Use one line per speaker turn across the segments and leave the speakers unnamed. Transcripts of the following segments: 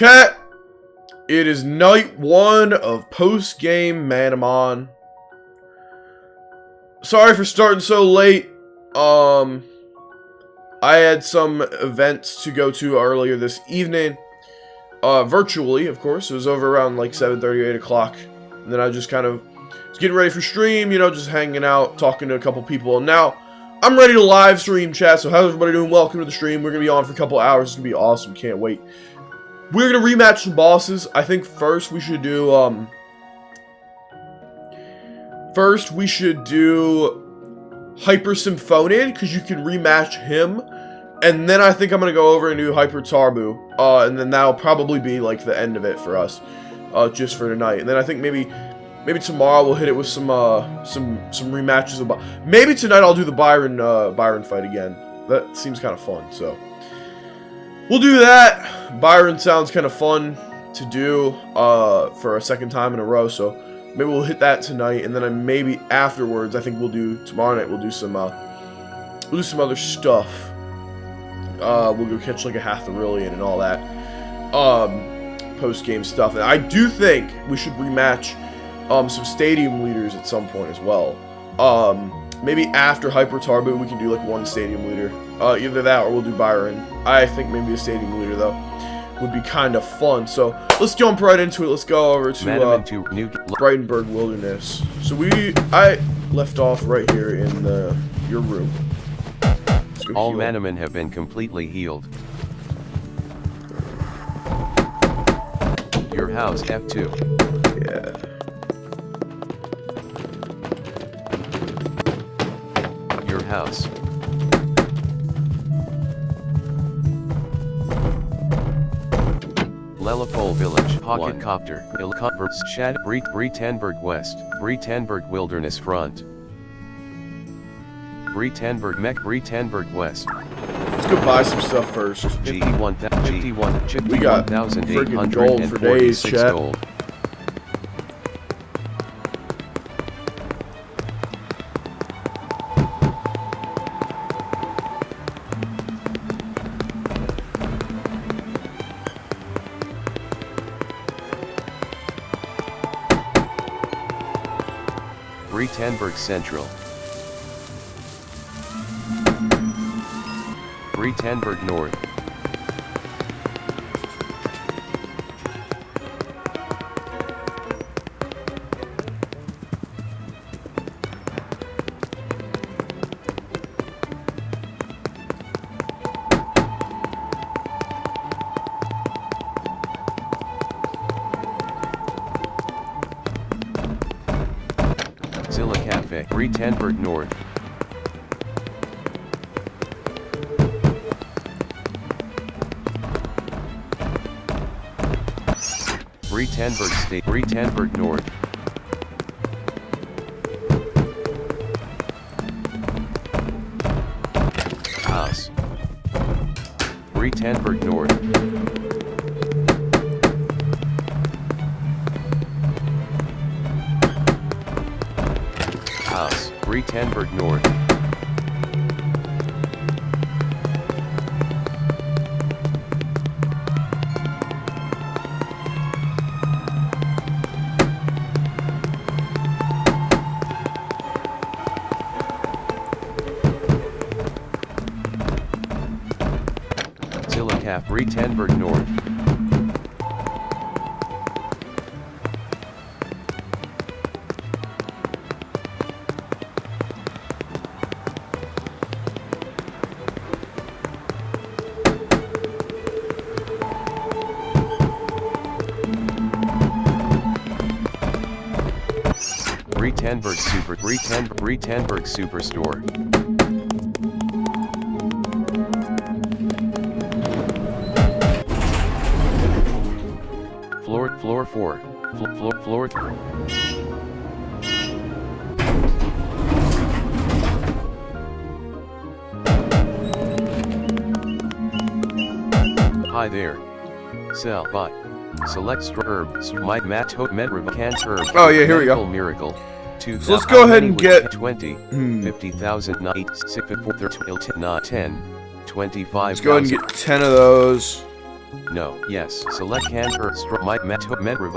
Chat, it is night 1 of post-game Manamon. Sorry for starting so late. I had some events to go to earlier this evening. Virtually, of course. It was over around like 7:30, 8 o'clock. And then I just kind of was getting ready for stream, you know, just hanging out, talking to a couple people. And now, I'm ready to live stream, chat. So how's everybody doing? Welcome to the stream. We're going to be on for a couple hours. It's going to be awesome. Can't wait. We're going to rematch some bosses. I think first we should do, Hyper Symphonian, because you can rematch him. And then I think I'm going to go over and do Hyper Tarbu. And then that'll probably be, like, the end of it for us. Just for tonight. And then I think maybe tomorrow we'll hit it with some rematches of maybe tonight I'll do the Byron fight again. That seems kind of fun, so we'll do that. Byron sounds kind of fun to do for a second time in a row, so maybe we'll hit that tonight, and then maybe afterwards I think tomorrow night we'll do some other stuff. We'll go catch like a Hatharillion and all that post-game stuff. And I do think we should rematch some stadium leaders at some point as well. Maybe after Hyper Tarbu, we can do like one stadium leader. Either that or we'll do Byron. I think maybe a stadium leader though would be kind of fun. So let's jump right into it. Let's go over to Brightenberg Wilderness. So I left off right here in your room.
All Manamon have been completely healed. Your house F2.
Yeah.
Your house. Lelapole Village. Pocket Copter. Ilkopter. Shad. Breitenberg West. Breitenberg Wilderness Front. Breitenberg West.
Let's go buy some stuff first. We got freaking gold for days, chat.
Gold. Breitenberg Central. Breitenberg North. Zilla Cafe. Breitenberg North. Breitenberg State. Breitenberg North. House. Breitenberg North. House. Breitenberg North. Breitenberg North. Breitenberg Superstore. Floor 4. Floor 3. Hi there. Sell, buy. Select herbs. My cans herbs.
Oh yeah, here we go.
Miracle. So
let's go ahead and get
20, 50,000, 10, 25.
Let's go ahead and get 10 of those.
No. Yes. Select can per might met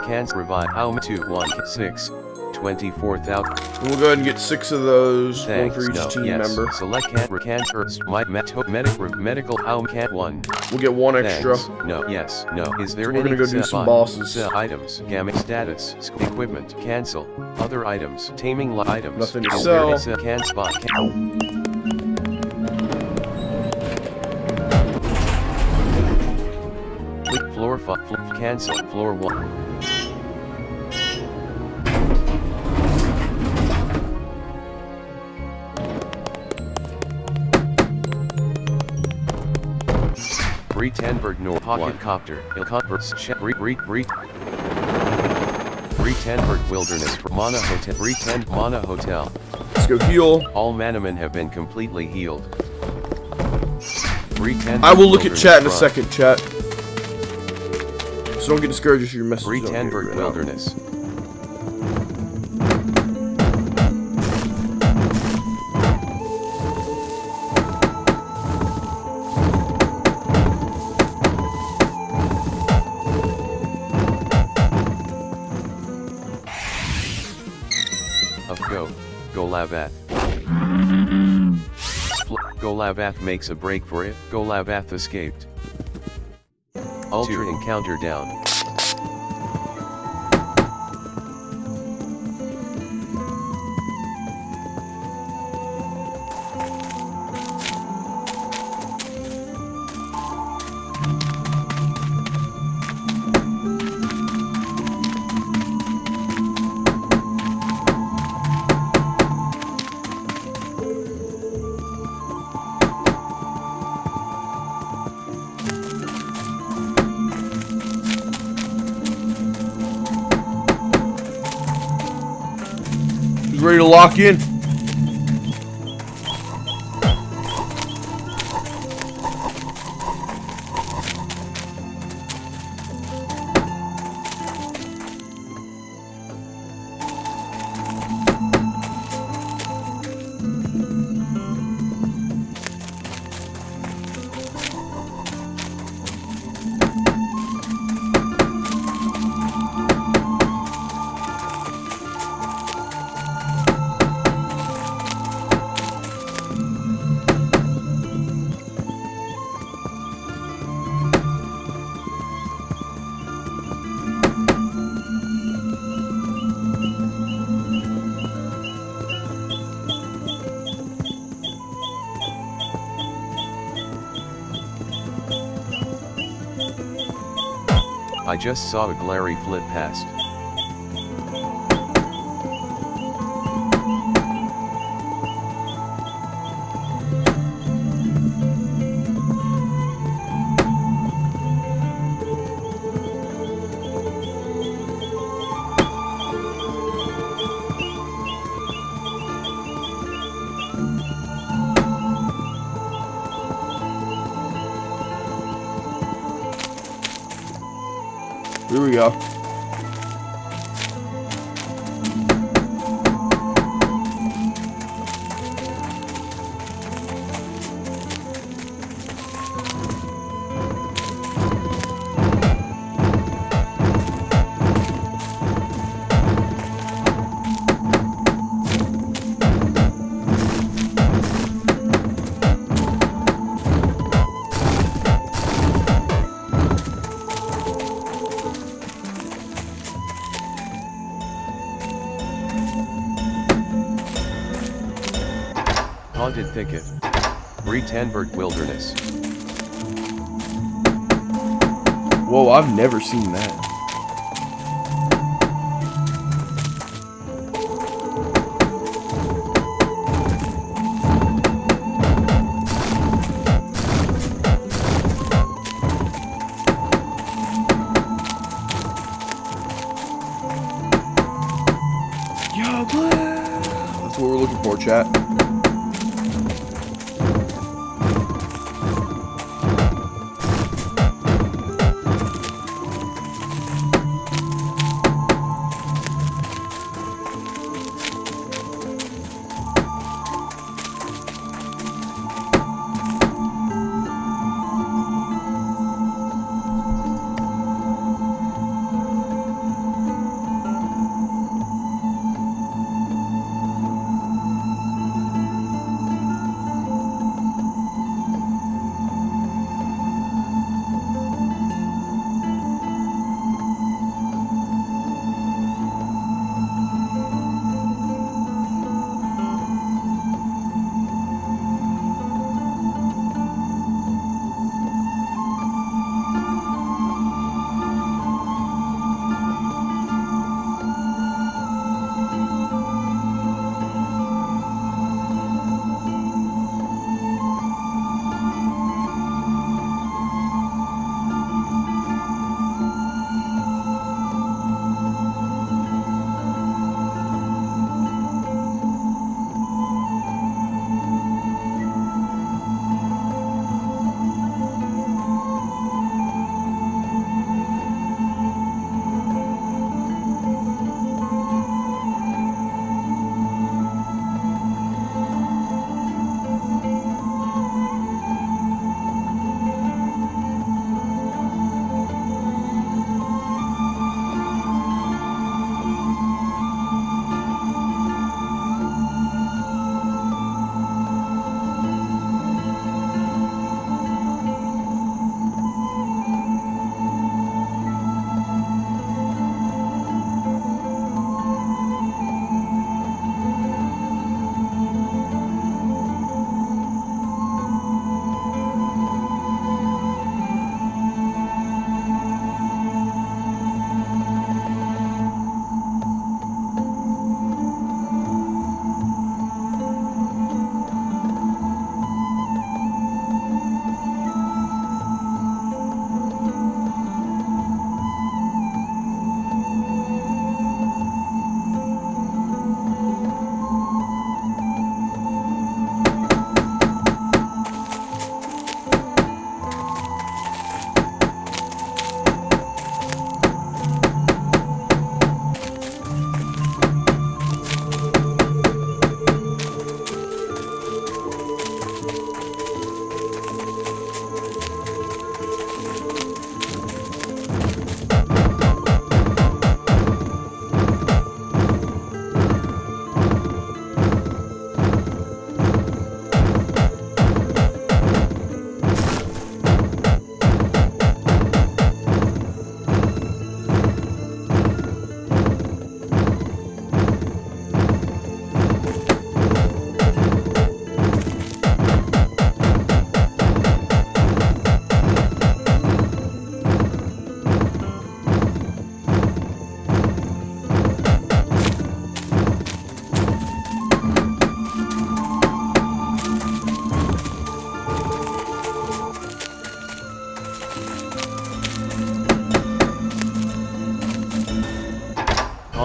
cans revive how 2 1 6 24,000.
We'll go ahead and get 6 of those.
Thanks.
One for each
No.
team
Yes.
member.
Select can per might medical how can 1.
We'll get 1 extra.
Thanks. No. Yes. No. Is there
We're
any
gonna go do some bosses.
items? Gamma status. Equipment. Cancel. Other items. Taming items.
Nothing to
Is
sell.
there can spot. Floor cancel. Floor 1. Breitenberg Nor Pocket Copter Ilconverse Breitenberg Wilderness Mana Hotel Mana Hotel.
Let's go heal.
All Manamon have been completely healed.
I will look at chat in a second, chat. So don't get discouraged if your messages
Breitenberg
don't
Wilderness. Golabath. Golabath makes a break for it. Golabath escaped. Ultra encounter down.
Ready to lock in?
I just saw a glary flit past.
Here we go.
Haunted Thicket. Breitenberg Wilderness.
Whoa, I've never seen that. Yo, that's what we're looking for, chat.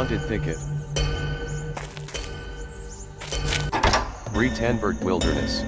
Haunted Thicket. Breetenberg Wilderness.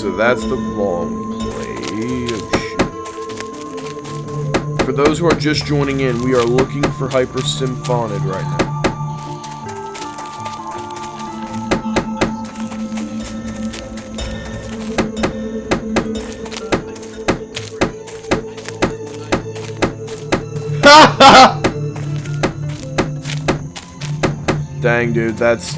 so that's the wrong play. Oh, shit. For those who are just joining in, we are looking for Hypersymphonicd right now. Dang, dude, that's...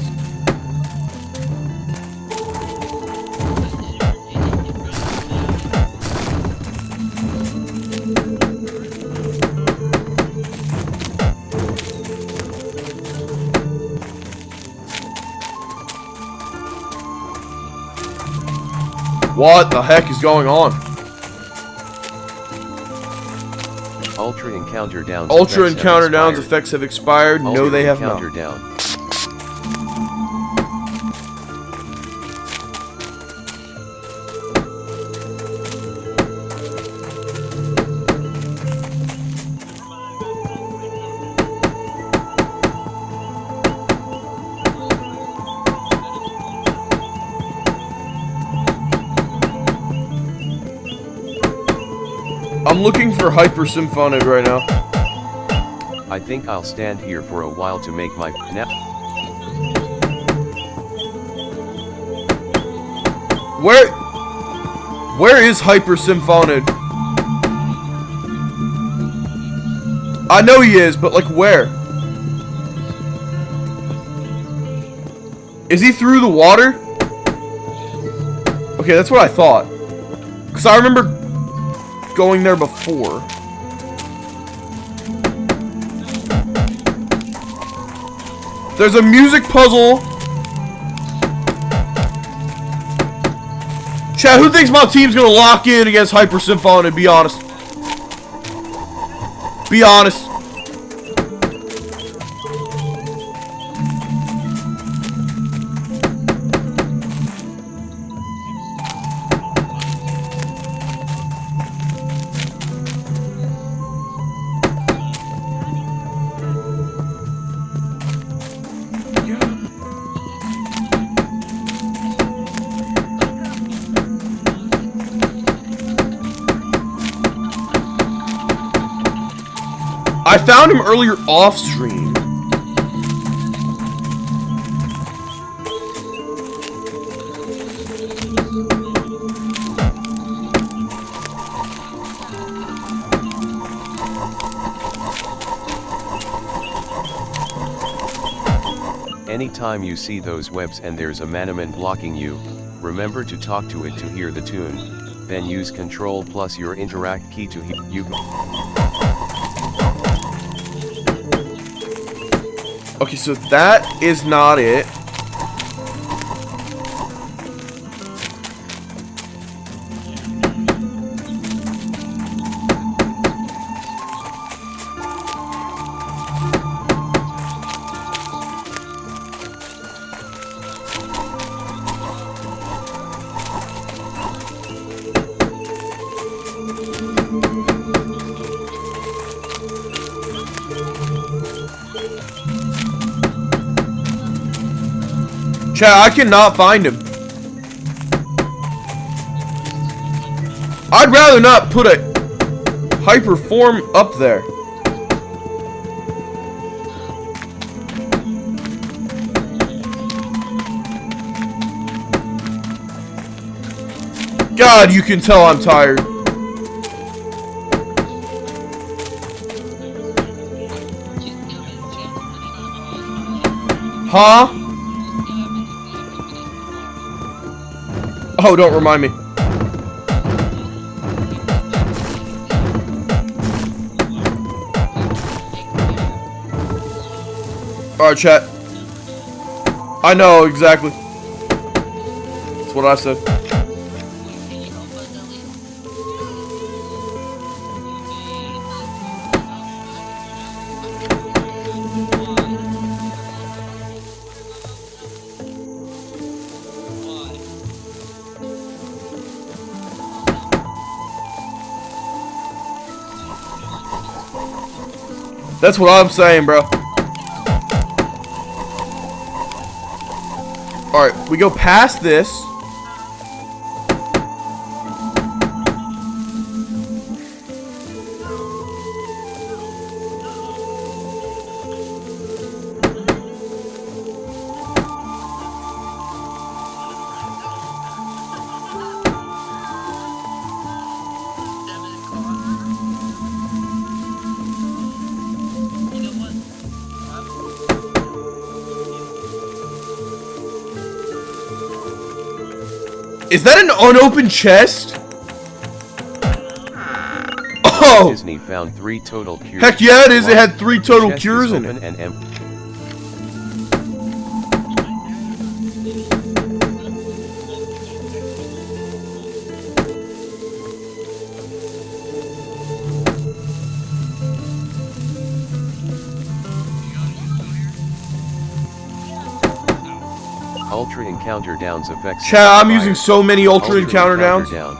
What the heck is going on?
Ultra Encounter Downs.
Ultra Encounter Downs effects have expired. No, they have not.
Down.
I'm looking for Hypersymphonicd right now.
I think I'll stand here for a while to make my nap.
Where is Hypersymphonicd? I know he is, but like where? Is he through the water? Okay, that's what I thought. Because I remember going there before. There's a music puzzle. Chat, who thinks my team's gonna lock in against Hypersymphonicd? Be honest. Be honest. I found him earlier off stream.
Anytime you see those webs and there's a Manamon blocking you, remember to talk to it to hear the tune, then use Control plus your interact key to hear you.
Okay, so that is not it. Chat, I cannot find him. I'd rather not put a hyper form up there. God, you can tell I'm tired. Huh? Oh, don't remind me. Alright, chat. I know, exactly. That's what I said. That's what I'm saying, bro. Alright, we go past this. Is that an unopened chest? Oh!
Disney found 3 total cures.
Heck yeah, it is. It had 3 total
Chest
cures
is
in
open
it.
and empty. Ultra encounter downs effects.
Chat, I'm using so many ultra encounter downs.
Down.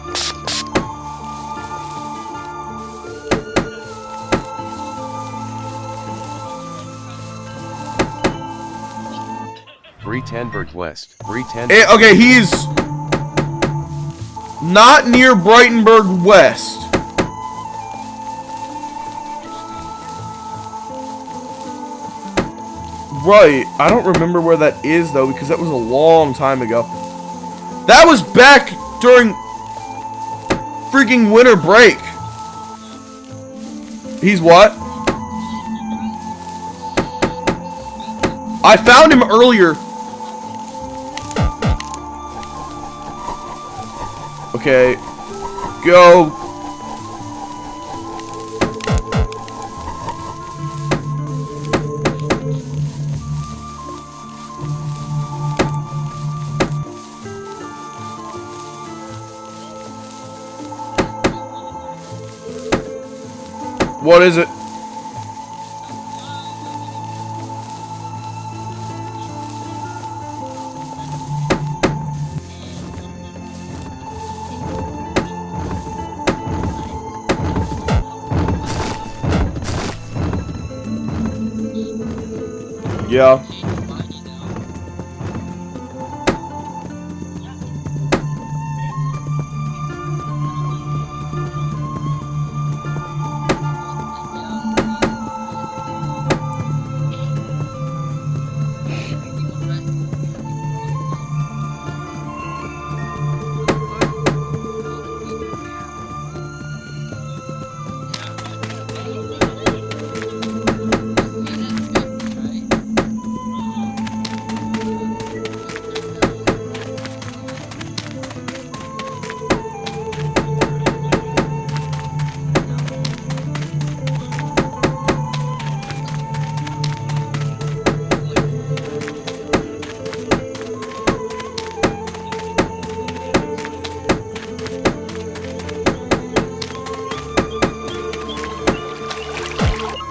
Breitenberg West.
Okay, he's not near Breitenberg West. Right, I don't remember where that is though, because that was a long time ago. That was back during freaking winter break. He's what? I found him earlier. Okay, go. What is it? Yeah.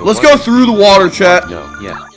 Let's go through the water, chat.
No, yeah.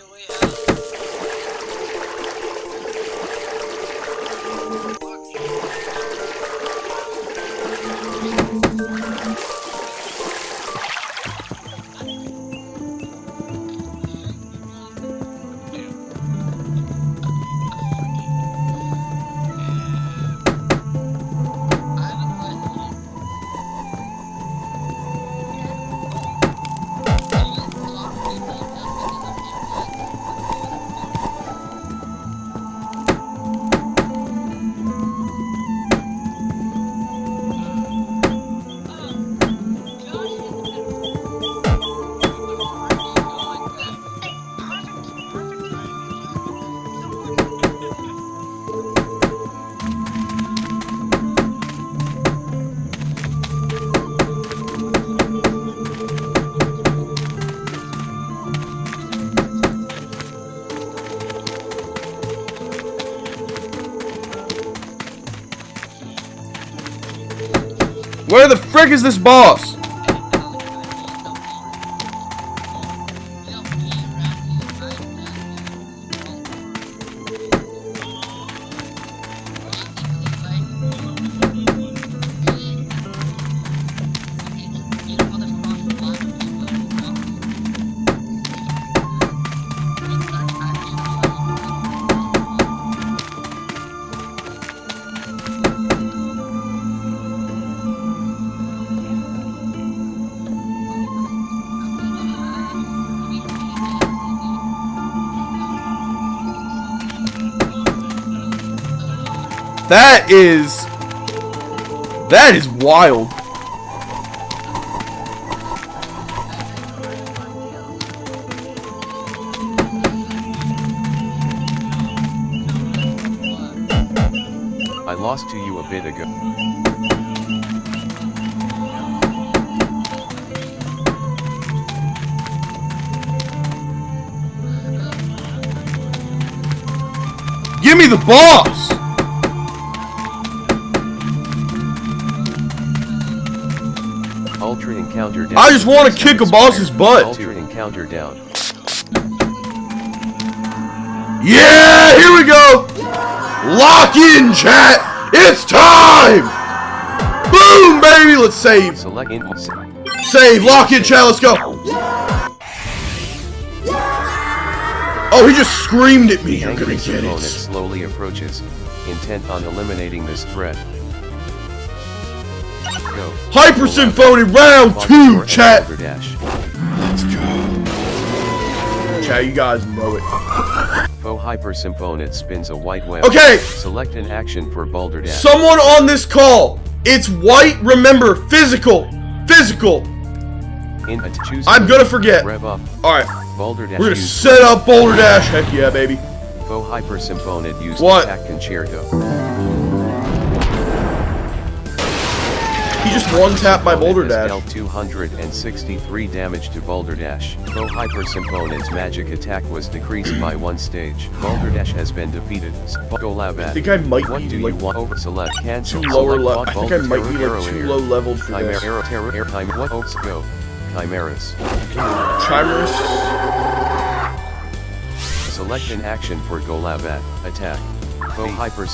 Where the frick is this boss? That is wild.
I lost to you a bit ago.
Give me the boss!
Ultra encounter down.
I just want to kick a boss's butt.
Ultra encounter down.
Yeah, here we go! Lock in, chat! It's time! Boom, baby! Let's save.
Select in.
Save, lock in, chat, let's go! Oh, he just screamed at me. You're gonna
Angry
get
opponent
it.
slowly approaches, intent on eliminating this threat. Go.
Hyper Symphony round 2, chat!
Boulder Dash.
Let's go. Chat, you guys know it.
Faux Hyper Symphonit spins a white web.
Okay!
Select an action for Boulder Dash.
Someone on this call! It's white, remember, physical! Physical!
Choose
I'm gonna forget.
Rev up.
Alright,
Boulder Dash.
we're gonna
use
set up Boulder Dash. Heck yeah, baby.
Faux Hyper Symphonit used
What?
attack concerto.
He just one-tapped my Boulder
Has
Dash.
dealt 263 damage to Boulder Dash. Faux Hyper Symphonit's magic attack was decreased by 1 stage. Boulder Dash has been defeated. Go
I
Labat.
think I might
What
be
do you
like
want? Over select cancel.
too lower
Select
level. I think I
Boulder,
might be
Terror,
like too
Arrow,
low leveled for
Chimera,
this.
Arrow, Terror, Air, Time. What oaks go? Chimeras.
Chimeras.
Select an action for Golabat. Attack. Faux Hyper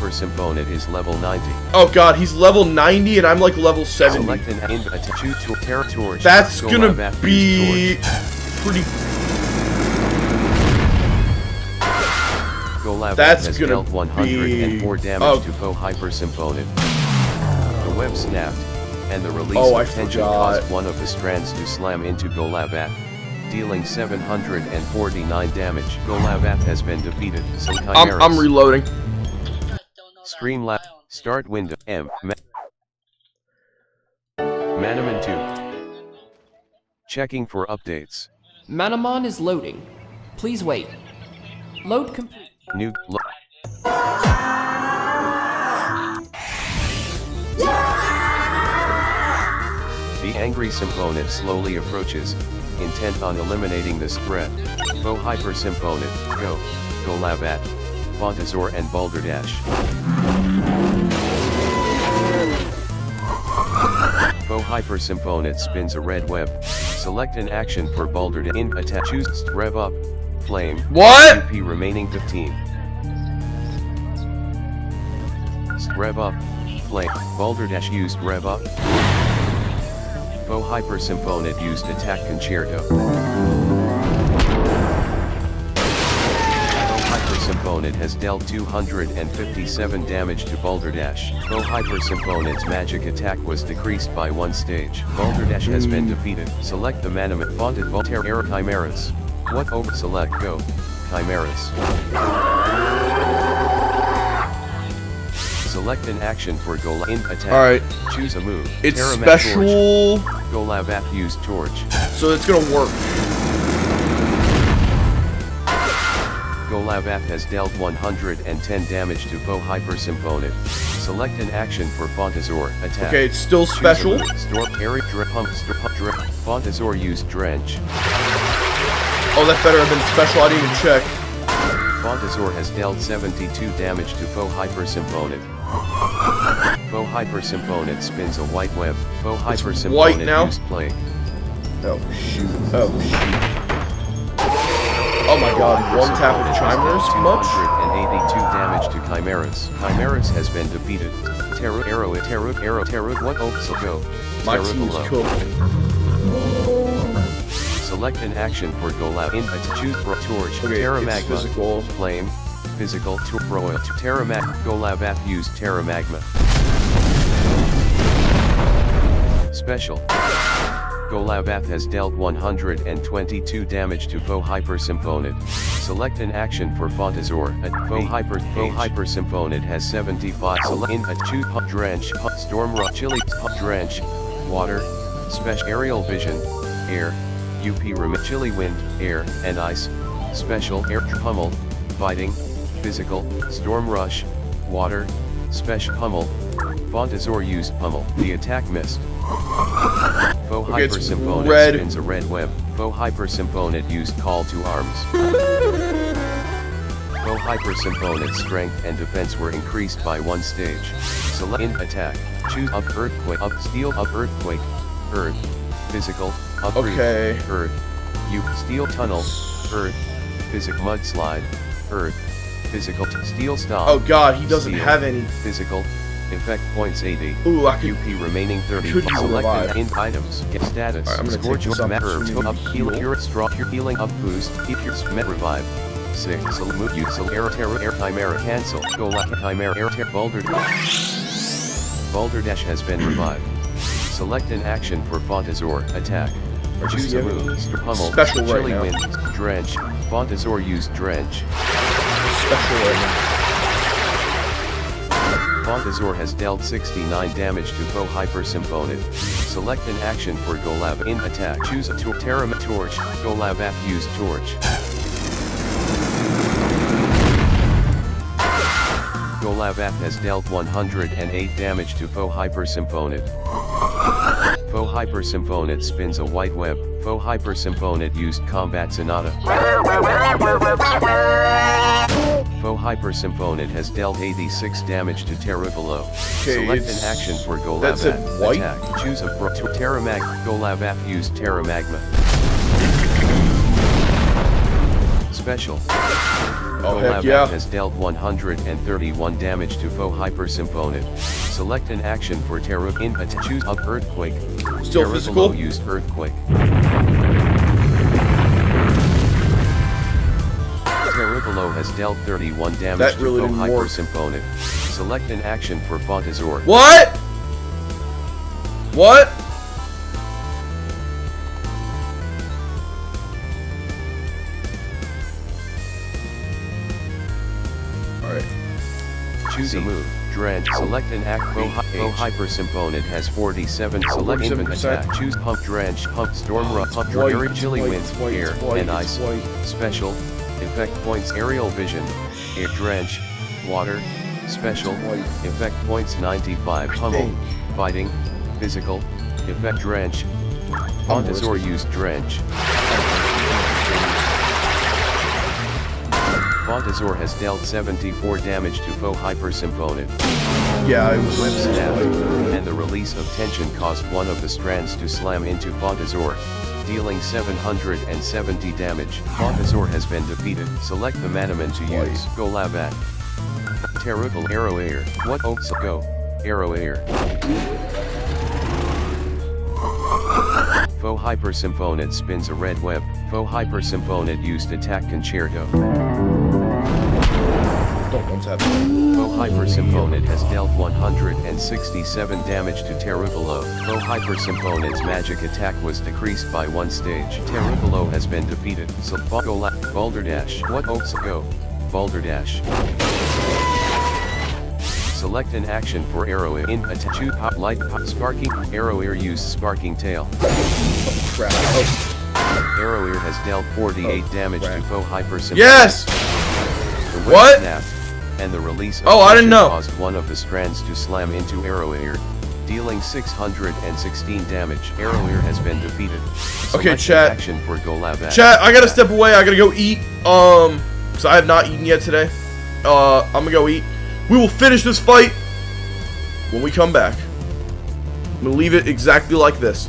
Symphonit is level 90.
Oh god, he's level 90 and I'm like level 70.
Select an attack. Choose to Terror Torch.
That's gonna
Golabat,
be
use Torch.
pretty.
Golabat
That's
has
gonna
dealt 104
be-
damage
oh.
to Faux Hyper Symphonit. The web snapped, and the release
Oh, I
of tension
forgot.
caused one of the strands to slam into Golabat, dealing 749 damage. Golabat has been defeated. So Chimeras.
I'm reloading.
Streamlab. Start window. Manamon2. Checking for updates.
Manamon is loading. Please wait. Load complete.
New. The angry Symphonit slowly approaches, intent on eliminating this threat. Faux Hyper Symphonit, go. Golabat, Fontazor and Boulder Dash. Faux Hyper Symphonit spins a red web. Select an action for Boulder Dash. In attack. Choose Rev Up. Flame.
What?
UP remaining 15. Rev Up. Flame. Boulder Dash used Rev Up. Faux Hyper Symphonit used attack concerto. Faux Hyper Symphonit has dealt 257 damage to Boulder Dash. Faux Hyper Symphonit's magic attack was decreased by 1 stage. Boulder Dash has been defeated. Select the Manamon Fonted Voltaire Chimeras. What over select go? Chimeras. Select an action for goal in attack.
Alright.
Choose a move.
It's
Terramat
special.
Torch. Golabat use torch.
So it's gonna work.
Golabat has dealt 110 damage to Faux Hyper Symphonit. Select an action for Fontazor. Attack.
Okay, it's still
Choose a
special.
move. Store Harry Pump Fontazor use drench.
Oh, that better have been special. I didn't even check.
Fontazor has dealt 72 damage to Faux Hyper Symphonit. Faux Hyper Symphonit spins a white web. Faux Hyper
white
Symphonit
now?
used play.
Oh shoot. Oh shoot. Oh my god, one tap with Chimeras? Much?
282 damage to Chimeras. Chimeras has been defeated. Terror Arrow, what oaks go?
My
Terror
team's
below.
cooked.
Select an action for Golab. Choose Torch.
Okay,
Terra
it's
Magma.
physical.
Flame. Physical. Broil. Terra Magma. Golabat use Terra Magma. Special. Golabat has dealt 122 damage to Faux Hyper Symphonit. Select an action for Fontazor. Faux Hyper Symphonit has 75. Select in a choose drench. Storm Rock. Chili. Drench. Water. Special aerial vision. Air. UP remit chilly wind, air, and ice. Special air pummel. Fighting. Physical. Storm rush. Water. Special Pummel. Fontazor used Pummel. The attack missed. Faux
Okay, it's
Hypersymphonate
red.
spins a red web. Faux Hypersymphonate used Call to Arms. Faux Hypersymphonate strength and defense were increased by 1 stage. Select in attack. Choose up earthquake, up steel, up earthquake, earth, physical, up
Okay.
earth, you steel tunnel, earth, physical mudslide, earth, physical steel stop.
Oh god, he doesn't
steel,
have any.
physical, effect points 80.
Ooh, I could.
UP remaining 30.
Could you
Select
revive?
in items. Get status.
Alright, I'm gonna
Scorch
take this
matter of
opportunity
up
to
heal.
heal.
Cure strong. Your healing up boost. Keep your met revive. 6. Move you. Air terror. Air chimera. Cancel. Go like chimera. Air terror. Boulder. Boulder dash has been revived. Select an action for Fontazor. Attack. Choose a move. Pummel.
Special right
Chilly
now.
wind. Drench. Fontazor used drench.
Special right now.
Fontazor has dealt 69 damage to Faux Hypersymphonate. Select an action for Golab in attack. Choose a Terra Torch. Golab use Torch. Golab has dealt 108 damage to Faux Hypersymphonate. Faux Hypersymphonate spins a white web. Faux Hypersymphonate used Combat Sonata. Faux Hypersymphonate has dealt 86 damage to Terravolo.
Okay,
Select an action for Golab
that's it, white?
attack. Choose a Terra Mag. Golab use Terra Magma. Special.
Oh, heck
Golab
yeah.
has dealt 131 damage to Faux Hypersymphonate. Select an action for Terra in attack. Choose up Earthquake.
Still
Terravolo
physical?
used Earthquake. Terravolo has dealt 31 damage
That
to
really
Faux
didn't work.
Hypersymphonate. Select an action for Fontazor.
What? What? Alright.
Choose a move. Drench. Select an act. Faux Hypersymphonate has 47. Select infant
47%.
attack. Choose pump. Drench. Pump. Storm. Pump.
White,
Fury. Chilly
white,
wind.
white,
Air.
white,
And ice.
white.
Special. Effect points. Aerial vision. Air. Drench. Water. Special.
White.
Effect points 95. Pummel.
Pink.
Fighting. Physical. Effect Drench. Fontazor used Drench. Fontazor has dealt 74 damage to Faux Hypersymphonate.
Yeah, it was
Web snapped,
white.
and the release of tension caused one of the strands to slam into Fontazor, dealing 770 damage. Fontazor has been defeated. Select the Manamon2 use. Go Labat. Terrible Arrow Air. What Oaks Go. Arrow Air. Faux Hypersymphonate spins a red web. Faux Hypersymphonate used attack concerto.
Don't want to have it.
Faux Hypersymphonate has dealt 167 damage to Terravolo. Faux Hypersymphonat's magic attack was decreased by 1 stage. Terravolo has been defeated. So Balderdash. What Oaks Go. Balderdash. Select an action for Arrow Air. In attack. Choose Pop Light Pop Sparking. Arrow Air use Sparking Tail.
Crap. Oh,
Arrow Ear has dealt 48 damage to
crap.
Faux Hypersymphonate.
yes!
The web
What?
snapped, and the release of
Oh, I didn't
tension
know.
caused one of the strands to slam into Arrow Ear, dealing 616 damage. Arrow Ear has been defeated. Select an
chat.
action for Golab.
Chat, I gotta step away. I gotta go eat. Because I have not eaten yet today. I'm gonna go eat. We will finish this fight when we come back. I'm gonna leave it exactly like this.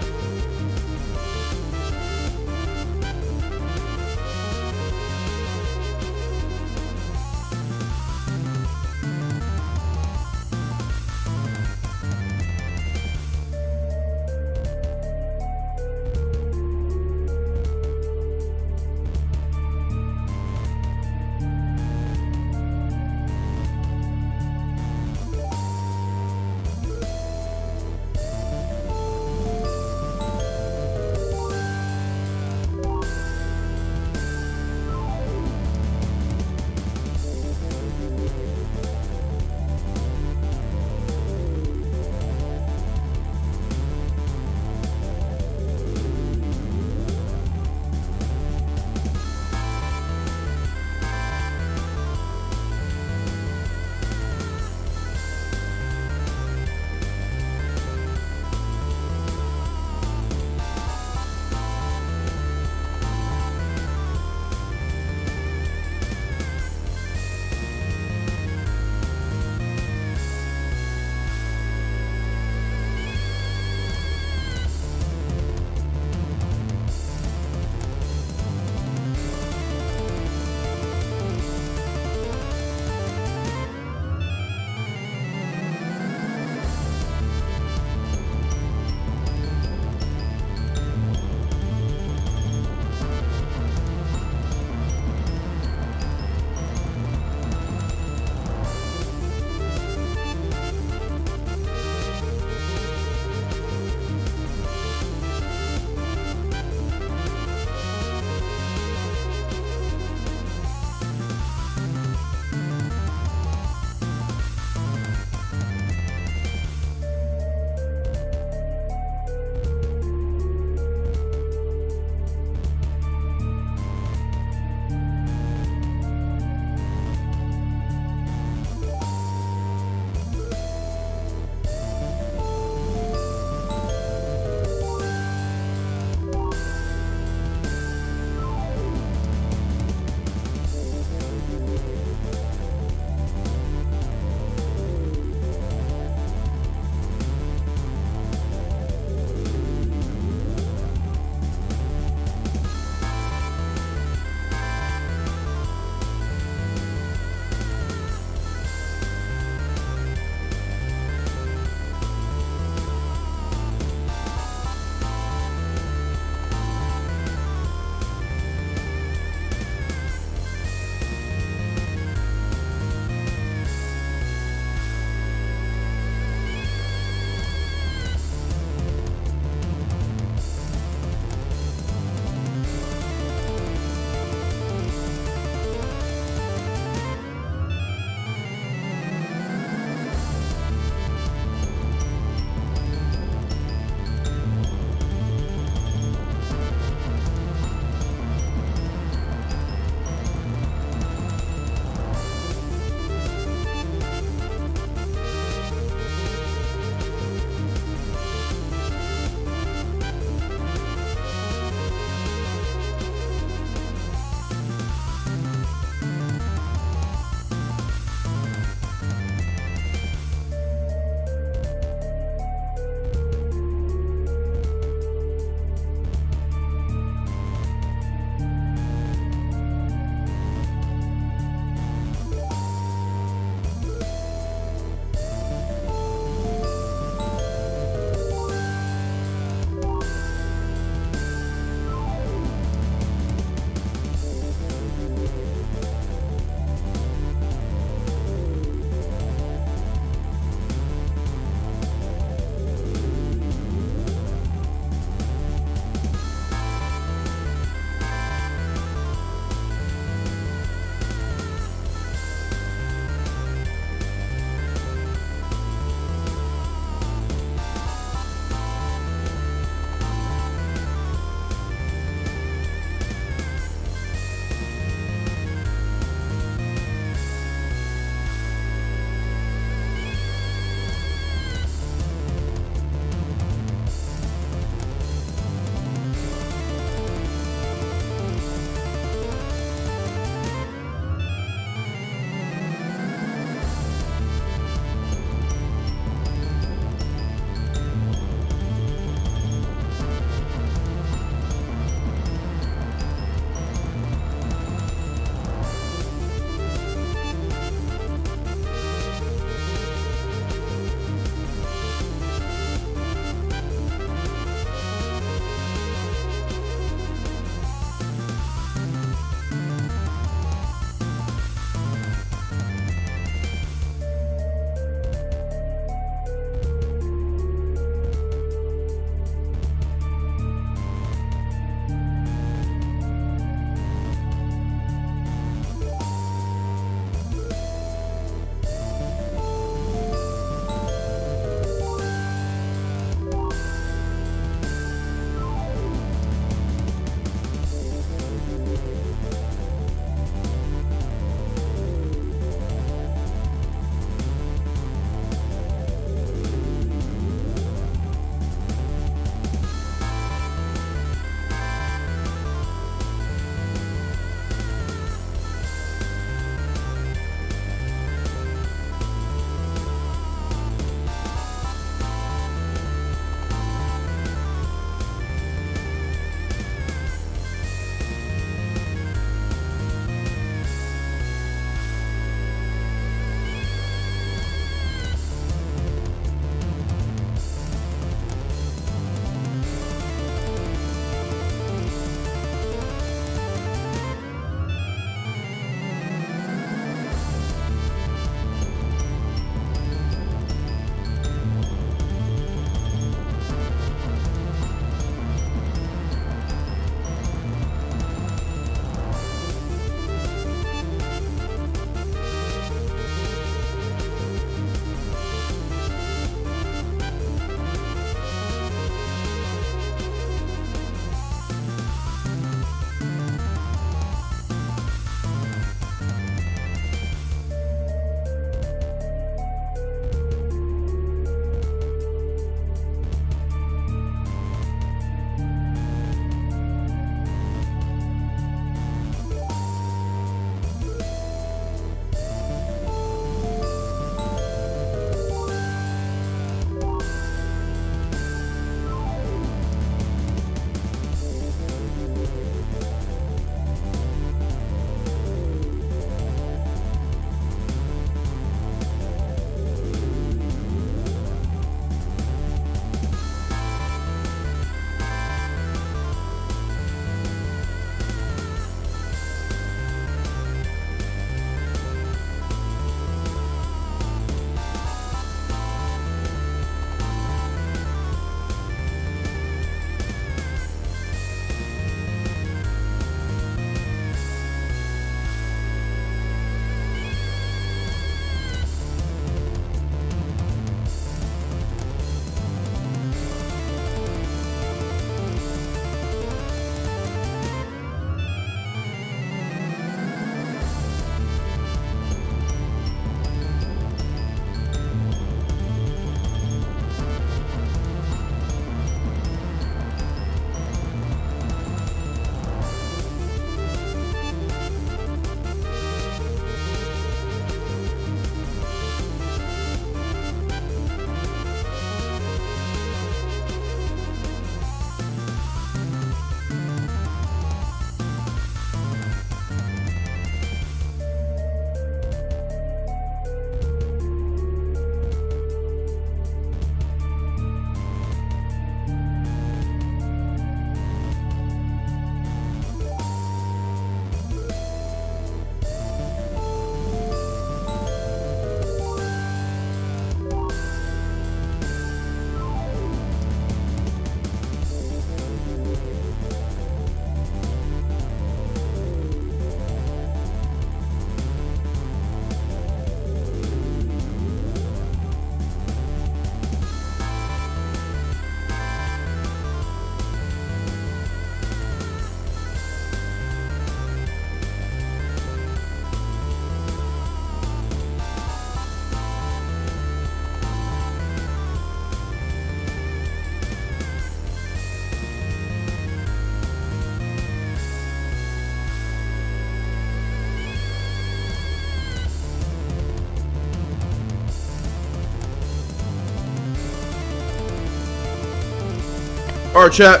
Alright, chat.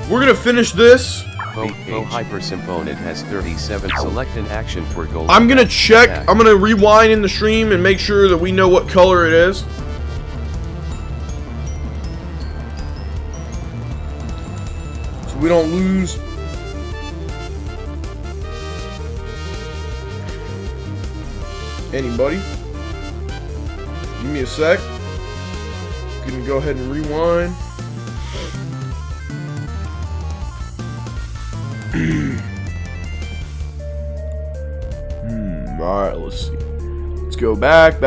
We're gonna finish this.
Hyper Symphonid has 37. Select an action for gold.
I'm gonna check. I'm gonna rewind in the stream and make sure that we know what color it is. So we don't lose. Anybody? Give me a sec. Gonna go ahead and rewind. Alright, let's see. Let's go back.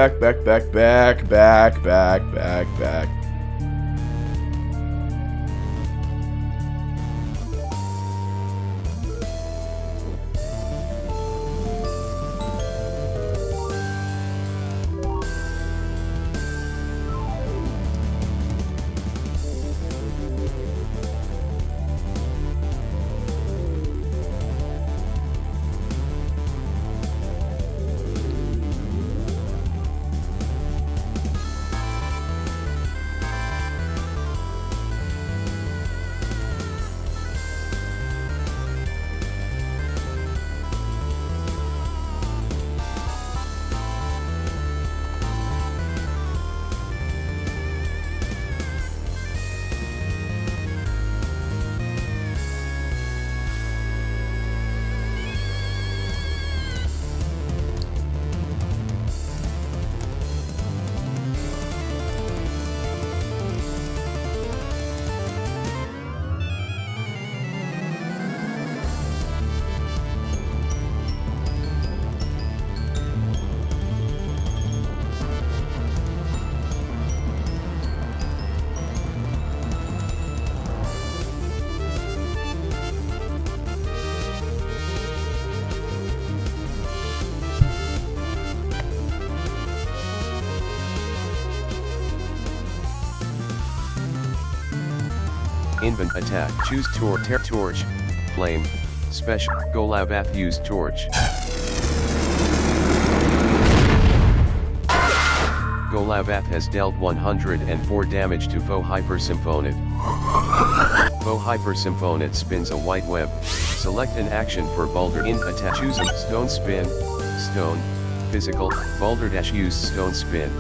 Invent attack. Choose torch. Flame. Special. Golabath use torch. Golabath has dealt 104 damage to foe Hyper Symphonid. Foe Hyper Symphonid spins a white web. Select an action for Boulder in attack. Choose a stone spin. Stone. Physical. Boulder dash use stone spin.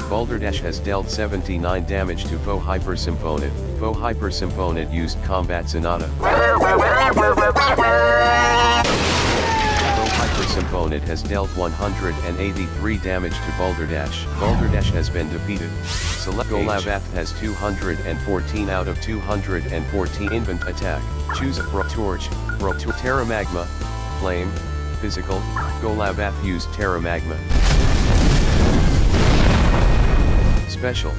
Balderdash has dealt 79 damage to foe Hyper Symphonid. Foe Hyper Symphonid used Combat Sonata. Foe Hyper Symphonid has dealt 183 damage to Balderdash. Balderdash has been defeated. Select Golabath has 214 out of 214. Invent attack. Choose a torch. Terra Magma. Flame. Physical. Golabath used Terra Magma. Special.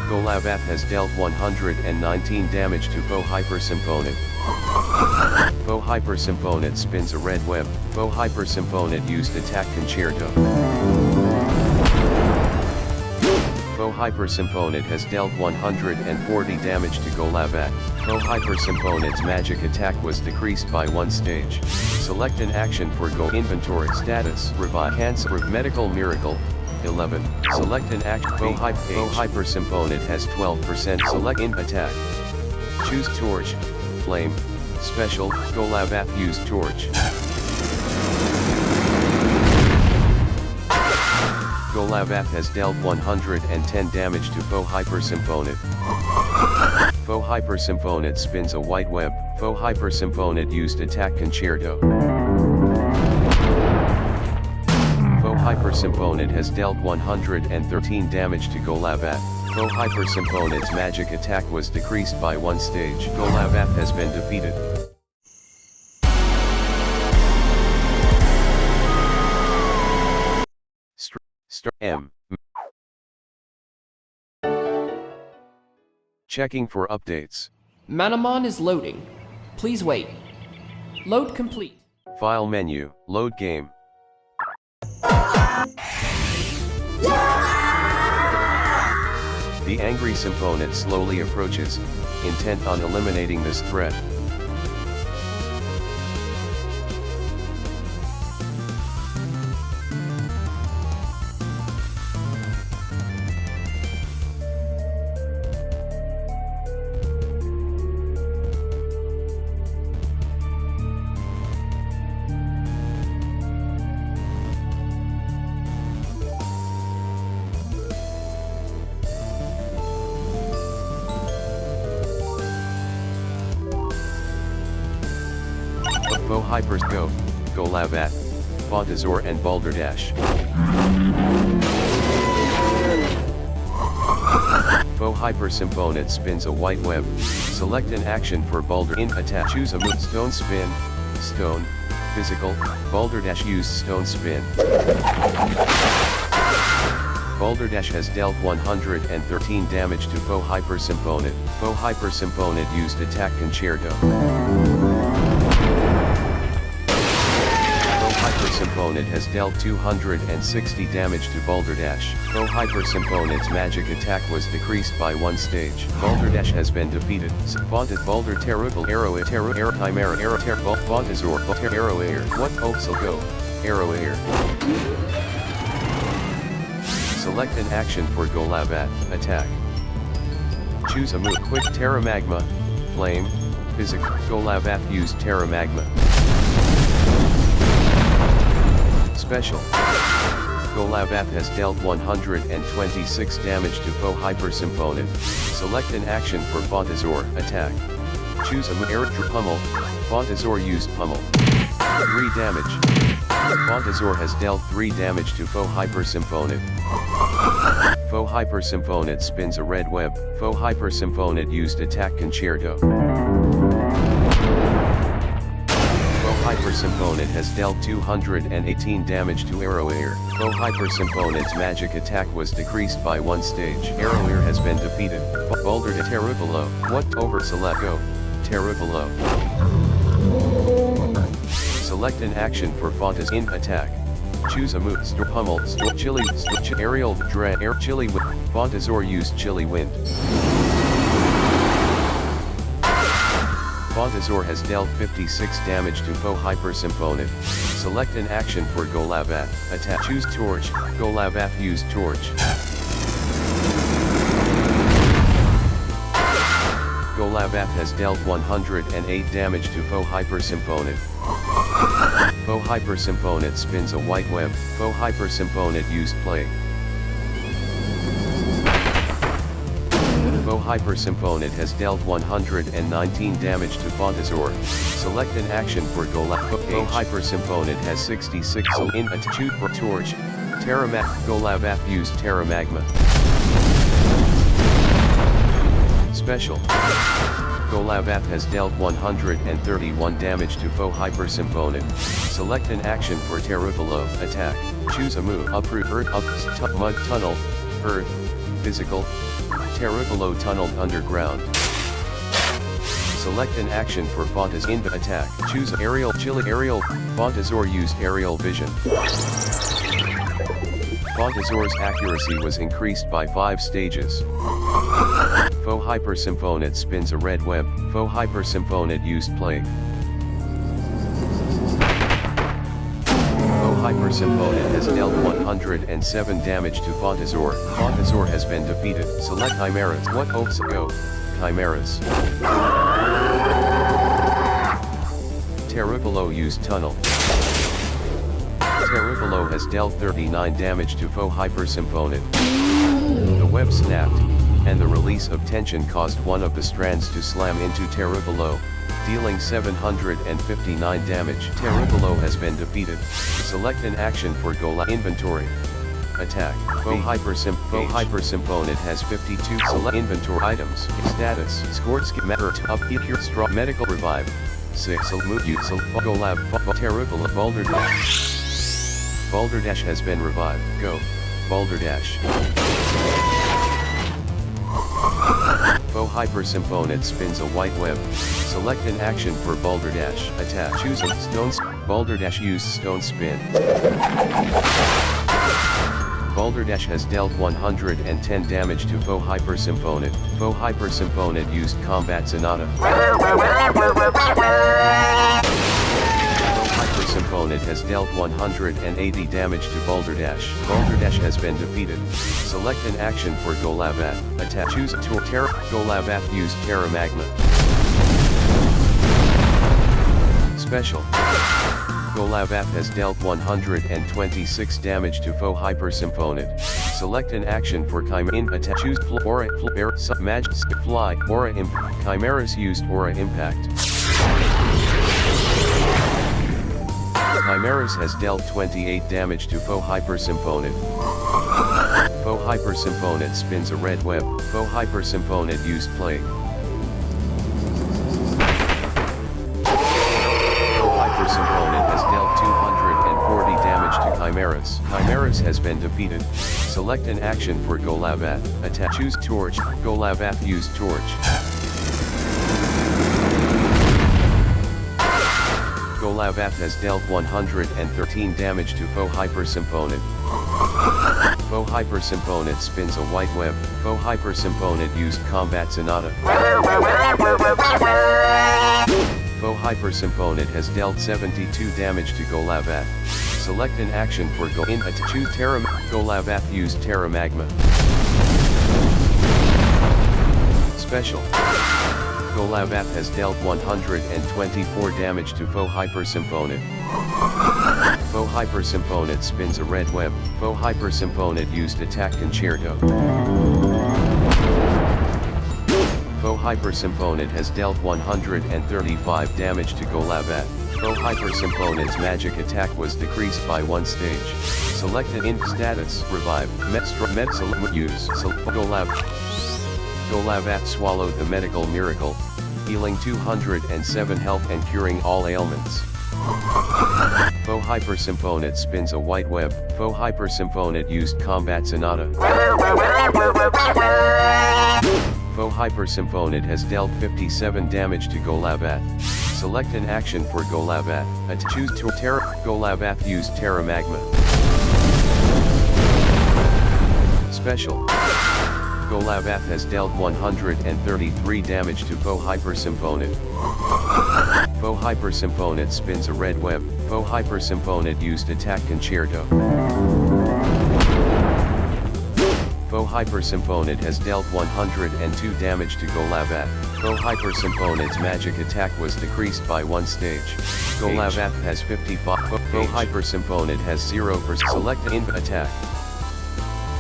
Golabath has dealt 119 damage to foe Hyper Symphonid. Foe Hyper Symphonid spins a red web. Foe Hyper Symphonid used attack concerto. Foe Hyper Symphonid has dealt 140 damage to Golabath. Foe Hyper Symphonid's magic attack was decreased by 1 stage. Select an action for Go Inventory. Status. Revive. Cancel. Medical Miracle. 11. Select an action. Foe Hyper Symphonid has 12%. Select in attack. Choose torch. Flame. Special. Golabath use torch. Golabath has dealt 110 damage to foe Hyper Symphonid. Foe Hyper Symphonid spins a white web. Foe Hyper Symphonid used attack concerto. Hyper Symphonid has dealt 113 damage to Golabath. Foe Hyper Symphonid's magic attack was decreased by 1 stage. Golabath has been defeated. M. Checking for updates.
Manamon is loading. Please wait. Load complete.
File menu. Load game. The angry Symphonid slowly approaches, intent on eliminating this threat. Faux Hypers Go, Golabat, Fontazor and Balderdash. Faux Hyper Symphonate spins a white web. Select an action for Balder in attack. Choose a move. Stone Spin, Stone, Physical, Balderdash use Stone Spin. Balderdash has dealt 113 damage to Faux Hyper Symphonate. Faux Hyper Symphonate used attack Concerto. Symphonate has dealt 260 damage to Balderdash. Faux Hyper Symphonate's magic attack was decreased by 1 stage. Balderdash has been defeated. Fonted Balder Terrible Arrow Terror Chimera Arrow Terror Fontazor Arrow Air. What Oaks'll go? Arrow Air. Select an action for Golabat, attack. Choose a move. Quick Terra Magma, Flame, Physical. Golabat used Terra Magma. Special. Golabat has dealt 126 damage to Faux Hyper Symphonate. Select an action for Fontazor, attack. Choose a move. Pummel, Fontazor used Pummel. 3 damage. Fontazor has dealt 3 damage to Faux Hyper Symphonate. Faux Hyper Symphonate spins a red web. Faux Hyper Symphonate used attack Concerto. Hyper Symphonate has dealt 218 damage to Arrow Air. Faux Hyper Symphonate's magic attack was decreased by 1 stage. Arrow Air has been defeated. Balder de Terribolo. What over select go? Terribolo. Select an action for Fontas in attack. Choose a move. Pummel, Chili, Aerial, Air Chili Wind. Fontazor used Chili Wind. Fontazor has dealt 56 damage to Faux Hyper Symphonate. Select an action for Golabat, attack. Choose Torch. Golabat used Torch. Golabat has dealt 108 damage to Faux Hyper Symphonate. Faux Hyper Symphonate spins a white web. Faux Hyper Symphonate used Plague. Faux Hyper Symphonate has dealt 119 damage to Fontazor. Select an action for Golabat. Faux Hyper Symphonate has 66 in attitude for Torch. Golabat used Terra Magma. Special. Golabat has dealt 131 damage to Faux Hyper Symphonate. Select an action for Terribolo, attack. Choose a move. Uproot Earth, Mud Tunnel, Earth, Physical. Terribolo tunneled underground. Select an action for Fontas in attack. Choose Aerial Chili Aerial. Fontazor used Aerial Vision. Fontazor's accuracy was increased by 5 stages. Faux Hyper Symphonate spins a red web. Faux Hyper Symphonate used Plague. Hyper Symphonate has dealt 107 damage to Fontazor. Fontazor has been defeated. Select Chimeras. What Oaks go? Chimeras. Terribolo used Tunnel. Terribolo has dealt 39 damage to Faux Hyper Symphonate. The web snapped, and the release of tension caused one of the strands to slam into Terribolo, dealing 759 damage. Terribolo has been defeated. Select an action for Inventory. Attack. Faux Hyper Symphonate has 52 select inventory items. Status. Scored matter up here straw medical revive. 6 move use Golab Terribolo Balderdash. Balderdash has been revived. Go. Balderdash. Faux Hyper Symphonate spins a white web. Select an action for Balderdash. Attack. Choose a stone. Balderdash use Stone Spin. Balderdash has dealt 110 damage to Faux Hyper Symphonate. Faux Hyper Symphonate used Combat Sonata. Faux Hyper Symphonate has dealt 180 damage to Balderdash. Balderdash has been defeated. Select an action for Golabat. Attack. Choose a Terra. Golabat used Terra Magma. Special. Golabat has dealt 126 damage to Faux Hyper Symphonate. Select an action for Chimera attack. Choose Aura, Magic, Fly, Aura Impact. Chimeras used Aura Impact. Chimeras has dealt 28 damage to Foe Hypersymphonid. Foe Hypersymphonid spins a red web. Foe Hypersymphonid used Plague. Foe Hypersymphonid has dealt 240 damage to Chimeras. Chimeras has been defeated. Select an action for Golabath. Attack. Choose Torch. Golabath use Torch. Golabath has dealt 113 damage to Foe Hypersymphonid. Foe Hypersymphonid spins a white web. Foe Hypersymphonid used Combat Sonata. Foe Hypersymphonid has dealt 72 damage to Golabath. Select an action for choose Terra. Golabath used Terra Magma. Special. Golabath has dealt 124 damage to Foe Hypersymphonid. Foe Hypersymphonid spins a red web. Foe Hypersymphonid used Attack Concerto. Foe Hypersymphonid has dealt 135 damage to Golabath. Foe Hypersymphonid's magic attack was decreased by 1 stage. Select an int status, revive, use, Golabath swallowed the medical miracle, healing 207 health and curing all ailments. Foe Hypersymphonid spins a white web. Foe Hypersymphonid used Combat Sonata. Foe Hypersymphonid has dealt 57 damage to Golabath. Select an action for Golabath. Choose Terra. Golabath used Terra Magma. Special. Golabath has dealt 133 damage to Foe Hypersymphonid. Foe Hypersymphonid spins a red web. Foe Hypersymphonid used Attack Concerto. Foe Hypersymphonid has dealt 102 damage to Golabath. Foe Hypersymphonid's magic attack was decreased by 1 stage. Golabath has 55. Foe Hypersymphonid has 0%. Select Inv attack.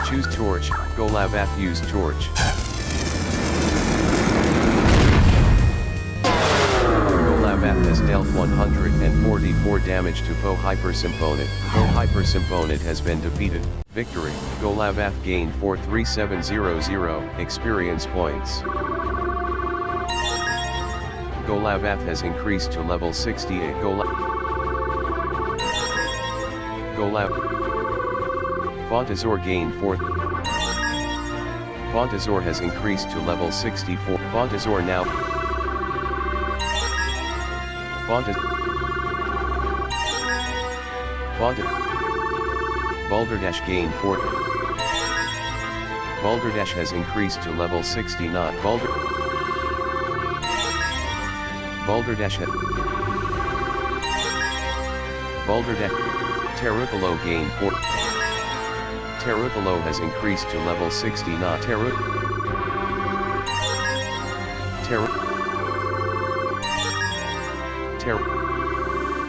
Choose Torch. Golabath use Torch. Golabath has dealt 144 damage to Foe Hypersymphonid. Foe Hypersymphonid has been defeated. Victory. Golabath gained 43700 experience points. Golabath has increased to level 68. Fontazor gained 4. Fontazor has increased to level 64. Fontazor now. Balderdash gained 4. Balderdash has increased to level 69. Balderdash. Terukalo gained 4. Terukalo has increased to level 69.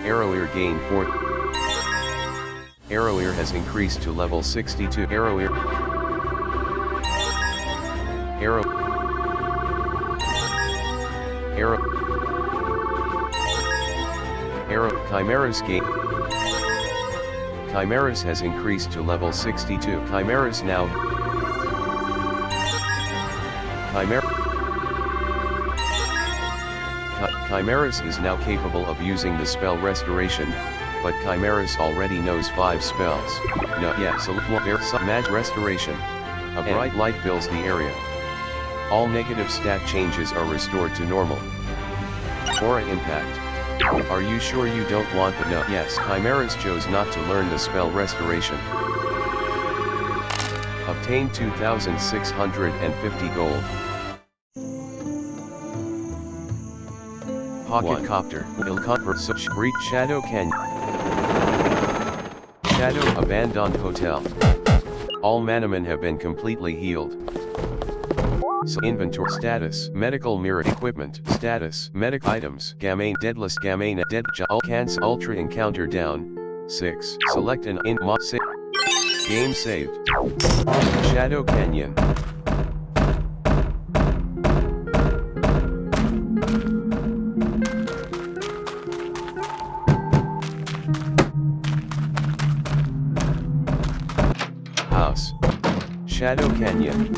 Arroweir gained 4. Arroweir has increased to level 62. Arroweir Chimeras gained. Chimeras has increased to level 62. Chimeras now. Chimeras is now capable of using the spell Restoration, but Chimeras already knows 5 spells. Mag Restoration. A bright light fills the area. All negative stat changes are restored to normal. Aura Impact. Are you sure you don't want the no? Yes, Chimeras chose not to learn the spell Restoration. Obtain 2,650 gold. Pocket Copter. Reach Shadow Canyon. Shadow Abandoned Hotel. All Manamon have been completely healed. So inventory status, medical mirror equipment status, medic items, Gamane deadless Gamane dead Cancer Ultra encounter down 6. Select an game saved. Shadow Canyon. Shadow Canyon.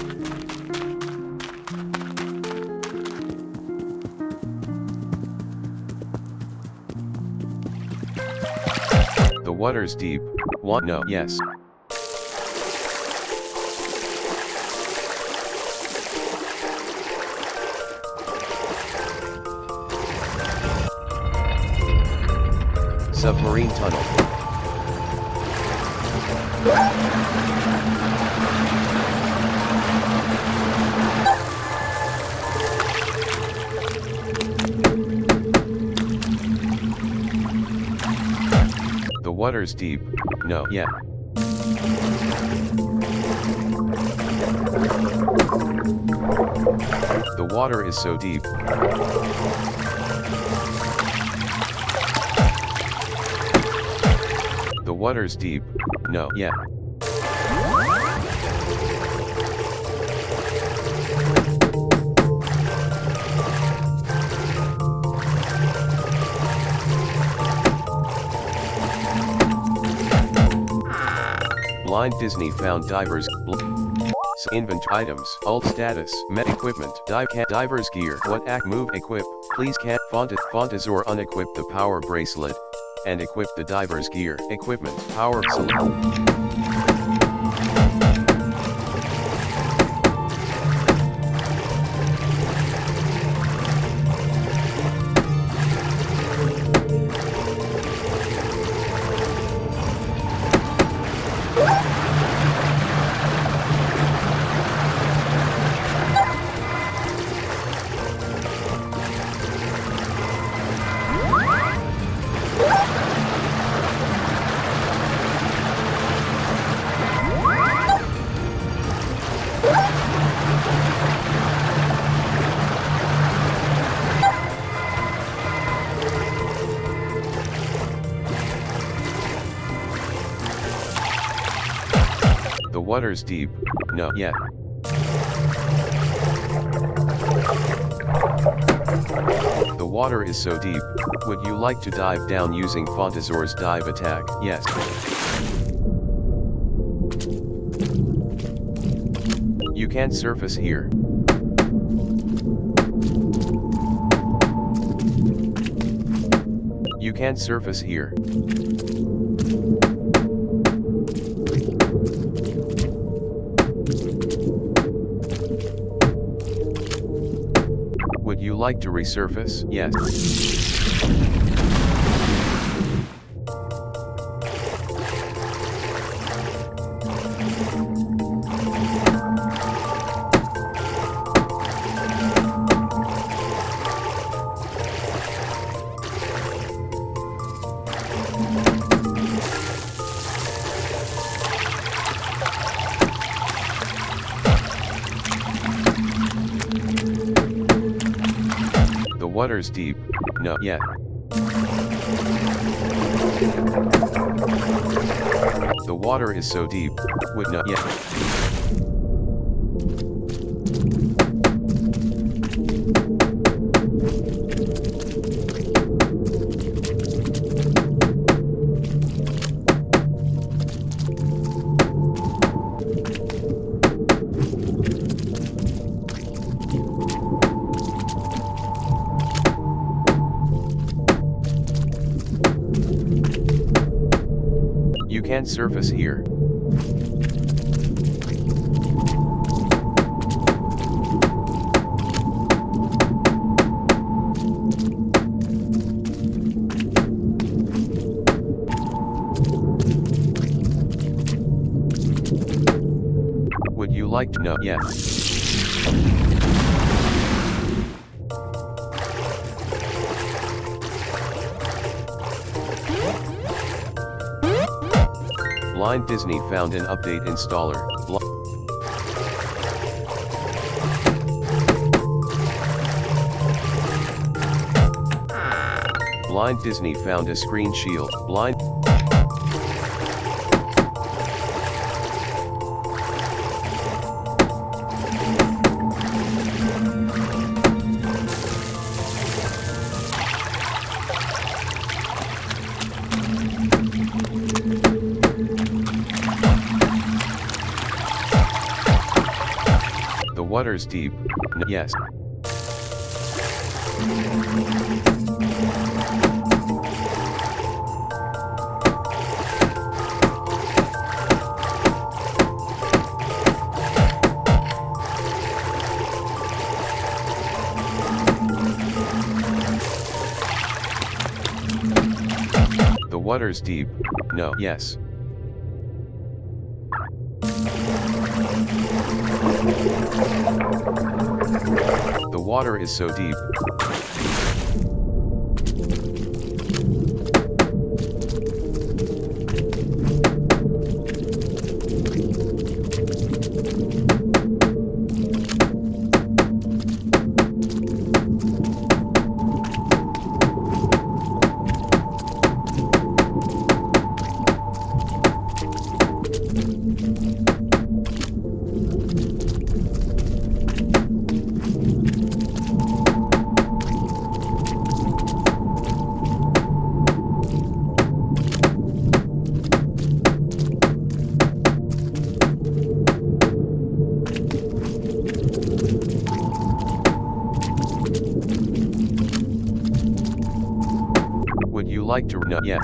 The water's deep. Want no? Yes. Submarine tunnel. The water's deep. No, yeah. The water is so deep. The water's deep. No, yeah. Blind Disney found divers. Invent items. Alt status. Met equipment. Divers gear. What act move equip. Please can't Fontazor unequip the power bracelet. And equip the divers gear. Equipment. Power select. The water's deep. No, yeah. The water is so deep. Would you like to dive down using Fontazor's dive attack? Yes. You can't surface here. You can't surface here. Would you like to resurface? Yes. The water's deep. No, yeah. The water is so deep. Would not yet. You can't surface here. Would you like to know? Yeah. Blind Disney found an update installer. Blind Disney found a screen shield. Blind water's deep. Yes. The water's deep. No. Yes. The water is so deep. Would you like to know? Yeah.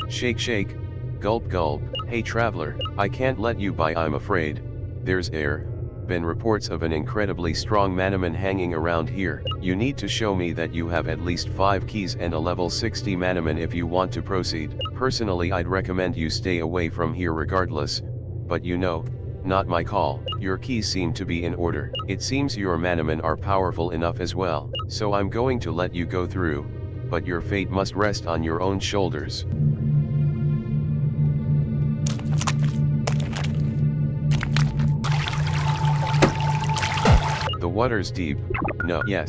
Shake shake, gulp gulp. Hey traveler, I can't let you by, I'm afraid. There's been reports of an incredibly strong Manamon hanging around here. You need to show me that you have at least 5 keys and a level 60 Manamon if you want to proceed. Personally, I'd recommend you stay away from here regardless, but you know, not my call. Your keys seem to be in order. It seems your Manamon are powerful enough as well, so I'm going to let you go through, but your fate must rest on your own shoulders. The water's deep. No. Yes.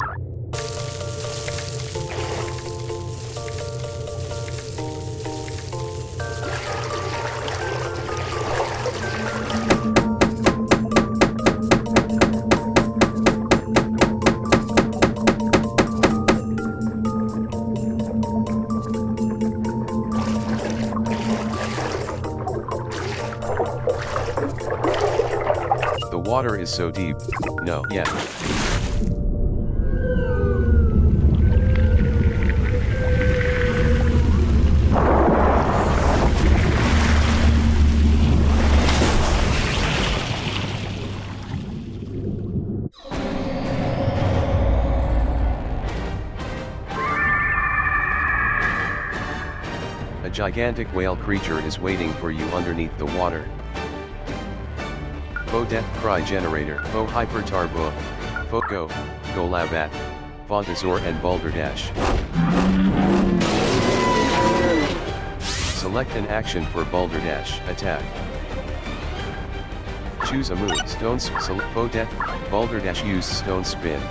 The water is so deep. No. Yeah. A gigantic whale creature is waiting for you underneath the water. Faux Death Cry Generator, Faux Hyper Turbo, Faux Go Labat, Fontazor and Balderdash. Select an action for Balderdash. Attack. Choose a move. Stone Select Faux Death. Balderdash use Stone Spin.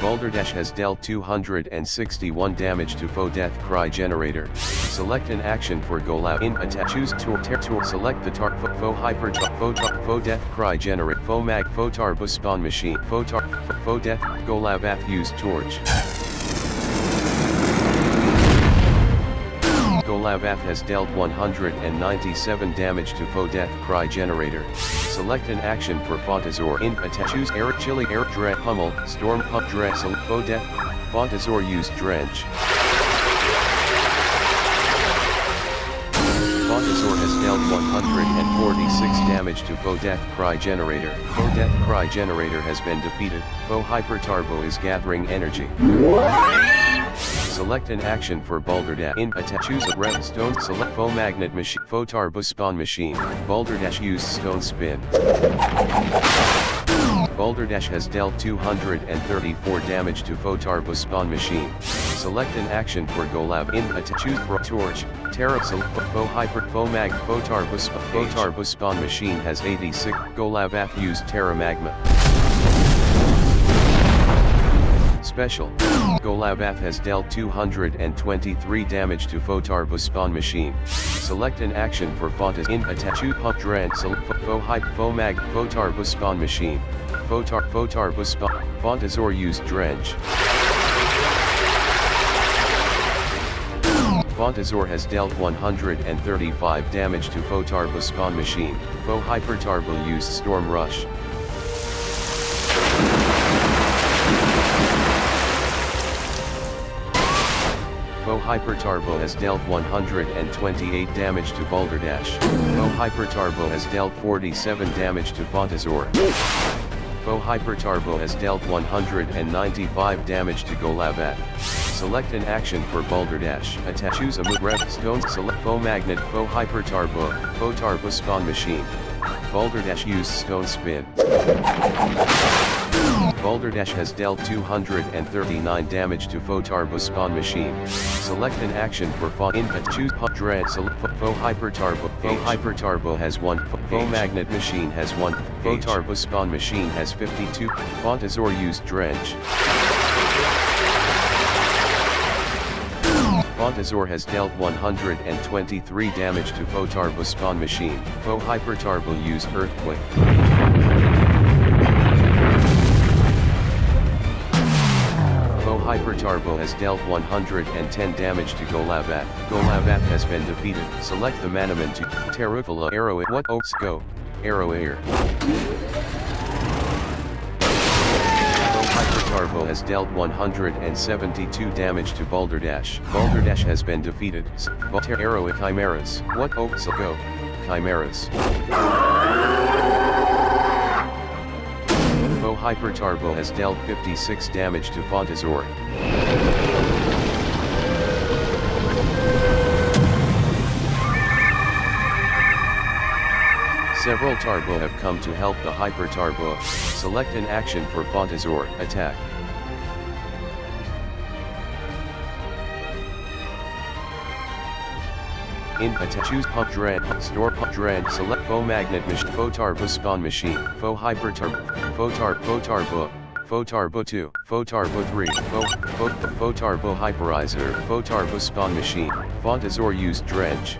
Balderdash has dealt 261 damage to Faux Death Cry Generator. Select an action for Golab in attack. Choose Tour. Select the Faux Hyper Faux Death Cry Generator. Faux Mag Faux Turbo Spawn Machine. Faux Death Golabath use Torch. Golabath has dealt 197 damage to Faux Death Cry Generator. Select an action for Fontazor in attack. Choose Air Chili Air Dre Pummel Storm Pump Dre. Select Faux Death Fontazor use Drench. Fontazor has dealt 146 damage to Faux Death Cry Generator. Faux Death Cry Generator has been defeated. Faux Hyper Turbo is gathering energy. Select an action for Balderdash in attack. Choose a Red Stone. Select Faux Magnet Machine. Faux Turbo Spawn Machine. Balderdash use Stone Spin. Balderdash has dealt 234 damage to Faux Turbo Spawn Machine. Select an action for Golab in attack. Choose Torch. Terra Select Faux Hyper Faux Mag Faux Turbo Spawn Machine has 86. Golabath use Terra Magma. Special. Golabath has dealt 223 damage to Photarbo spawn machine. Select an action for Fontas in Atachu Pump Dren select Fo Hype Fo Mag Photarbo spawn machine. Photarbo spawn Fontazor use drench. Fontazor has dealt 135 damage to Photarbo spawn machine. Fo Hypertarbo used Storm Rush. Fo Hypertarbo has dealt 128 damage to Balderdash. Fo Hypertarbo has dealt 47 damage to Fontazor. Fo Hypertarbo has dealt 195 damage to Golabath. Select an action for Balderdash. Choose a move rep stone. Select Fo Magnet Fo Hypertarbo. Photarbo spawn machine. Balderdash use stone spin. Balderdash has dealt 239 damage to Photarbo spawn machine. Select an action for Input choose Pump Dread. Select Fo Hypertarbo. Fo Hypertarbo has 1. Fo Magnet machine has 1. Photarbo spawn machine has 52. Fontazor use Drench. Fontazor has dealt 123 damage to Photarbo spawn machine. Fo Hypertarbo use Earthquake. Fo Hypertarbo has dealt 110 damage to Golabath. Golabath has been defeated. Select the Manamon2. Terufala Arrow what Oaks go. Arrow Air. Hypertarbo has dealt 172 damage to Balderdash. Balderdash has been defeated. Arrow Chimeras. What Oaks go? Chimeras. Fo Hypertarbo has dealt 56 damage to Fontazor. Several Tarbo have come to help the Hypertarbo. Select an action for Fontazor. Attack. In attack choose Pump Dread. Store Pump Dread. Select Fo Magnet machine. Photarbo spawn machine. Fo Hypertarbo. Photarbo. Photarbo 2. Photarbo 3. Photarbo Hyperizer. Photarbo spawn machine. Fontazor use Drench.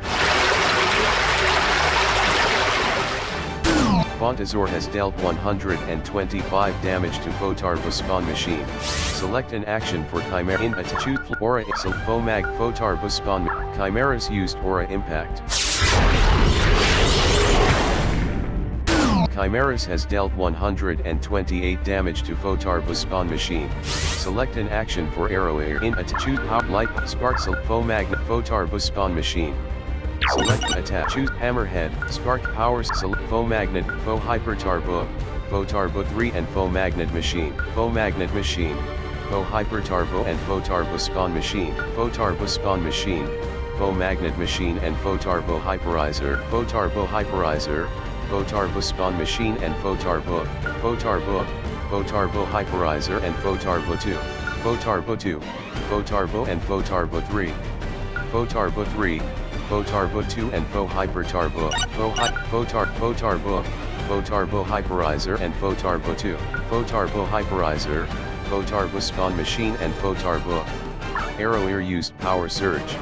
Fontazor has dealt 125 damage to Photarbo spawn machine. Select an action for Chimera in choose Aura Fo Mag Photarbo spawn. Chimeras used Aura Impact. Chimeras has dealt 128 damage to Photarbo spawn machine. Select an action for Arrow Air in choose Pop Light Sparks Fo Magnet Photarbo spawn machine. Select attack. Choose Hammerhead. Spark powers. Select Fo Magnet. Fo Hypertarbo. Photarbo 3 and Fo Magnet machine. Fo Magnet machine. Fo Hypertarbo and Photarbo spawn machine. Photarbo spawn machine. Fo Magnet machine and Photarbo Hyperizer. Photarbo Hyperizer. Photarbo spawn machine and Photarbo. Photarbo Hyperizer and Photarbo 2. Photarbo 2. Photarbo and Photarbo 3. Photarbo 3. Photarbo 2 and Fo Hypertarbo. Photarbo Hyperizer and Photarbo 2. Photarbo Hyperizer. Photarbo spawn machine and Photarbo. Arrow Ear used Power Surge.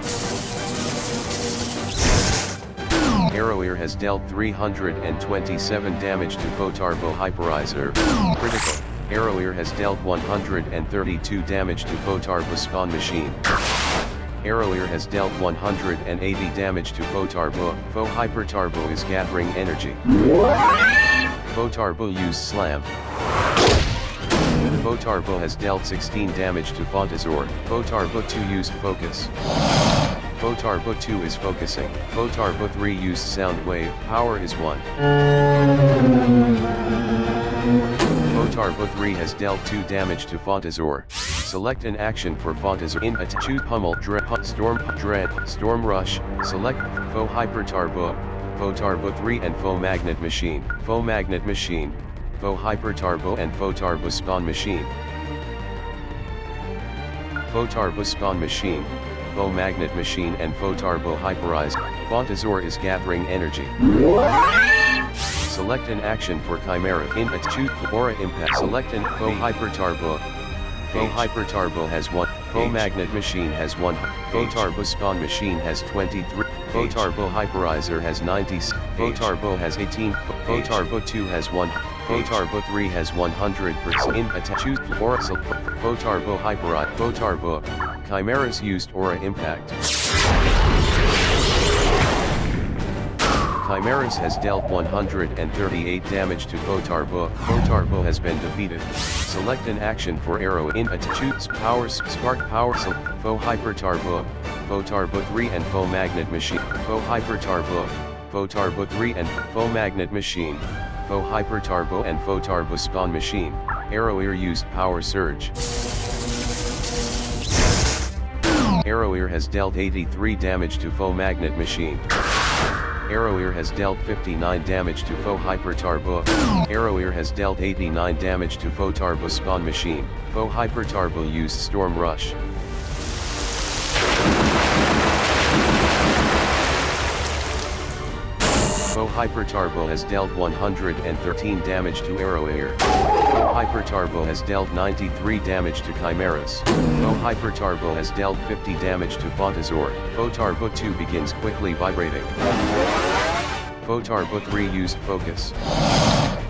Arrow Ear has dealt 327 damage to Photarbo Hyperizer. Critical. Arrow Ear has dealt 132 damage to Photarbo spawn machine. Arrow Ear has dealt 180 damage to Photarbo. Fo Hypertarbo is gathering energy. Photarbo use Slam. Photarbo has dealt 16 damage to Fontazor. Photarbo 2 used Focus. Photarbo 2 is focusing. Photarbo 3 used Sound Wave. Power is 1. Photarbo 3 has dealt 2 damage to Fontazor. Select an action for Fontazor in choose Pummel Dread Storm Rush. Select Fo Hypertarbo, Photarbo 3 and Fo Magnet machine. Fo Magnet machine, Fo Hypertarbo and Photarbo spawn machine. Photarbo spawn machine, Fo Magnet machine and Photarbo Hyperize. Fontazor is gathering energy. Select an action for Chimera in choose Aura Impact. Select an Fo Hypertarbo. Faux Hyper Turbo has 1. Faux Magnet Machine has 1. Faux Turbo Spawn Machine has 23. Faux Turbo Hyperizer has 90. Faux Turbo has 18. Faux Turbo 2 has 1. Faux Turbo 3 has 100% in attack. Choose Aura. Faux Turbo Hyperize. Faux Turbo. Chimeras used Aura Impact. Chimeras has dealt 138 damage to Faux Turbo. Faux Turbo has been defeated. Select an action for arrow in attack. Choose Power Spark Power. Faux Hyper Turbo. Faux Turbo 3 and Faux Magnet Machine. Faux Hyper Turbo. Faux Turbo 3 and Faux Magnet Machine. Faux Hyper Turbo and Faux Turbo Spawn Machine. Arrow Ear used Power Surge. Arrow Ear has dealt 83 damage to Faux Magnet Machine. Arrow Ear has dealt 59 damage to Faux Hyper Turbo. Arrow Ear has dealt 89 damage to Faux Turbo Spawn Machine. Faux Hyper Turbo used Storm Rush. Faux Hyper Turbo has dealt 113 damage to Arrow Ear. Faux Hyper Turbo has dealt 93 damage to Chimeras. Faux Hyper Turbo has dealt 50 damage to Fontazor. Faux Turbo 2 begins quickly vibrating. Faux Turbo 3 used Focus.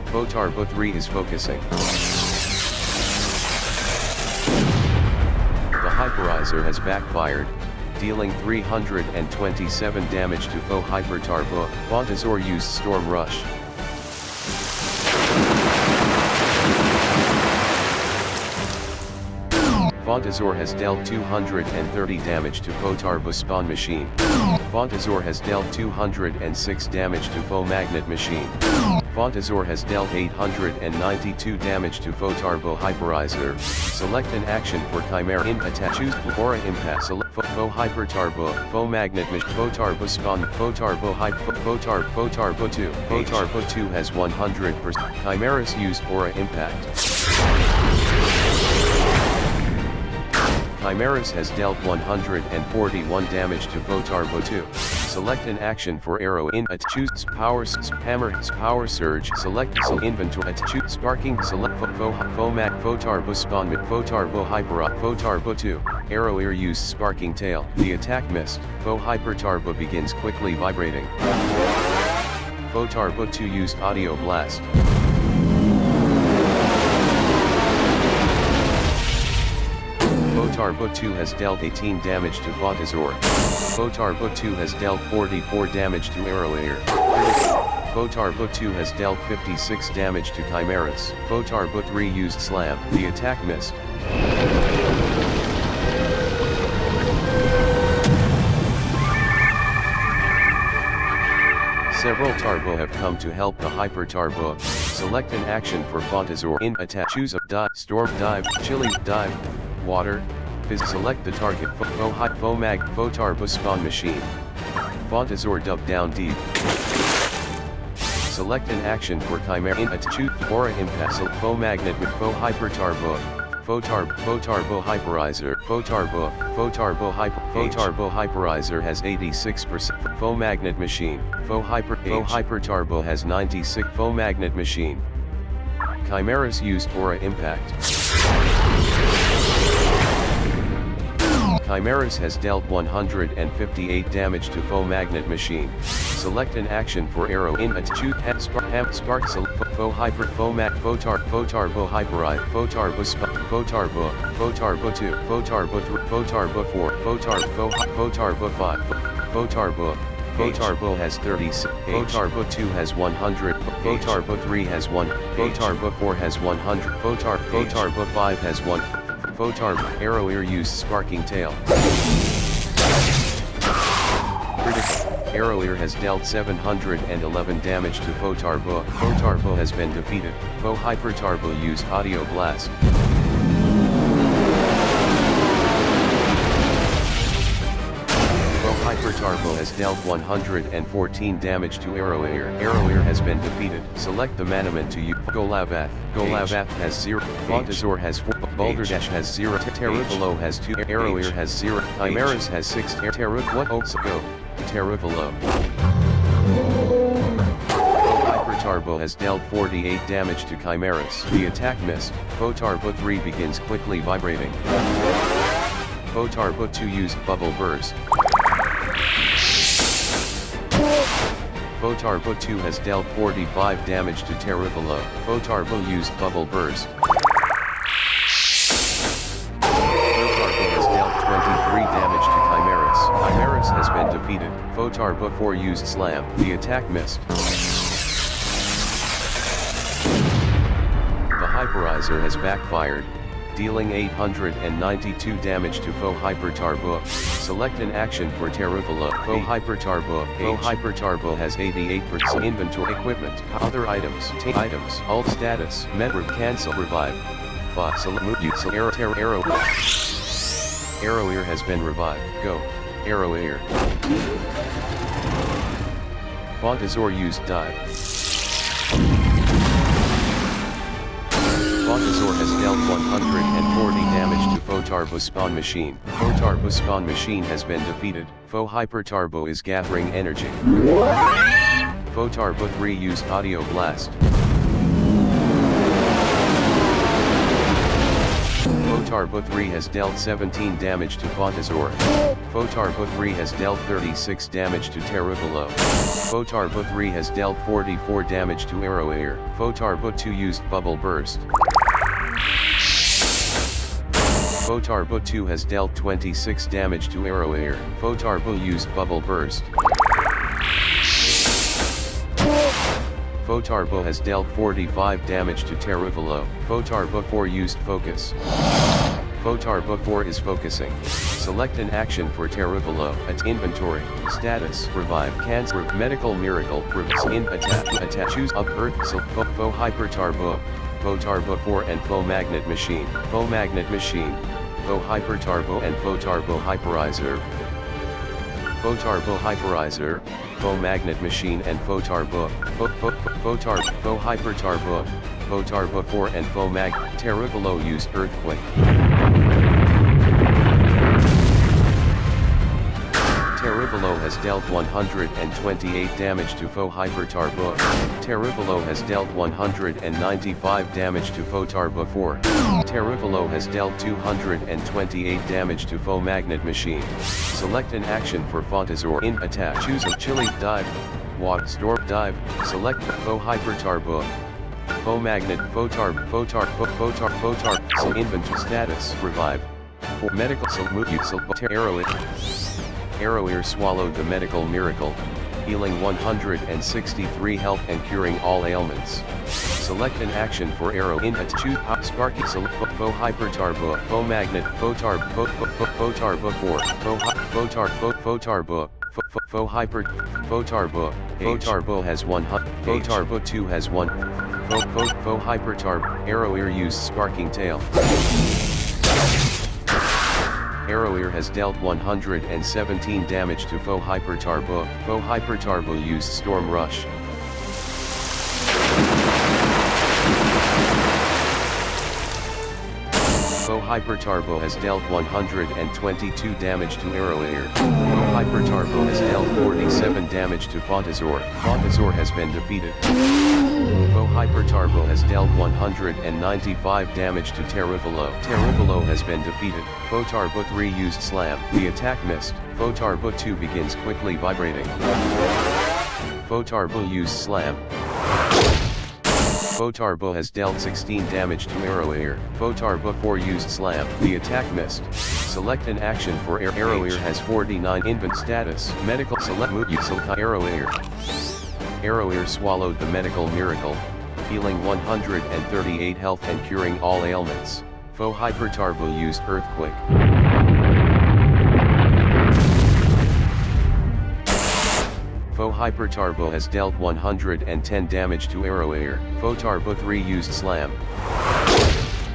Faux Turbo 3 is focusing. The Hyperizer has backfired, dealing 327 damage to Faux Hyper Turbo. Fontazor used Storm Rush. Fontazor has dealt 230 damage to Faux Turbo Spawn Machine. Fontazor has dealt 206 damage to Faux Magnet Machine. Fontazor has dealt 892 damage to Faux Turbo Hyperizer. Select an action for Chimera in attack. Choose Aura Impact. Select Faux Hyper Turbo, Faux Magnet Machine, Faux Turbo Spawn, Faux Turbo Hyper, Faux Turbo 2. Faux Turbo 2 has 100%. Chimeras used Aura Impact. Chimeras has dealt 141 damage to Faux Turbo 2. Select an action for arrow in attack. Choose Power Hammer Power Surge. Select inventory. Choose Sparking. Select Faux Turbo Spawn. Faux Turbo Hyper. Faux Turbo 2. Arrow Ear used Sparking Tail. The attack missed. Faux Hyper Turbo begins quickly vibrating. Faux Turbo 2 used Audio Blast. Faux Turbo 2 has dealt 18 damage to Fontazor. Faux Turbo 2 has dealt 44 damage to Arrow Ear. Faux Turbo 2 has dealt 56 damage to Chimeras. Faux Turbo 3 used Slam. The attack missed. Several Turbo have come to help the Hyper Turbo. Select an action for Fontazor in attack. Choose a dive, Storm Dive, Chilly Dive, Water, Fizz. Select the target. Faux Turbo Spawn Machine. Fontazor Dub Down Deep. Select an action for Chimera in attack. Choose Aura Impact. Faux Magnet with Faux Hyper Turbo. Faux Turbo Hyperizer. Faux Turbo Hyperizer has 86%. Faux Magnet Machine. Faux Hyper Turbo has 96. Faux Magnet Machine. Chimeras used Aura Impact. Chimeras has dealt 158 damage to Faux Magnet Machine. Select an action for arrow in attack. Choose Spark. Faux Hyper. Faux Turbo Hyperize. Faux Turbo Spawn. Faux Turbo 2. Faux Turbo 3. Faux Turbo 4. Faux Turbo 5. Faux Turbo. Faux Turbo has 36. Faux Turbo 2 has 100. Faux Turbo 3 has 1. Faux Turbo 4 has 100. Faux Turbo 5 has 1. Faux Turbo. Arrow Ear used Sparking Tail. Critical. Arrow Ear has dealt 711 damage to Faux Turbo. Faux Turbo has been defeated. Faux Hyper Turbo used Audio Blast. Faux Hyper Turbo has dealt 114 damage to Arrow Ear. Arrow Ear has been defeated. Select the Manamon2. Golavath. Golavath has 0. Fontazor has 4. Balderdash has 0. Terufalo has 2. Arrow Ear has 0. Chimeras has 6. Teruf what? Go. Terufalo. Faux Hyper Photarbo has dealt 48 damage to Chimeras. The attack missed. Photarbo 3 begins quickly vibrating. Photarbo 2 used Bubble Burst. Photarbo 2 has dealt 45 damage to Terravalo. Photarbo used Bubble Burst. Photarbo has dealt 23 damage to Chimeras. Chimeras has been defeated. Photarbo 4 used Slam. The attack missed. The Hyperizer has backfired, dealing 892 damage to Faux Hypertarbo. Select an action for Terravalo. Faux Hypertarbo. Faux Hypertarbo has 88% inventory equipment. Other items. Take items. Alt status. Metro cancel revive. Arrow. Arrow Ear has been revived. Go. Arrow Ear. Fontazor used dive. Fontazor has dealt 140 damage to Photarbo Spawn Machine. Photarbo Spawn Machine has been defeated. Faux Hypertarbo is gathering energy. Photarbo 3 used Audio Blast. Photarbo 3 has dealt 17 damage to Fontazor. Photarbo 3 has dealt 36 damage to Terravalo. Photarbo 3 has dealt 44 damage to Arrow Ear. Photarbo 2 used Bubble Burst. Photarbo 2 has dealt 26 damage to Arrow Ear. Photarbo used Bubble Burst. Photarbo has dealt 45 damage to Terravalo. Photarbo 4 used Focus. Photarbo 4 is focusing. Select an action for Terravalo. At inventory. Status. Revive. Cancel. Medical Miracle. In attack. Choose up Earth. Faux Hypertarbo. Photarbo 4 and Faux Magnet Machine. Faux Magnet Machine. Faux Hypertarbo and Photarbo Hyperizer. Photarbo Hyperizer. Faux Magnet Machine and Photarbo. Faux Hypertarbo. Photarbo 4 and Faux Mag. Terravalo used Earthquake. Terravalo has dealt 128 damage to Faux Hypertarbo. Terravalo has dealt 195 damage to Photarbo 4. Terravalo has dealt 228 damage to Faux Magnet Machine. Select an action for Fontazor. In attack. Choose a Chili Dive. Walk Storm Dive. Select Faux Hypertarbo. Faux Magnet. Photar. So inventory status. Revive. For medical. Arrow. Arrow Ear swallowed the Medical Miracle, healing 163 health and curing all ailments. Select an action for Arrow. In a choose Sparky. Select Faux Hypertarbo. Faux Magnet. Photarbo 4. Photarbo. Faux Hyper. Photarbo. Photarbo has 1. Photarbo 2 has 1. Faux Hypertarbo. Arrow Ear used Sparking Tail. Arrow Ear has dealt 117 damage to Faux Hypertarbo. Faux Hypertarbo used Storm Rush. Faux Hypertarbo has dealt 122 damage to Arrow Ear. Faux Hypertarbo has dealt 47 damage to Fontazor. Fontazor has been defeated. Faux Hypertarbo has dealt 195 damage to Terravalo. Terravalo has been defeated. Photarbo 3 used Slam. The attack missed. Photarbo 2 begins quickly vibrating. Photarbo used Slam. Photarbo has dealt 16 damage to Arrow Ear. Photarbo 4 used Slam. The attack missed. Select an action for Arrow Ear has 49 invent status. Medical select move. Select Arrow Ear. Arrow Ear swallowed the Medical Miracle, healing 138 health and curing all ailments. Faux Hypertarbo used Earthquake. Faux Hypertarbo has dealt 110 damage to Arrow Ear. Photarbo 3 used Slam.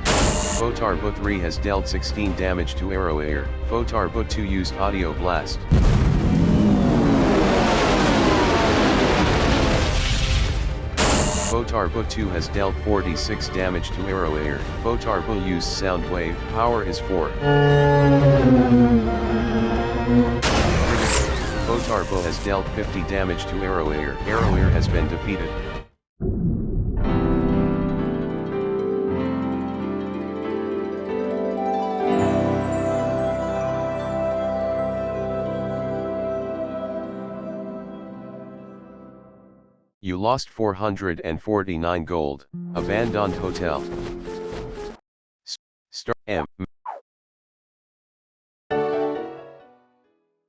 Photarbo 3 has dealt 16 damage to Arrow Ear. Photarbo 2 used Audio Blast. Photarbo 2 has dealt 46 damage to Arrow Ear. Photarbo used Sound Wave. Power is 4. Photarbo has dealt 50 damage to Arrow Ear. Arrow Ear has been defeated. You lost 449 gold. Abandoned hotel. Star M.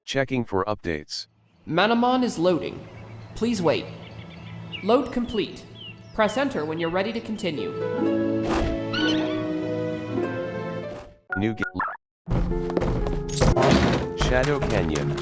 Checking for updates.
Manamon is loading. Please wait. Load complete. Press enter when you're ready to continue.
New Shadow Canyon.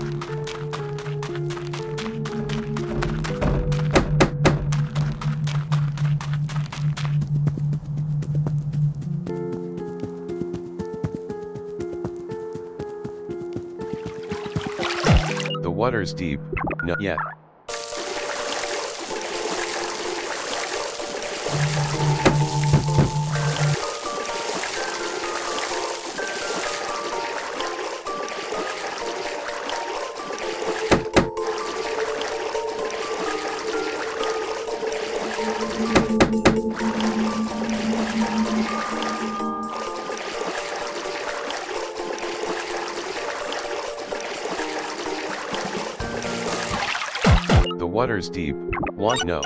The water's deep. Not yet. The water's deep. Want no.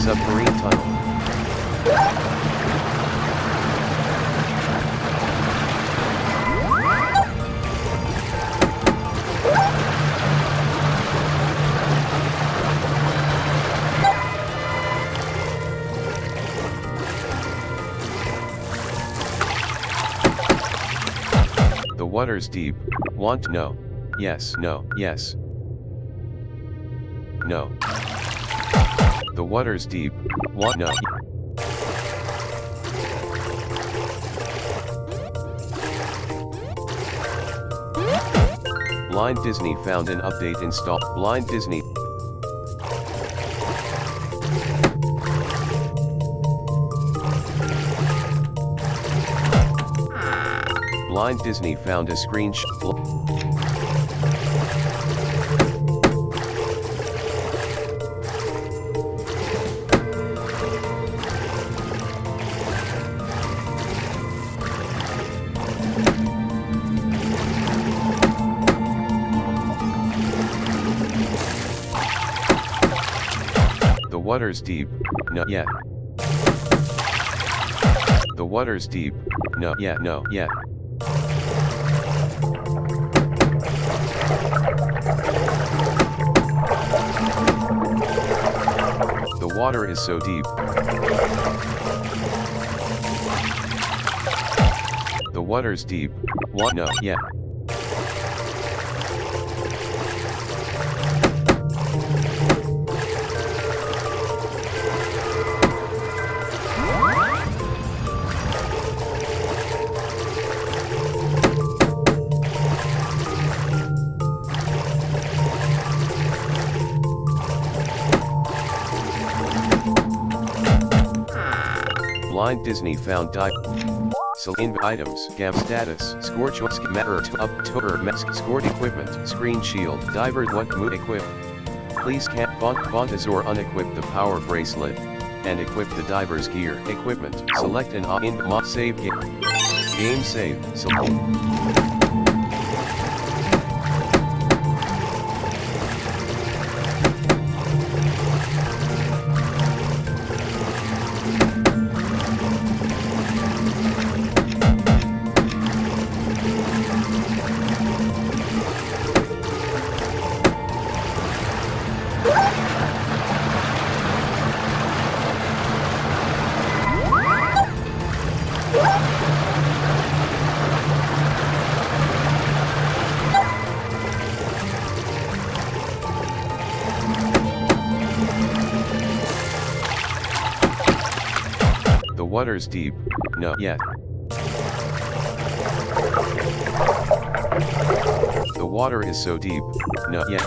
Submarine tunnel. The water's deep. Want no. Yes, no, yes. No. The water's deep. Want no. Blind Disney found an update installed. Blind Disney. Blind Disney found a screenshot. The water's deep. No yet. The water's deep. No yet. No yet. The water is so deep. The water's deep. What? No yet. Blind Disney found in items, gam status, score choice, matter up to mask, scored equipment, screen shield, diver what mood equip. Please can't Fontazor unequip the power bracelet, and equip the diver's gear equipment. Select an in mod save game save. The water's deep, not yet. The water is so deep, not yet.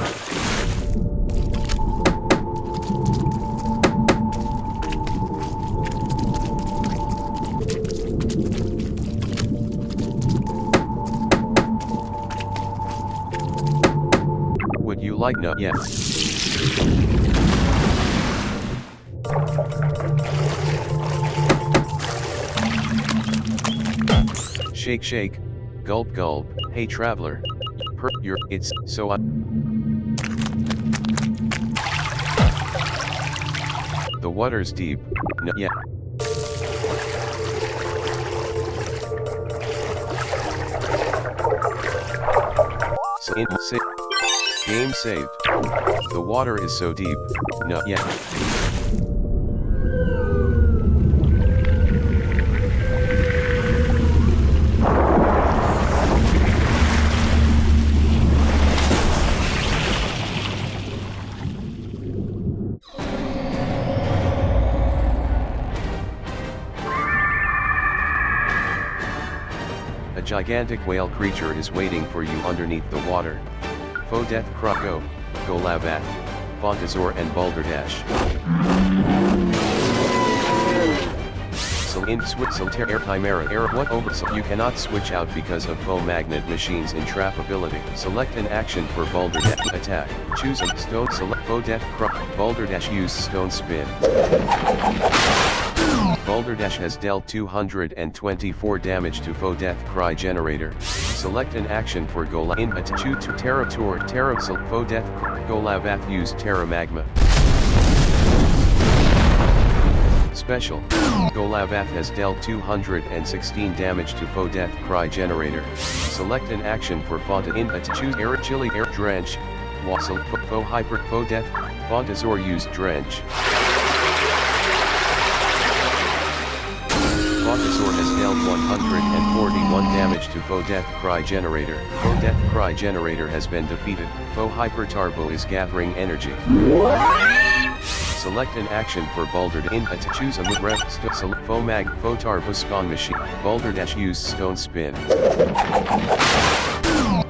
Would you like not yet? Shake shake, gulp gulp, hey traveler. It's so The water's deep, not yet. Game saved. The water is so deep, not yet. A gigantic whale creature is waiting for you underneath the water. Faux Death Croco, Golabath, Fontazor and Balderdash. Air Chimera Air what over so you cannot switch out because of faux magnet machine's entrapability. Select an action for Balderdash attack. Choose a stone select Faux Death Croco. Balderdash use stone spin. Balderdash has dealt 224 damage to Faux Death Cry Generator. Select an action for choose to Terra Faux Death Golavath use Terra Magma. Special. Golavath has dealt 216 damage to Faux Death Cry Generator. Select an action for choose Air Chili Air Drench. Wassel Faux Hyper Faux Death Fontazor use Drench. Fontazor has dealt 141 damage to Faux Death Cry Generator. Faux Death Cry Generator has been defeated. Faux Hyper Turbo is gathering energy. Select an action for Balderdash. Choose a ref. Select Faux Mag. Faux Turbo Spawn Machine. Balderdash use Stone Spin.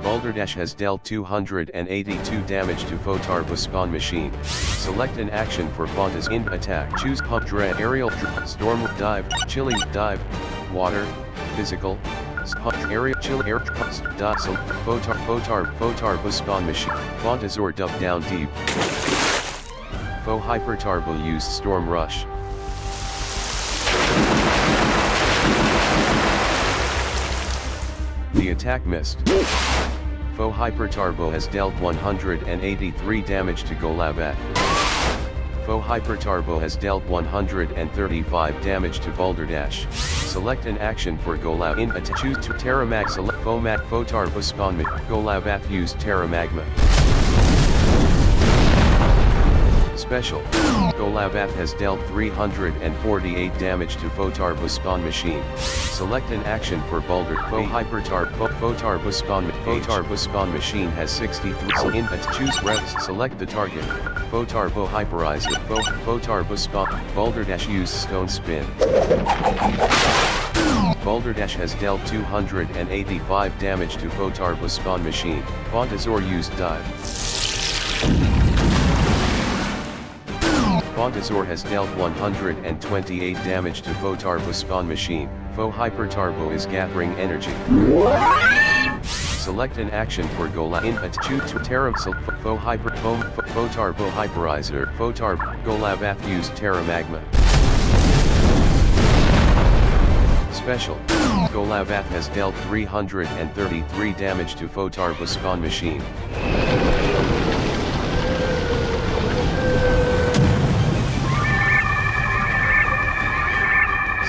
Balderdash has dealt 282 damage to Faux Turbo Spawn Machine. Select an action for Fontas in attack. Choose Pump Dread Aerial Storm Dive, Chilly Dive, Water, Physical, Aerial Chill Air Faux Turbo Spawn Machine. Fontazor Dub Down Deep. Faux Hyper Turbo use Storm Rush. The attack missed. Faux Hyper Turbo has dealt 183 damage to Golavath. Faux Hyper Turbo has dealt 135 damage to Balderdash. Select an action for Golavath. Choose to Terra Mag. Select Faux Turbo Spawn. Golavath use Terra Magma. Special. Golavath has dealt 348 damage to Faux Turbo Spawn Machine. Select an action for Balder. Faux Hyper Faux Turbo Spawn. Faux Turbo Spawn Machine has 63. Choose refs. Select the target. Faux Turbo Hyperizer. Faux Turbo Spawn. Balderdash use Stone Spin. Balderdash has dealt 285 damage to Faux Turbo Spawn Machine. Fontazor used Dive. Fontazor has dealt 128 damage to Faux Turbo Spawn Machine. Faux Hyper Turbo is gathering energy. Select an action for Choose to Terra Faux Hyper Faux Turbo Hyperizer. Faux Turbo Golavath use Terra Magma. Special. Golavath has dealt 333 damage to Faux Turbo Spawn Machine.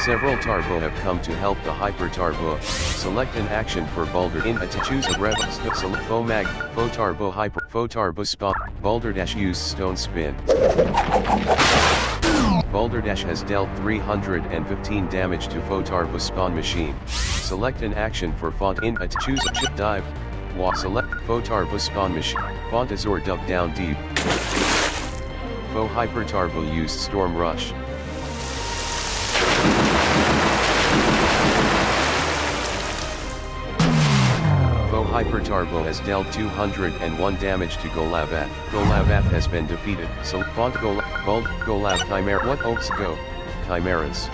Several Turbo have come to help the Hyper Turbo. Select an action for Balder. Choose a rev. Select Faux Mag. Faux Turbo Hyper. Faux Turbo Spawn. Balderdash use Stone Spin. Balderdash has dealt 315 damage to Faux Turbo Spawn Machine. Select an action for Font. Choose a Chip Dive. Select Faux Turbo Spawn Machine. Fontazor Dub Down Deep. Faux Hyper Turbo use Storm Rush. Hyper Turbo has dealt 201 damage to Golabath. Golabath has been defeated. So Font Golab Chimera. What Oaks go? Chimeras.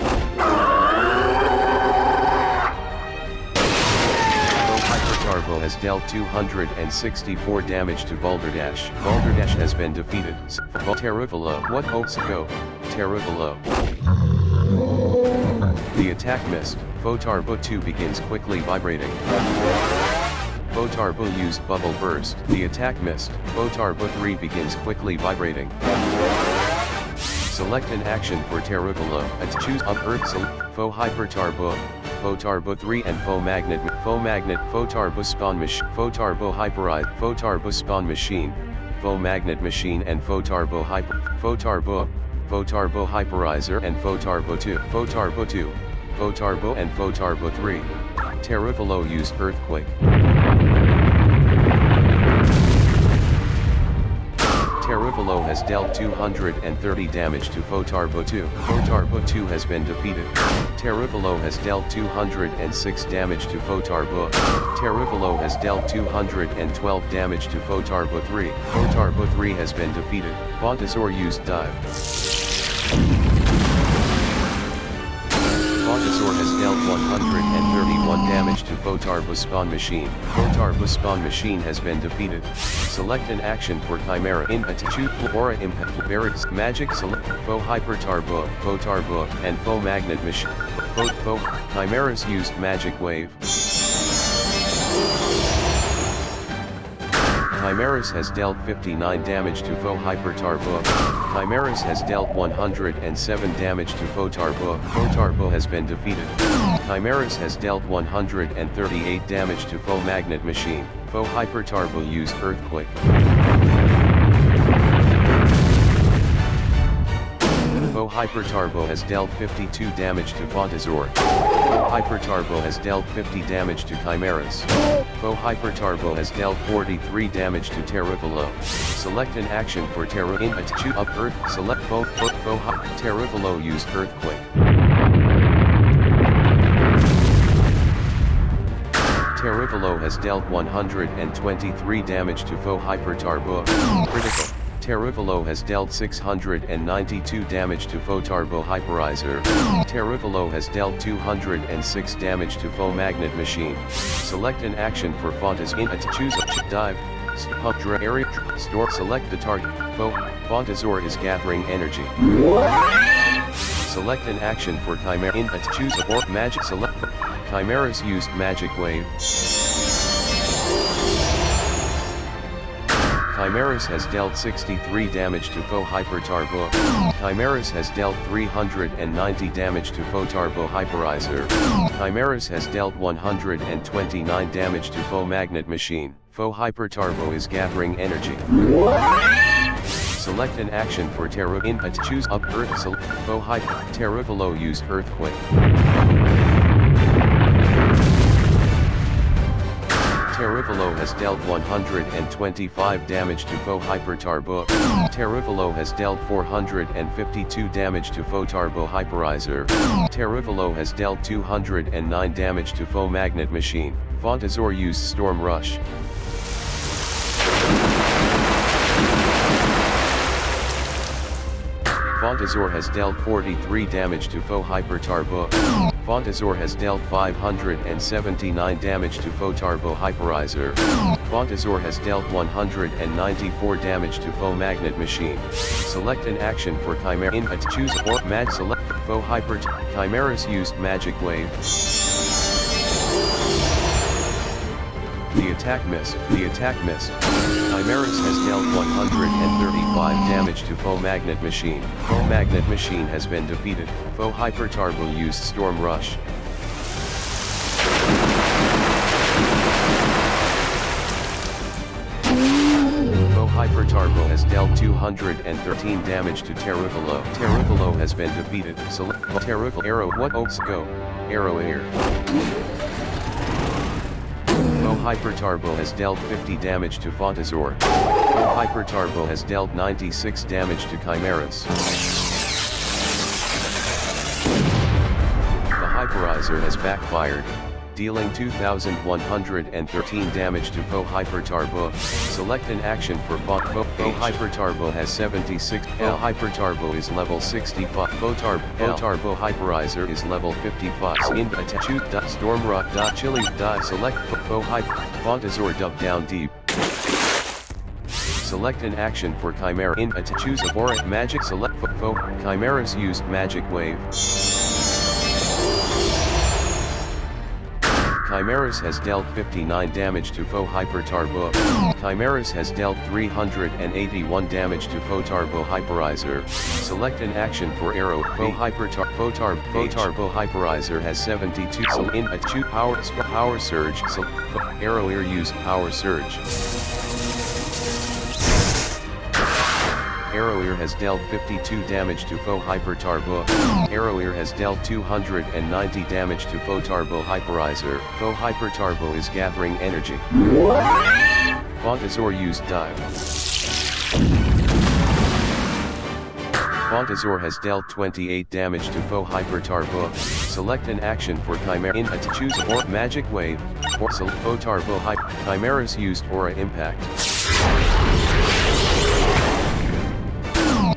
Turbo has dealt 264 damage to Balderdash. Balderdash has been defeated. Terravalo. What Oaks go? Terravalo. The attack missed. Fotarbo 2 begins quickly vibrating. Fotarbo used Bubble Burst. The attack missed. Fotarbo 3 begins quickly vibrating. Select an action for Terravalo. Choose up Earth. Fo Hyper Turbo. Fotarbo 3 and Fo Magnet. Fo Magnet. Fotarbo Spawn Machine. Fotarbo Hyperize. Fotarbo Spawn Machine. Fo Magnet Machine and Fotarbo Hyper. Fotarbo. Fotarbo Hyperizer and Fotarbo 2. Fotarbo 2. Fotarbo and Fotarbo 3. Terravalo used Earthquake. Terravalo has dealt 230 damage to Fotarbo 2. Fotarbo 2 has been defeated. Terravalo has dealt 206 damage to Fotarbo. Terravalo has dealt 212 damage to Fotarbo 3. Fotarbo 3 has been defeated. Fontazor used Dive. Fontazor has dealt 131 damage to Fotarbo Spawn Machine. Fotarbo Spawn Machine has been defeated. Select an action for Chimera Impatitude Aura Impact Barracks Magic Select Fo Hyper Turbo, Fotarbo, and Fo Magnet Machine. Fo Chimeras used Magic Wave. Chimeras has dealt 59 damage to Fo Hyper Turbo. Chimeras has dealt 107 damage to Fotarbo. Fotarbo has been defeated. Chimeras has dealt 138 damage to Fo Magnet Machine. Fo Hyper Turbo used Earthquake. Fo Hyper Turbo has dealt 52 damage to Fontazor. Fo Hyper Turbo has dealt 50 damage to Chimeras. Fo Hyper Turbo has dealt 43 damage to Terravalo. Select an action for Terra Impatitude up Earth. Select Fo Terravalo used Earthquake. Terravalo has dealt 123 damage to Fo Hyper Turbo. Critical. Terravalo has dealt 692 damage to Fotarbo Hyperizer. Terravalo has dealt 206 damage to Fo Magnet Machine. Select an action for Fontaz choose a dive, pump area, store, select the target. Fontazor is gathering energy. Select an action for Chimera choose a or magic select. Chimeras used Magic Wave. Chimeras has dealt 63 damage to Fo Hyper Turbo. Chimeras has dealt 390 damage to Fotarbo Hyperizer. Chimeras has dealt 129 damage to Fo Magnet Machine. Fo Hyper Turbo is gathering energy. Select an action for Terra choose up Earth. Fo Hyper Terravalo used Earthquake. Terravalo has dealt 125 damage to Fo Hyper Turbo. Terravalo has dealt 452 damage to Fotarbo Hyperizer. Terravalo has dealt 209 damage to Fo Magnet Machine. Fontazor used Storm Rush. Fontazor has dealt 43 damage to Fo Hyper Turbo. Fontazor has dealt 579 damage to Fotarbo Hyperizer. Fontazor has dealt 194 damage to Fo Magnet Machine. Select an action for Chimera choose or Mag select Fo Hyper Chimeras used Magic Wave. The attack missed. The attack missed. Chimeras has dealt 135 damage to Fo Magnet Machine. Fo Magnet Machine has been defeated. Fo Hyper Turbo used Storm Rush. Fo Hyper Turbo has dealt 213 damage to Terravalo. Terravalo has been defeated. Select Terravalo Arrow. What Oaks go? Arrow Air. Fo Hyper Turbo has dealt 50 damage to Fontazor. Fo Hyper Turbo has dealt 96 damage to Chimeras. The Hyperizer has backfired. dealing 2113 damage to foe Hyper Turbo. Select an action for foe Hyper Turbo has 76. Foe Hyper Turbo is level 65. Foe Turbo Hyperizer is level 55. Choose Storm Rock. Chili. Select foe Hyper. Fontazor dug down deep. Select an action for Chimera. Choose a Aura Magic. Select foe. Chimeras used Magic Wave. Chimeras has dealt 59 damage to foe Hyper Turbo. Chimeras has dealt 381 damage to foe Turbo Hyperizer. Select an action for Arrow. Foe Turbo Hyperizer has 72. Choose Power Surge. Arrow Ear used Power Surge. Arrow Ear has dealt 52 damage to foe Hyper Turbo. Arrow Ear has dealt 290 damage to foe Turbo Hyperizer. Foe Hyper Turbo is gathering energy. Fontazor used Dive. Fontazor has dealt 28 damage to foe Hyper Turbo. Select an action for Chimera. Choose Aura Magic Wave. Or select foe Turbo Chimeras used Aura Impact.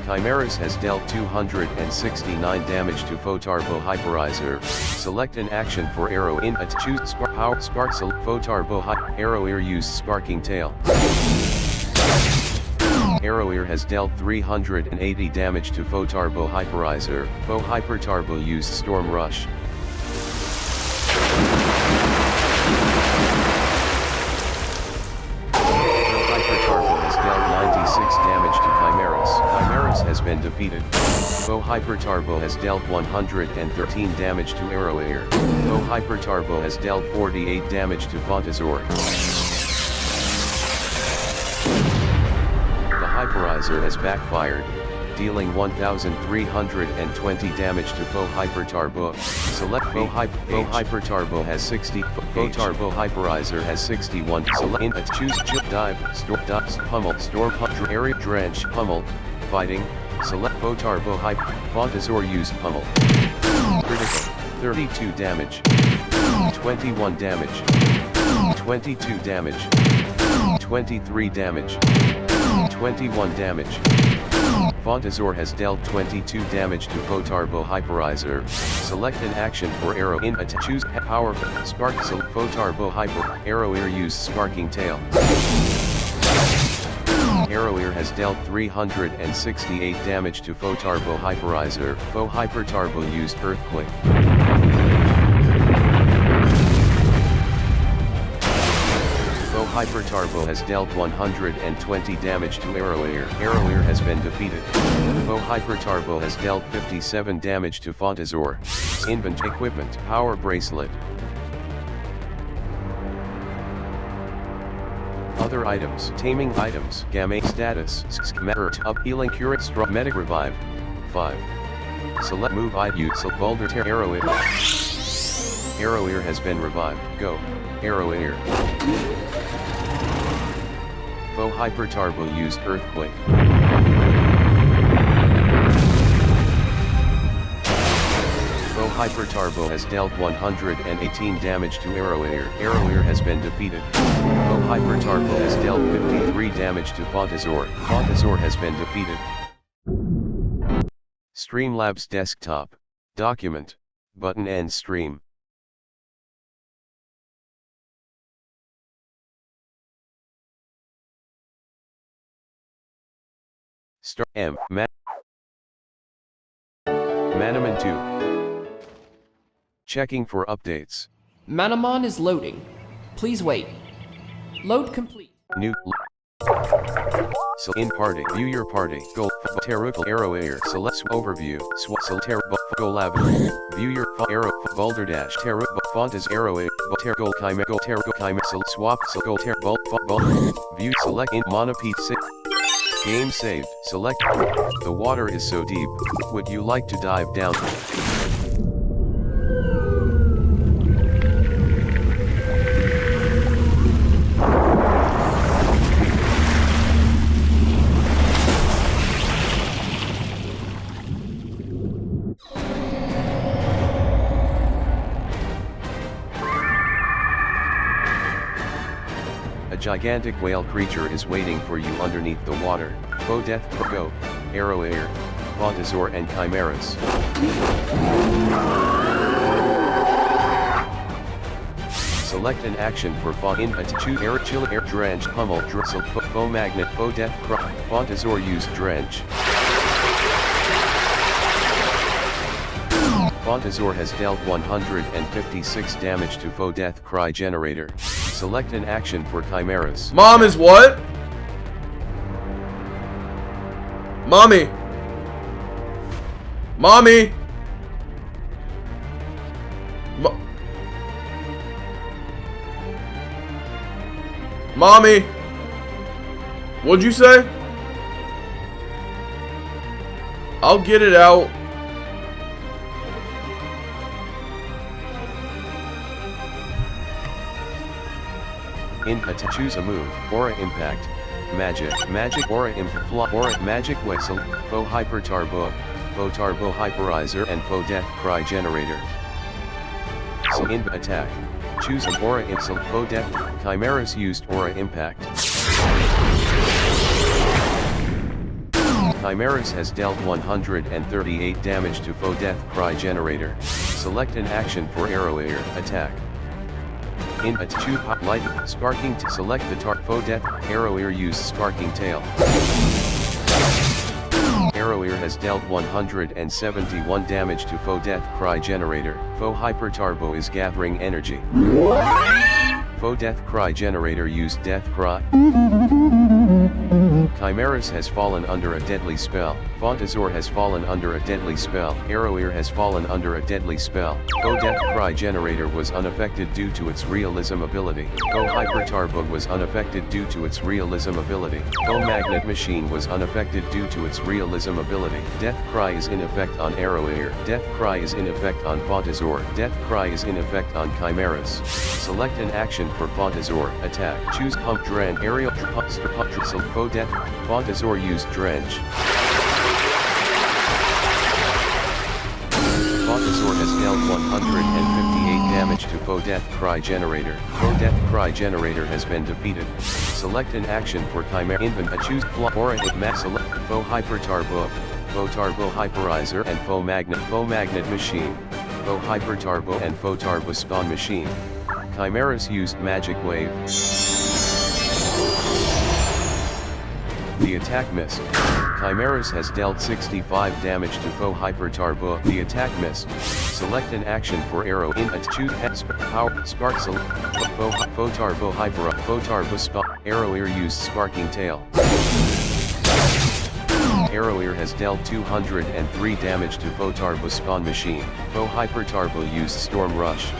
Chimeras has dealt 269 damage to foe Turbo Hyperizer. Select an action for Arrow. Choose Spark. Foe Turbo Arrow Ear used Sparking Tail. Arrow Ear has dealt 380 damage to foe Turbo Hyperizer. Foe Hyper Turbo used Storm Rush. Damage to Chimeras. Chimeras has been defeated. Foe Hyper Turbo has dealt 113 damage to Arrow Ear. Foe Hyper Turbo has dealt 48 damage to Fontazor. The Hyperizer has backfired, dealing 1,320 damage to foe Hyper Turbo. Select foe Hyper Turbo has 60. Foe Turbo Hyperizer has 61. Select choose Dive, Storm, Pummel, Storm, Area Drench, Pummel, Fighting. Select foe Turbo Hyper. Fontazor used Pummel. Critical. 32 damage. 21 damage. 22 damage. 23 damage. 21 damage. Fontazor has dealt 22 damage to foe Turbo Hyperizer. Select an action for Arrow. Choose Power. Spark. Foe Turbo Hyper. Arrow Ear used Sparking Tail. Arrow Ear has dealt 368 damage to foe Turbo Hyperizer. Foe Hyper Turbo used Earthquake. Foe Hyper Turbo has dealt 120 damage to Arrow Ear. Arrow Ear has been defeated. Foe Hyper Turbo has dealt 57 damage to Fontazor. Inventory Equipment. Power Bracelet. Other items. Taming items. Gamma status. Up healing curate strong medic revive. 5. Select move IU. Boulder tear Arrow Ear. Arrow Ear has been revived. Go. Arrow Ear. Foe Hyper Turbo used Earthquake. Foe Hyper Turbo has dealt 118 damage to Arrow Ear. Arrow Ear has been defeated. Foe Hyper Turbo has dealt 53 damage to Fontazor. Fontazor has been defeated. Streamlabs Desktop. Document. Button End Stream. Manamon2. Checking for updates.
Manamon is loading. Please wait. Load complete.
New. So in party. View your party. Go. Terrible Arrow Ear. Select overview. Go lab. View your arrow. Boulder dash. Terra. Font is Arrow Ear. Go Chimera. Go Terra. Go Chimera. Swap. Go Terra. View. Select in Monopete 6. Game saved. Select. The water is so deep. Would you like to dive down? gigantic whale creature is waiting for you underneath the water. Faux Death Go, Arrow Air, Fontasaur and Chimeras. Select an action for choose Air Chill Air Drench Pummel Drizzle Faux Magnet Faux Death Cry. Fontasaur use Drench. Fontasaur has dealt 156 damage to Faux Death Cry Generator. Select an action for Chimeras.
Mom is what? Mommy. Mommy. Mommy. What'd you say? I'll get it out.
Input to choose a move, Aura Impact, Magic Aura Impact, Aura Magic Whistle, Faux Hyper Turbo, Faux Turbo Hyperizer and Faux Death Cry Generator. So Input Attack, choose an Aura Insult, Faux Death, Chimeras used Aura Impact. Chimeras has dealt 138 damage to Faux Death Cry Generator. Select an action for Arrow Air Attack. Input to choose Light Sparking to select the Faux Death Arrow Ear use Sparking Tail. Arrow Ear has dealt 171 damage to Faux Death Cry Generator. Faux Hyper Turbo is gathering energy. Faux Death Cry Generator used Death Cry. Chimeras has fallen under a deadly spell. Fontasaur has fallen under a deadly spell. Arrow Ear has fallen under a deadly spell. Faux Death Cry Generator was unaffected due to its realism ability. Faux Hyper Turbo was unaffected due to its realism ability. Faux Magnet Machine was unaffected due to its realism ability. Death Cry is in effect on Arrow Ear. Death Cry is in effect on Fontasaur. Death Cry is in effect on Chimeras. Select an action for Fontasaur. Attack. Choose Pump Dren Aerial Pump Drizzle Faux Death. Fontasaur used Drench. Fontasaur has dealt 158 damage to Faux Death Cry Generator. Faux Death Cry Generator has been defeated. Select an action for Chimera. Input choose Aura Select Faux Hyper Turbo, Faux Turbo Hyperizer and Faux Magnet Machine, Faux Hyper Turbo and Faux Turbo Spawn Machine. Chimeras used Magic Wave. The attack missed. Chimeras has dealt 65 damage to Faux Hyper Turbo. The attack missed. Select an action for Arrow Input choose Power Spark Select Faux Turbo Hyper Faux Turbo Spawn. Arrow Ear used Sparking Tail. Arrow Ear has dealt 203 damage to Faux Turbo Spawn Machine. Faux Hyper Turbo used Storm Rush.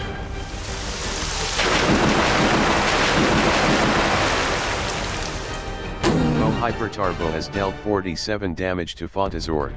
Hyper Turbo has dealt 47 damage to Fontasaur.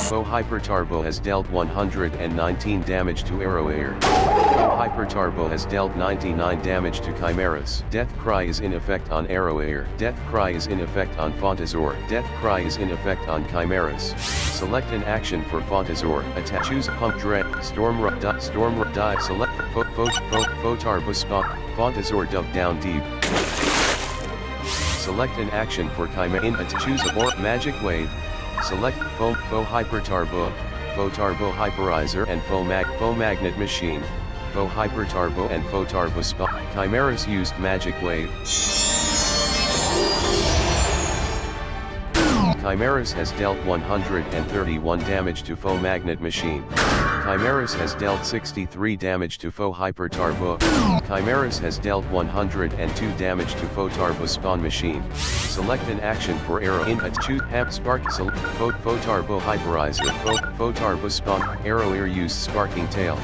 Faux Hyper Turbo has dealt 119 damage to Arrow Ear. Faux Hyper Turbo has dealt 99 damage to Chimeras. Death Cry is in effect on Arrow Ear. Death Cry is in effect on Fontasaur. Death Cry is in effect on Chimeras. Select an action for Fontasaur. Attack. Choose Pump Dread. Storm Die. Select Faux Turbo Spawn. Fontasaur dug down deep. Select an action for Chimera. Input choose a Magic Wave. Select Faux Hyper Turbo, Faux Turbo Hyperizer and Faux Magnet Machine, Faux Hyper Turbo and Faux Turbo Spawn. Chimeras used Magic Wave. Chimeras has dealt 131 damage to Faux Magnet Machine. Chimeras has dealt 63 damage to Faux Hyper Turbo. Chimeras has dealt 102 damage to Faux Turbo Spawn Machine. Select an action for Arrow Input choose Spark Select Faux Turbo Hyperizer Faux Turbo Spawn. Arrow Ear used Sparking Tail.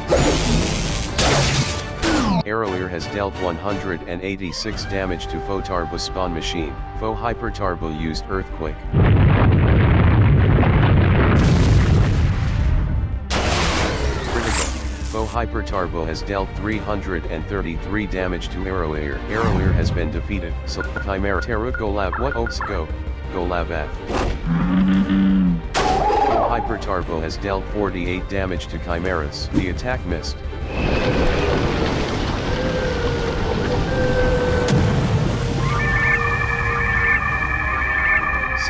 Arrow Ear has dealt 186 damage to Faux Turbo Spawn Machine. Faux Hyper Turbo used Earthquake. Faux Hyper Turbo has dealt 333 damage to Arrow Ear. Arrow Ear has been defeated. So Chimera Terra Golab what Oaks go. Golabath. Faux Hyper Turbo has dealt 48 damage to Chimeras. The attack missed.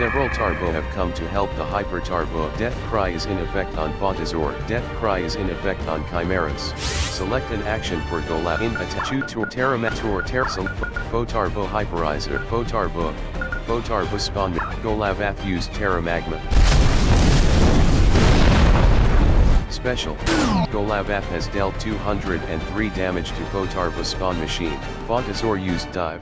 Several Tarbo have come to help the Hyper Tarbo. Death Cry is in effect on Fontazor. Death Cry is in effect on Chimeras. Select an action for Golab in attack. Terramator Tercel. Fotarbo Hyperizer. Fotarbo Spawn. Golabath used Terra Magma. Special. Golabath has dealt 203 damage to Fotarbo Spawn Machine. Fontazor used Dive.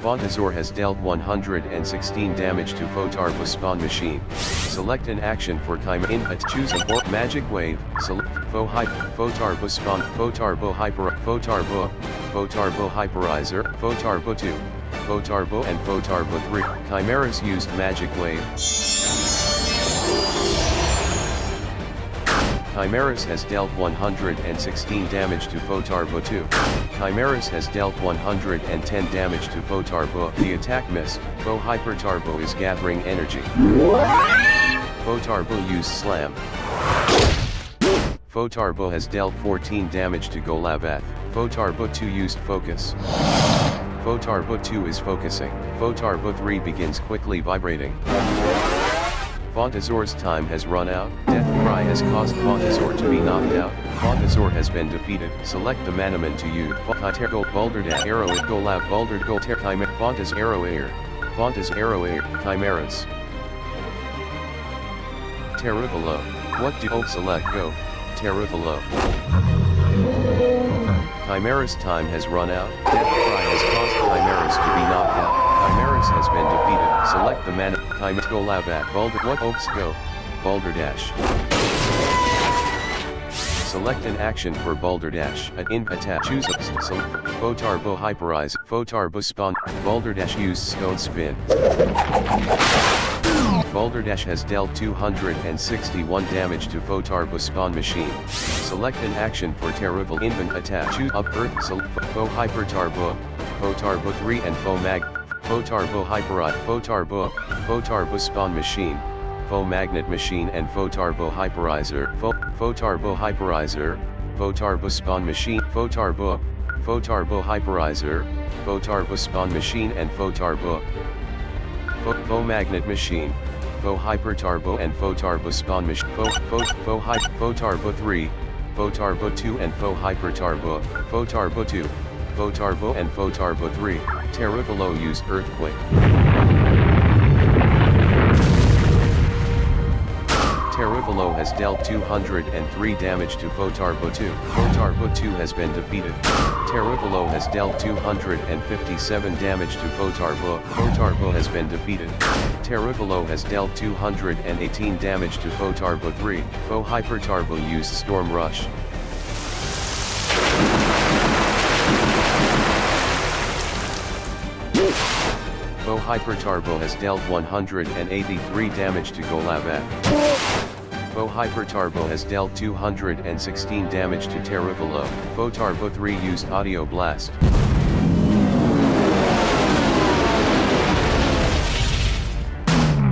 Fontazor has dealt 116 damage to Fotarbo Spawn Machine. Select an action for Chimera. Choose a Magic Wave. Select Fotarbo Spawn. Fotarbo Hyperizer. Fotarbo 2. Fotarbo and Fotarbo 3. Chimeras used Magic Wave. Chimeras has dealt 116 damage to Fotarbo 2. Chimeras has dealt 110 damage to Fotarbo. The attack missed. Hyper Tarbo is gathering energy. Fotarbo used Slam. Fotarbo has dealt 14 damage to Golabath. Fotarbo 2 used Focus. Fotarbo 2 is focusing. Fotarbo 3 begins quickly vibrating. Fontazor's time has run out. Death Cry has caused Fontazor to be knocked out. Fontazor has been defeated. Select the Manamon2. Tergo Balderdat Arrow it Golab Balder Go Ter Chimera Fontaz Arrow Air. Fontaz Arrow Air. Chimeras. Terruvalo. What do select go? Terruvalo. Chimera's time has run out. Death Cry has caused Chimeras to be knocked out. Chimeras has been defeated. Select the mana. Chimera Golabat. Balder. What oaks go? Balderdash. Select an action for Balderdash. In attack. Choose a Fotarbo Hyperize. Fotarbo Spawn. Balderdash used Stone Spin. Balderdash has dealt 261 damage to Fotarbo Spawn Machine. Select an action for Terrible Invent attack. Choose up Earth. Hyper Tarbo. Fotarbo 3 and Fotarbo Hyperite. Fotarbo Spawn Machine. Magnet Machine and Fotarbo Hyperizer. Fotarbo Hyperizer. Fotarbo Spawn Machine. Fotarbo Hyperizer. Fotarbo Spawn Machine and Fotarbo Magnet Machine. Hyper Tarbo and Fotarbo Spawn Machine. Fotarbo 3. Fotarbo 2 and Hyper Tarbo. Fotarbo 2. Fotarbo and Fotarbo 3. Terruvalo used Earthquake. Terruvalo has dealt 203 damage to Fotarbo 2. Fotarbo 2 has been defeated. Terruvalo has dealt 257 damage to Fotarbo. Fotarbo has been defeated. Terruvalo has dealt 218 damage to Fotarbo 3. Hyper Tarbo used Storm Rush. Hyper Tarbo has dealt 183 damage to Golabat. Hyper Tarbo has dealt 216 damage to Terruvalo. Fotarbo 3 used Audio Blast.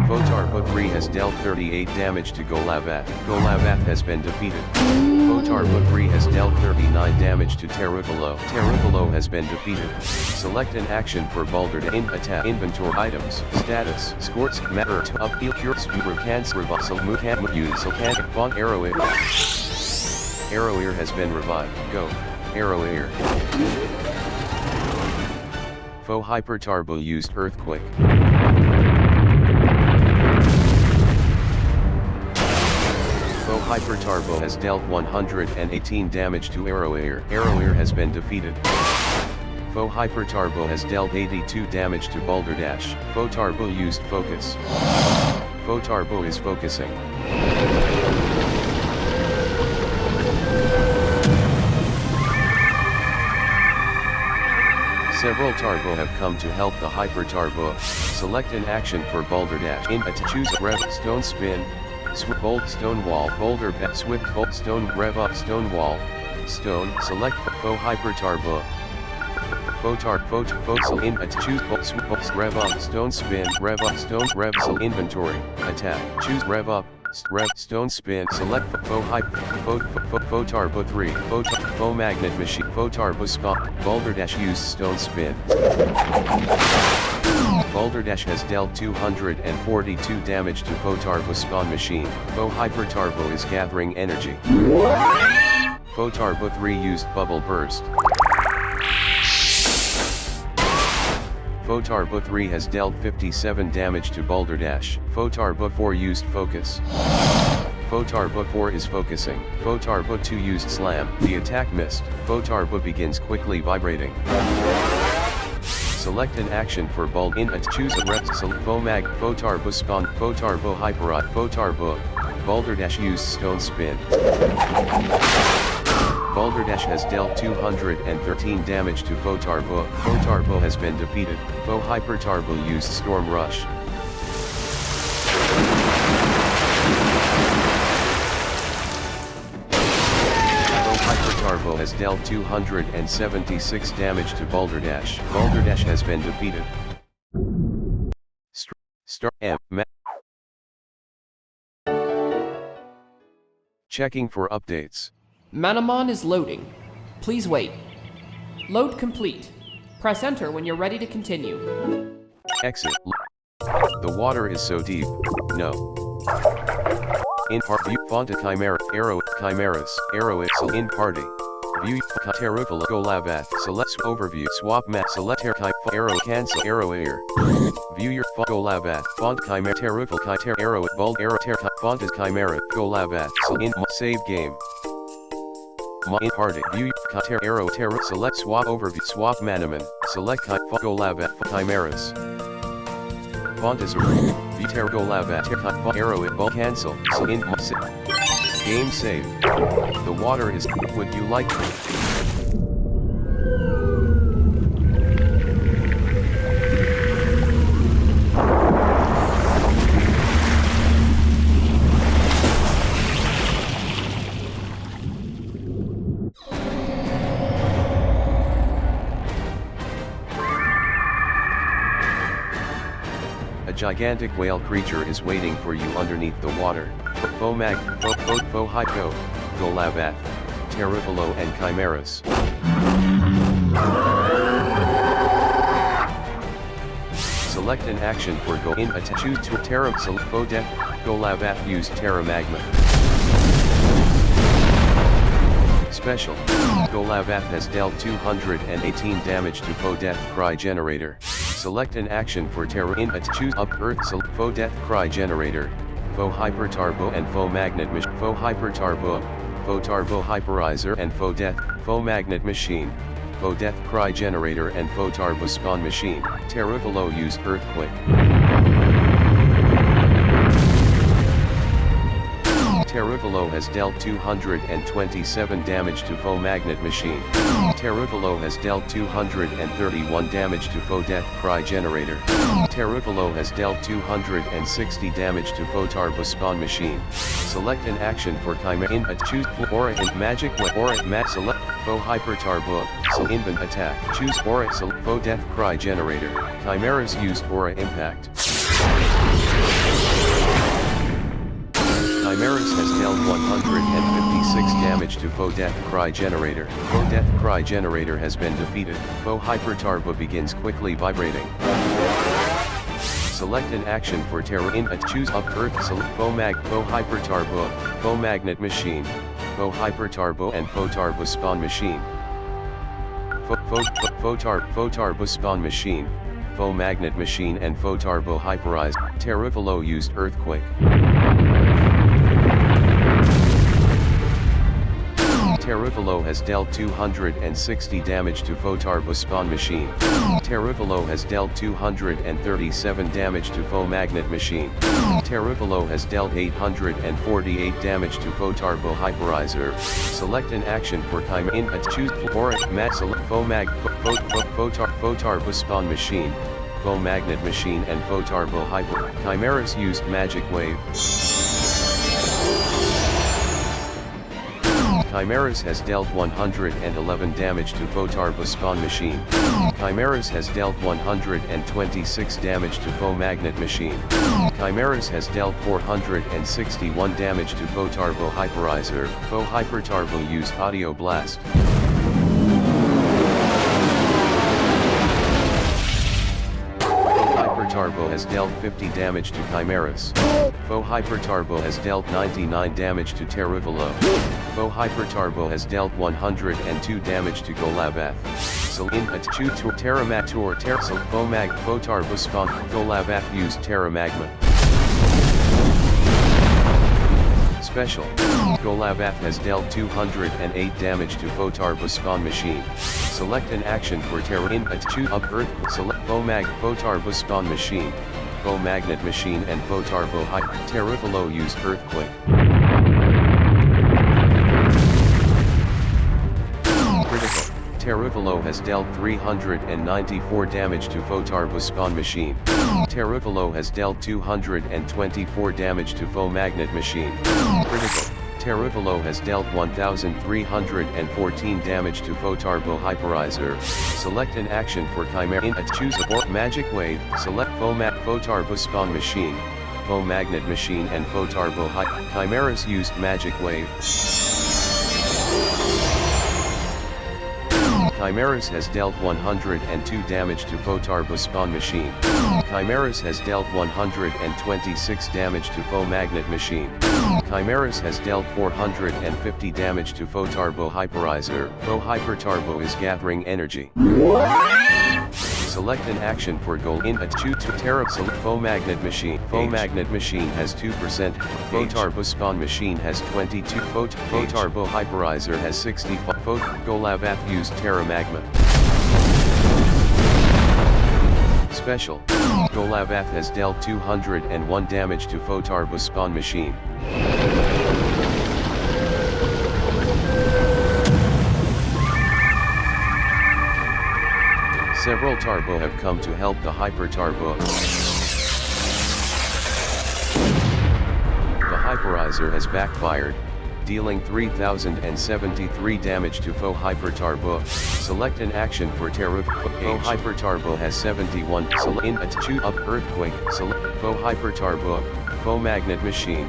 Fotarbo 3 has dealt 38 damage to Golabath. Golabath has been defeated. Fotarbo 3 has dealt 39 damage to Terruvalo. Terruvalo has been defeated. Select an action for Balder in attack. Inventory items. Status. Scorts. Matter. Upheal. Cure. Spuber. Cancer. Reversal. Mucan. Use. Can. Font. Arrow Ear. Arrow Ear has been revived. Go. Arrow Ear. Hyper Tarbo used Earthquake. Hyper Tarbo has dealt 118 damage to Arrow Ear. Arrow Ear has been defeated. Hyper Tarbo has dealt 82 damage to Balderdash. Fotarbo used Focus. Fotarbo is focusing. Several Tarbo have come to help the Hyper Tarbo. Select an action for Balderdash. In attack. Choose Rev. Stone Spin. Bolt Stone Wall. Boulder Bet. Swift Bolt Stone Rev Up Stone Wall. Stone. Select Hyper Tarbo. Fotal in attack. Choose Bolt Rev Up Stone Spin. Rev Up Stone Rev Inventory. Attack. Choose Rev Up. Stone spin. Select Photarbo 3. Faux magnet machine. Photarbo spawn. Balderdash use stone spin. Balderdash has dealt 242 damage to Photarbo spawn machine. Faux hyper turbo is gathering energy. Photarbo 3 used bubble burst. Photarbo 3 has dealt 57 damage to Balderdash. Photarbo 4 used focus. Photarbo 4 is focusing. Photarbo 2 used slam. The attack missed. Photarbo begins quickly vibrating. Select an action for bald in at choose a rep. Phomag. Photarbo spawn. Photarbo hyperot. Photarbo. Balderdash used stone spin. Balderdash has dealt 213 damage to Photarbo. Photarbo has been defeated. Faux hyper turbo used storm rush. Faux hyper turbo has dealt 276 damage to Balderdash. Balderdash has been defeated. Checking for updates.
Manamon is loading. Please wait. Load complete. Press enter when you're ready to continue.
Exit. The water is so deep. No. In part view Fonta Chimera Arrow Chimeras Arrow Excel in party. View Terufala Go Labath select overview swap map select arrow cancel arrow air. View your Go Labath font Chimera Terufal Chi arrow bold arrow font is Chimera Go Labath so in save game. In party view arrow terror select swap overview swap Manamon select Go Labath Chimeras. Font is view terror Go Labath arrow it ball cancel so in game save. The water is. Would you like? A gigantic whale creature is waiting for you underneath the water. Phomag, Hypo, Golabath, Terufalo and Chimeras. Select an action for go in attack. Choose to Terra Fo Death, Golabath use Terra Magma. Special. Golabath has dealt 218 damage to Fo Death Cry Generator. Select an action for Terra in at choose up Earth Fo Death Cry Generator, Faux Hyper Turbo and Faux Magnet Machine, Faux Hyper Turbo, Faux Turbo Hyperizer and Faux Death, Faux Magnet Machine, Faux Death Cry Generator and Faux Turbo Spawn Machine. Terufalo use Earthquake. Terufalo has dealt 227 damage to Faux Magnet Machine. Terufalo has dealt 231 damage to Faux Death Cry Generator. Terufalo has dealt 260 damage to Faux Turbo Spawn Machine. Select an action for Chimera in at choose Aura and Magic Aura Mat select Faux Hyper Turbo, so invent attack. Choose Aura select Faux Death Cry Generator. Chimeras used Aura Impact. Chimeras has dealt 156 damage to Faux Death Cry Generator. Faux Death Cry Generator has been defeated. Faux Hyper Turbo begins quickly vibrating. Select an action for Terra in at choose up Earth select Faux Hyper Turbo, Faux Magnet Machine, Faux Hyper Turbo and Faux Turbo Spawn Machine. Faux Turbo Spawn Machine, Faux Magnet Machine and Faux Turbo Hyperized. Terufalo used Earthquake. Terufalo has dealt 260 damage to Faux Turbo Spawn Machine. Terufalo has dealt 237 damage to Faux Magnet Machine. Terufalo has dealt 848 damage to Faux Turbo Hyperizer. Select an action for Chimera in at choose Aura Mat select Faux Turbo Spawn Machine, Faux Magnet Machine and Faux Turbo Hyper. Chimeras used Magic Wave. Chimeras has dealt 111 damage to Foe Turbo Spawn Machine. Chimeras has dealt 126 damage to Foe Magnet Machine. Chimeras has dealt 461 damage to Foe Turbo Hyperizer. Foe Hyper Turbo used Audio Blast. Hyper Turbo has dealt 50 damage to Chimeras. Foe Hyper Turbo has dealt 99 damage to Terravalo. Foe Hyper Turbo has dealt 102 damage to Golabath. Selin at 2 to Terramator Tercel Foe Mag Foe Turbo Spawn Golabath used Terra Magma. Special. Golabath has dealt 208 damage to Foe Turbo Spawn Machine. Select an action for Terra in at 2 up Earth. Select Foe Mag Foe Turbo Spawn Machine. Foe Magnet Machine and Foe Turbo Hyper. Terravalo used Earthquake. Critical. Terravalo has dealt 394 damage to Foe Turbo Spawn Machine. Terravalo has dealt 224 damage to Foe Magnet Machine. Critical. Terravalo has dealt 1,314 damage to Foe Turbo Hyperizer. Select an action for Chimera in choose a Magic Wave. Select Foe Turbo Spawn Machine, Foe Magnet Machine and Foe Turbo Chimeras used Magic Wave. Chimeras has dealt 102 damage to Foe Turbo Spawn Machine. Chimeras has dealt 126 damage to Foe Magnet Machine. Chimeras has dealt 450 damage to Foe Turbo Hyperizer. Foe Hyper Turbo is gathering energy. Select an action for goal in a 2 to Terra. Select Foe Magnet Machine. Foe Magnet Machine has 2%. Foe Turbo Spawn Machine has 22. Foe Turbo Hyperizer has 60. Foe Golabath used Terra Magma. Special. Golabath has dealt 201 damage to Foe Turbo Spawn Machine. Several Turbo have come to help the Hyper Turbo. The Hyperizer has backfired, dealing 3,073 damage to Foe Hyper Turbo. Select an action for Terra. Foe Hyper Turbo has 71. Select in a 2 up Earthquake. Select Foe Hyper Turbo, Foe Magnet Machine,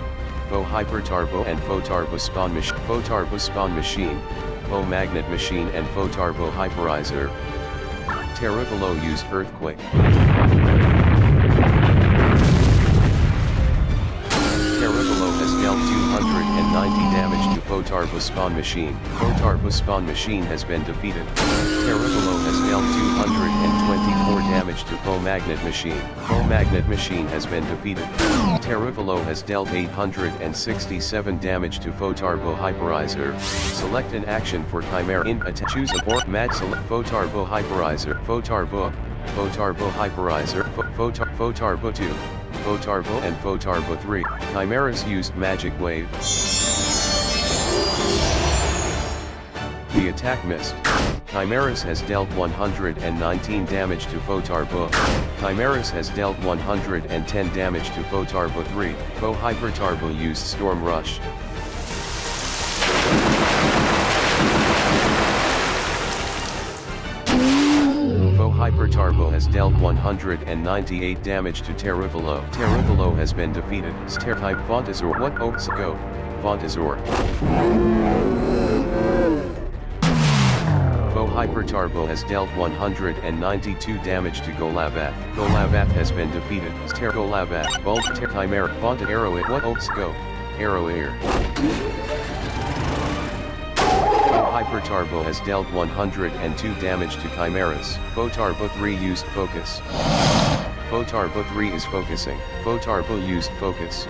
Foe Hyper Turbo and Foe Turbo Spawn Machine. Foe Turbo Spawn Machine, Foe Magnet Machine and Foe Turbo Hyperizer. Terravalo used Earthquake. Terravalo has dealt 290 damage to Foe Turbo Spawn Machine. Foe Turbo Spawn Machine has been defeated. Terravalo has dealt 224 damage to Foe Magnet Machine. Foe Magnet Machine has been defeated. Terravalo has dealt 867 damage to Foe Turbo Hyperizer. Select an action for Chimera in a choose a or match. Select Foe Turbo Hyperizer. Foe Turbo Hyperizer. Foe Turbo 2. Foe Turbo and Foe Turbo 3. Chimeras used Magic Wave. The attack missed. Chimeras has dealt 119 damage to Foe Turbo. Chimeras has dealt 110 damage to Foe Turbo 3. Foe Hyper Turbo used Storm Rush. Foe Hyper Turbo has dealt 198 damage to Terravalo. Terravalo has been defeated. Type Fontazor. What oaks go? Fontazor. Foe Hyper Turbo has dealt 192 damage to Golabath. Golabath has been defeated. Golabath. Bolt Chimera. Fonta Arrow. What oaks go? Arrow Air. Hyper Turbo has dealt 102 damage to Chimeras. Foe Turbo 3 used Focus. Foe Turbo 3 is focusing. Foe Turbo used Focus.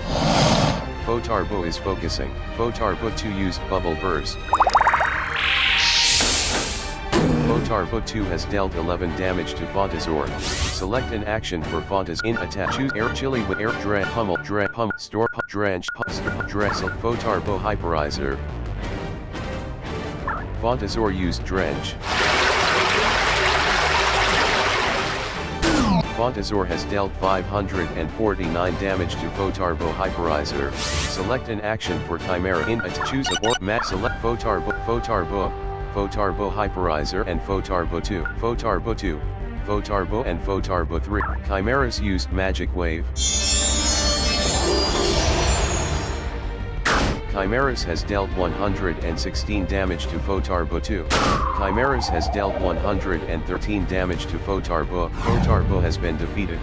Foe Turbo is focusing. Foe Turbo 2 used Bubble Burst. Foe Turbo 2 has dealt 11 damage to Fontazor. Select an action for Fontaz in attack. Choose Air Chili with Air Dra Pummel Dra Pum Store Dranch Dressel. Foe Turbo Hyperizer. Fontazor used Drench. Fontazor has dealt 549 damage to Photarbo Hyperizer. Select an action for Chimera in choose a or map. Select Photarbo Hyperizer and Photarbo 2. Photarbo 2. Photarbo and Photarbo 3. Chimeras used Magic Wave. Chimeras has dealt 116 damage to Photarbo 2. Chimeras has dealt 113 damage to Photarbo. Photarbo has been defeated.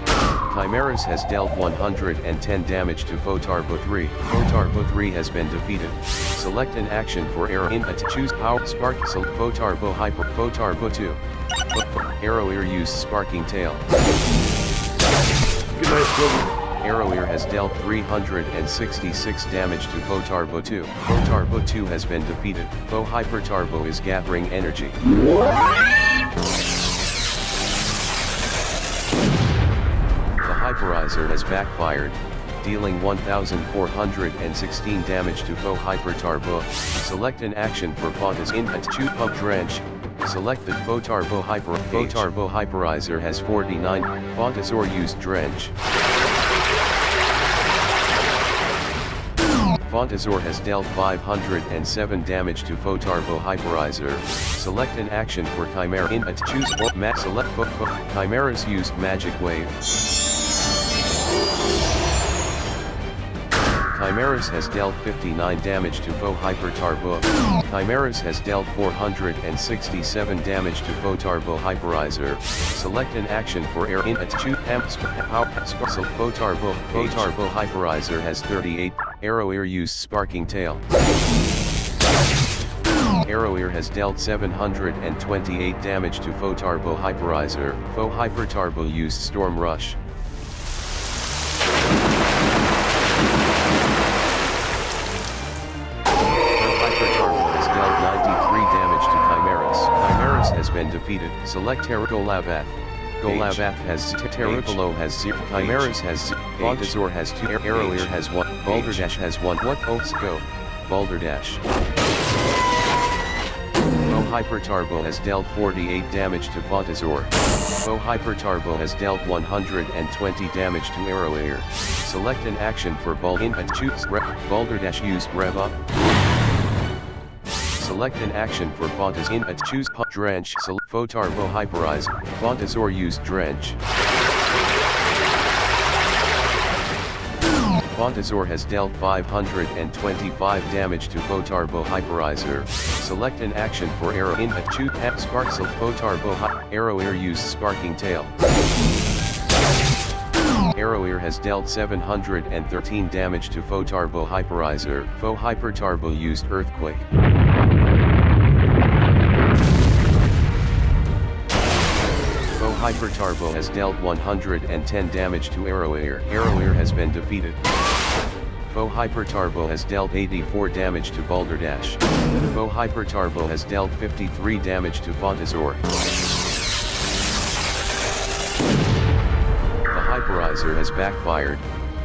Chimeras has dealt 110 damage to Photarbo 3. Photarbo 3 has been defeated. Select an action for arrow in to choose power spark. Select Photarbo Hyper. Photarbo 2. Arroweir used Sparking Tail.
Good night, Sylvie.
Arroweir has dealt 366 damage to Photarbo 2. Photarbo 2 has been defeated. Hypertarbo is gathering energy. The Hyperizer has backfired, dealing 1,416 damage to Hypertarbo. Select an action for Fontas in a choose pump drench. Select the Photarbo Hyperizer has 49. Fontazor used drench. Fontazor has dealt 507 damage to Photarbo Hyperizer. Select an action for Chimera in a choose or map. Select Chimeras used Magic Wave. Chimeras has dealt 59 damage to Hypertarbo. Chimeras has dealt 467 damage to Photarbo Hyperizer. Select an action for air in a choose Photarbo Hyperizer has 38. Arroweir used Sparking Tail. Arroweir has dealt 728 damage to Photarbo Hyperizer. Hypertarbo used Storm Rush. Hypertarbo has dealt 93 damage to Chimeras. Chimeras has been defeated. Select Golavath. Golavath has Terracolo has 0. Chimeras has 0. Fontazor has 2. Arroweir has 1. Balderdash has 1. What oaths go? Balderdash. Hypertarbo has dealt 48 damage to Fontazor. Hypertarbo has dealt 120 damage to Arroweir. Select an action for Balderdash used Rev Up. Select an action for Fontas in a choose pump drench. Select Photarbo Hyperize. Fontazor used drench. Fontazor has dealt 525 damage to Photarbo Hyperizer. Select an action for arrow in a choose spark. Select Photarbo Arroweir used Sparking Tail. Arroweir has dealt 713 damage to Photarbo Hyperizer. Hypertarbo used Earthquake. Hypertarbo has dealt 110 damage to Arroweir. Arroweir has been defeated. Hypertarbo has dealt 84 damage to Balderdash. Hypertarbo has dealt 53 damage to Fontazor. The Hyperizer has backfired,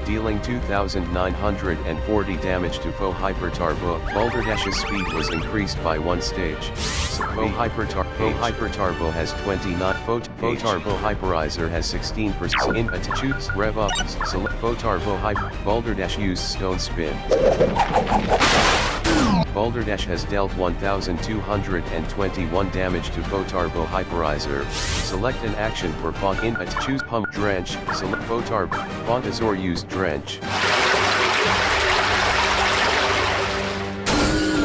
dealing 2,940 damage to Hypertarbo. Balderdash's speed was increased by 1 stage. Hypertarbo has 29. Photarbo Hyperizer has 16%. In a choose rev up. Select Photarbo Balderdash used Stone Spin. Balderdash has dealt 1,221 damage to Photarbo Hyperizer. Select an action for Font in a choose Pump Drench. Select Photarbo. Fontazor used Drench.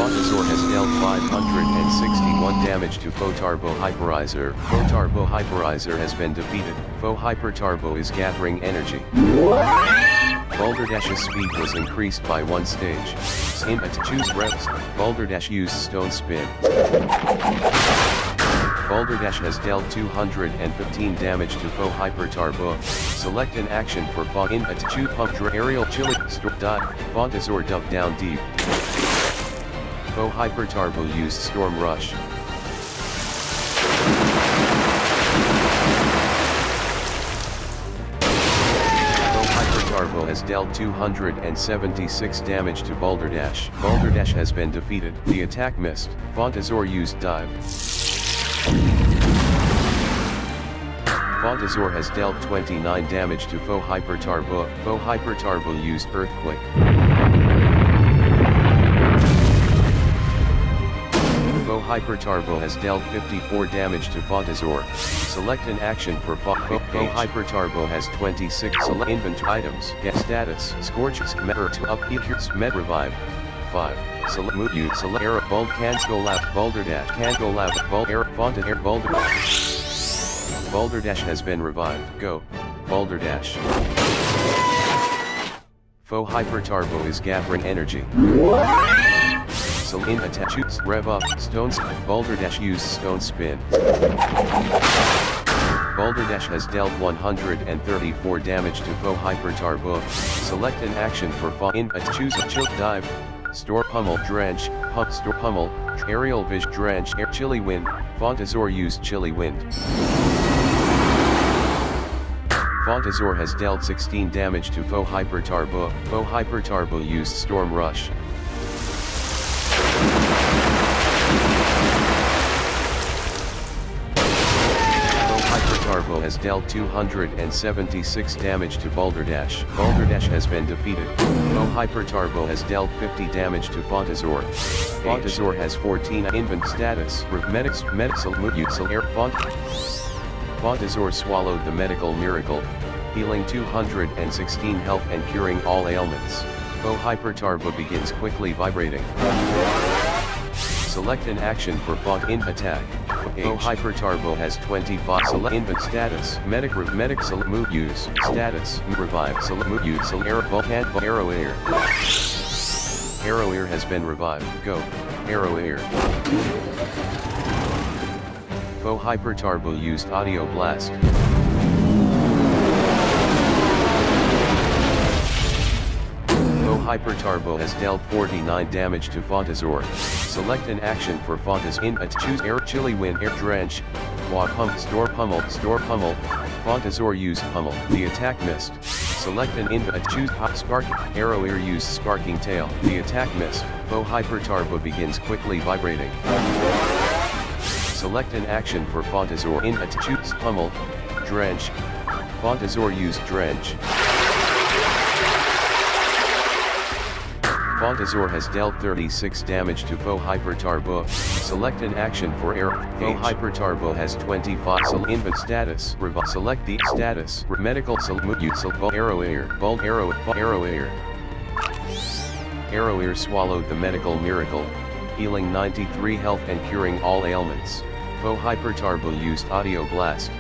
Fontazor has dealt 561 damage to Photarbo Hyperizer. Photarbo Hyperizer has been defeated. Hypertarbo is gathering energy. Balderdash's speed was increased by 1 stage. In a choose reps, Balderdash used Stone Spin. Balderdash has dealt 215 damage to Hypertarbo. Select an action for Font in a choose Pump Aerial Chili. Fontazor dug down deep. Hypertarbo used Storm Rush. Hypertarbo has dealt 276 damage to Balderdash. Balderdash has been defeated. The attack missed. Fontazor used Dive. Fontazor has dealt 29 damage to Foe Hyper Turbo. Foe Hyper Turbo used Earthquake. Foe Hyper Turbo has dealt 54 damage to Fontazor. Select an action for Foe Hyper Turbo has 26 select inventory items. Get status. Scorches. Meter to up ears. Med revive. 5. Select move you. Select arrow. Bold can't go loud. Boulder dash. Can't go loud. Bold arrow. Fonted air. Boulder dash. Boulder dash has been revived. Go. Boulder dash. Foe Hyper Turbo is gathering energy. In attack shoots, rev up, stone spin, Boulder Dash use stone spin. Boulder Dash has dealt 134 damage to Foe Hyper Turbo. Select an action for choose a chill dive, store pummel, drench, pump store pummel, aerial vision drench, air chilly wind, Fontazor used chilly wind. Fontazor has dealt 16 damage to Foe Hyper Turbo. Foe Hyper Turbo used storm rush. Turbo has dealt 276 damage to Boulder Dash. Boulder Dash has been defeated. Foe Hyper Turbo has dealt 50 damage to Fontazor. Fontazor has 14 invent status. Medics Mutual Air Fontazor swallowed the medical miracle, healing 216 health and curing all ailments. Foe Hyper Turbo begins quickly vibrating. Select an action for in attack. Foe Hyper Turbo has 25 select invent status. Medic select move use status revive select move use arrow air. Arrow air has been revived. Go. Arrow air. Foe Hyper Turbo used audio blast. Foe Hyper Turbo has dealt 49 damage to Fontazor. Select an action for choose air chilly wind air drench, quad pump store pummel. Fontazor used pummel. The attack missed. Select an choose hot spark arrow air used sparking tail. The attack missed. Foe Hyper Turbo begins quickly vibrating. Select an action for Fontazor choose pummel, drench. Fontazor used drench. Fontazor has dealt 36 damage to Foe Hyper Turbo. Select an action for air. Foe Hyper Turbo has 25 invent status. Select the status. Medical arrow air. Bold arrow air. Arrow air swallowed the medical miracle, healing 93 health and curing all ailments. Foe Hyper Turbo used audio blast.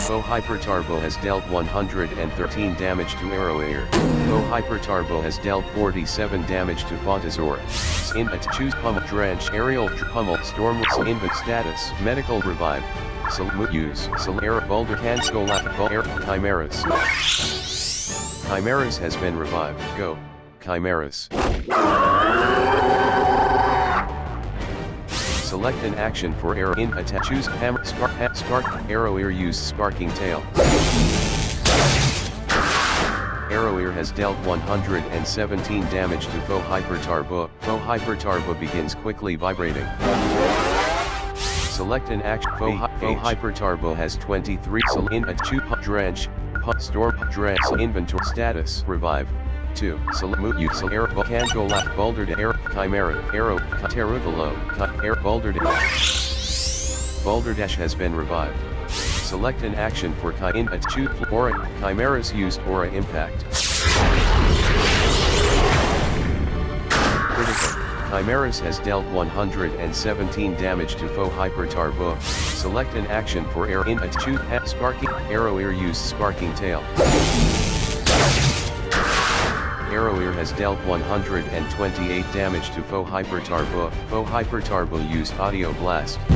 Foe Hyper Turbo has dealt 113 damage to Arrow Air. Foe Hyper Turbo has dealt 47 damage to Fontazor. Choose pummel drench aerial pummel storm invent status medical revive. Use Solera Boulder Canscolat Air Chimeras. Chimeras has been revived. Go. Chimeras. Select an action for arrow attack. Choose hammer spark arrow ear use sparking tail. Arrow ear has dealt 117 damage to Foe Hyper Turbo. Foe Hyper Turbo begins quickly vibrating. Select an action. Foe Hyper Turbo has 23 drench storm drench inventory status revive. 2. Select use arrow can go left boulder to arrow chimera arrow terugalo air boulder dash. Boulder dash has been revived. Select an action for choose aura. Chimeras used aura impact. Critical. Chimeras has dealt 117 damage to Foe Hyper Turbo. Select an action for air choose sparking arrow ear use sparking tail. Arrow ear has dealt 128 damage to Foe Hyper Turbo. Foe Hyper Turbo used audio blast. Foe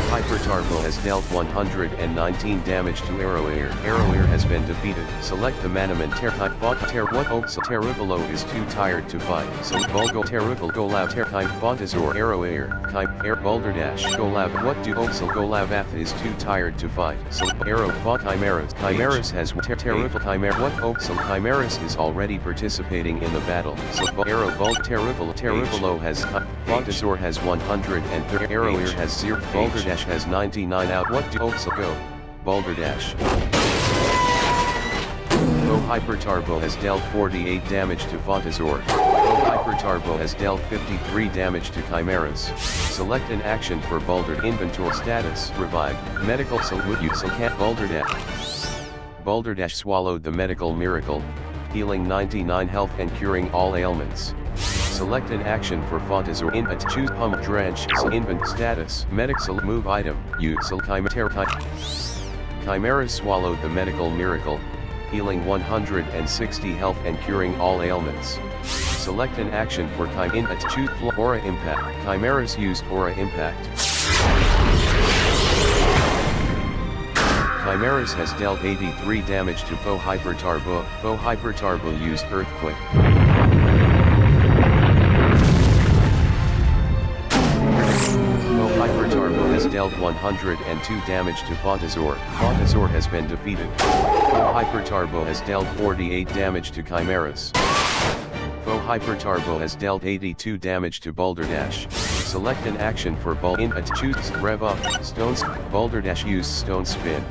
Hyper Turbo has dealt 119 damage to Arrowair. Arrowair has been defeated. Select the Manamon2 what Oaks Terrifalo is too tired to fight. So Bulgo Terrifal Golab Terkai Fontazor Arrowair. Kai Air Boulder Dash Golab what do Oaksel Golavath is too tired to fight. So Arrow Font Chimeras. Chimeras has Terrifal Chimera what Oaksel Chimeras is already participating in the battle. So Arrow Bolt Terrifalo has Fontazor has 130. Arrowair has 0. Boulder Dash has 99 out. What do Oaksel go? Boulder Dash. Hyper Turbo has dealt 48 damage to Fontazor. Hyper Turbo has dealt 53 damage to Chimeras. Select an action for Boulder Inventory status. Revive. Medical Salute you can't Boulder Dash. Boulder Dash swallowed the medical miracle, healing 99 health and curing all ailments. Select an action for Fontazor choose Pummel Drench Invent status Medic move item use Chimeras swallowed the medical miracle, healing 160 health and curing all ailments. Select an action for choose Aura Impact. Chimeras used Aura Impact. Chimeras has dealt 83 damage to Faux Hyper Turbo. Faux Hyper Turbo used Earthquake. Hyper Turbo has dealt 102 damage to Fontazor. Fontazor has been defeated. Hyper Turbo has dealt 48 damage to Chimeras. Faux Hyper Turbo has dealt 82 damage to Boulder Dash. Select an action for choose Rev Up, Stones, Boulder Dash use Stone Spin.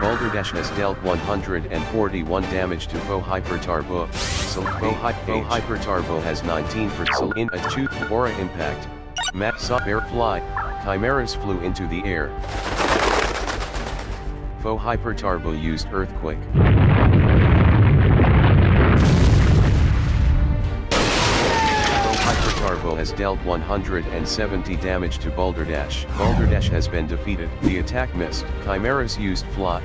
Boulder Dash has dealt 141 damage to Faux Hyper Turbo. Faux Hyper Turbo has 19% choose Aura Impact. Matt saw Air Fly. Chimeras flew into the air. Faux Hyper Turbo used Earthquake. Hyper Turbo has dealt 170 damage to Boulder Dash. Boulder Dash has been defeated. The attack missed. Chimeras used Fly.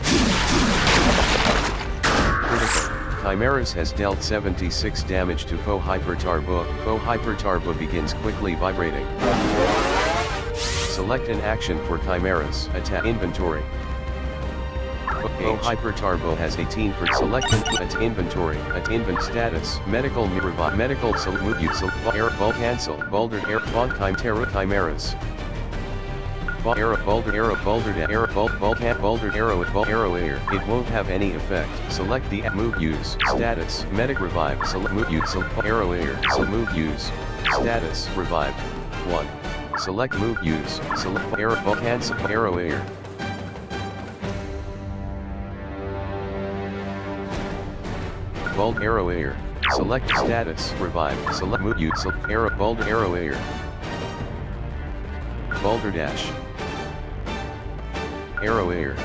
Critical. Chimeras has dealt 76 damage to Faux Hyper Turbo. Faux Hyper Turbo begins quickly vibrating. Select an action for Chimeras. Attack inventory. Faux Hyper Turbo has 18 for selected at inventory at invent status medical revive medical salute air ball cancel boulder air font chimeras arrow boulder arrow boulder arrow ball can't boulder arrow at ball arrow air it won't have any effect. Select the move use status medic revive select move use arrow air move use status revive 1. Select move use select arrow ball cancel arrow air. Bold arrow air. Select status revive. Select move use arrow bold arrow air. Boulder Dash. Arrow air.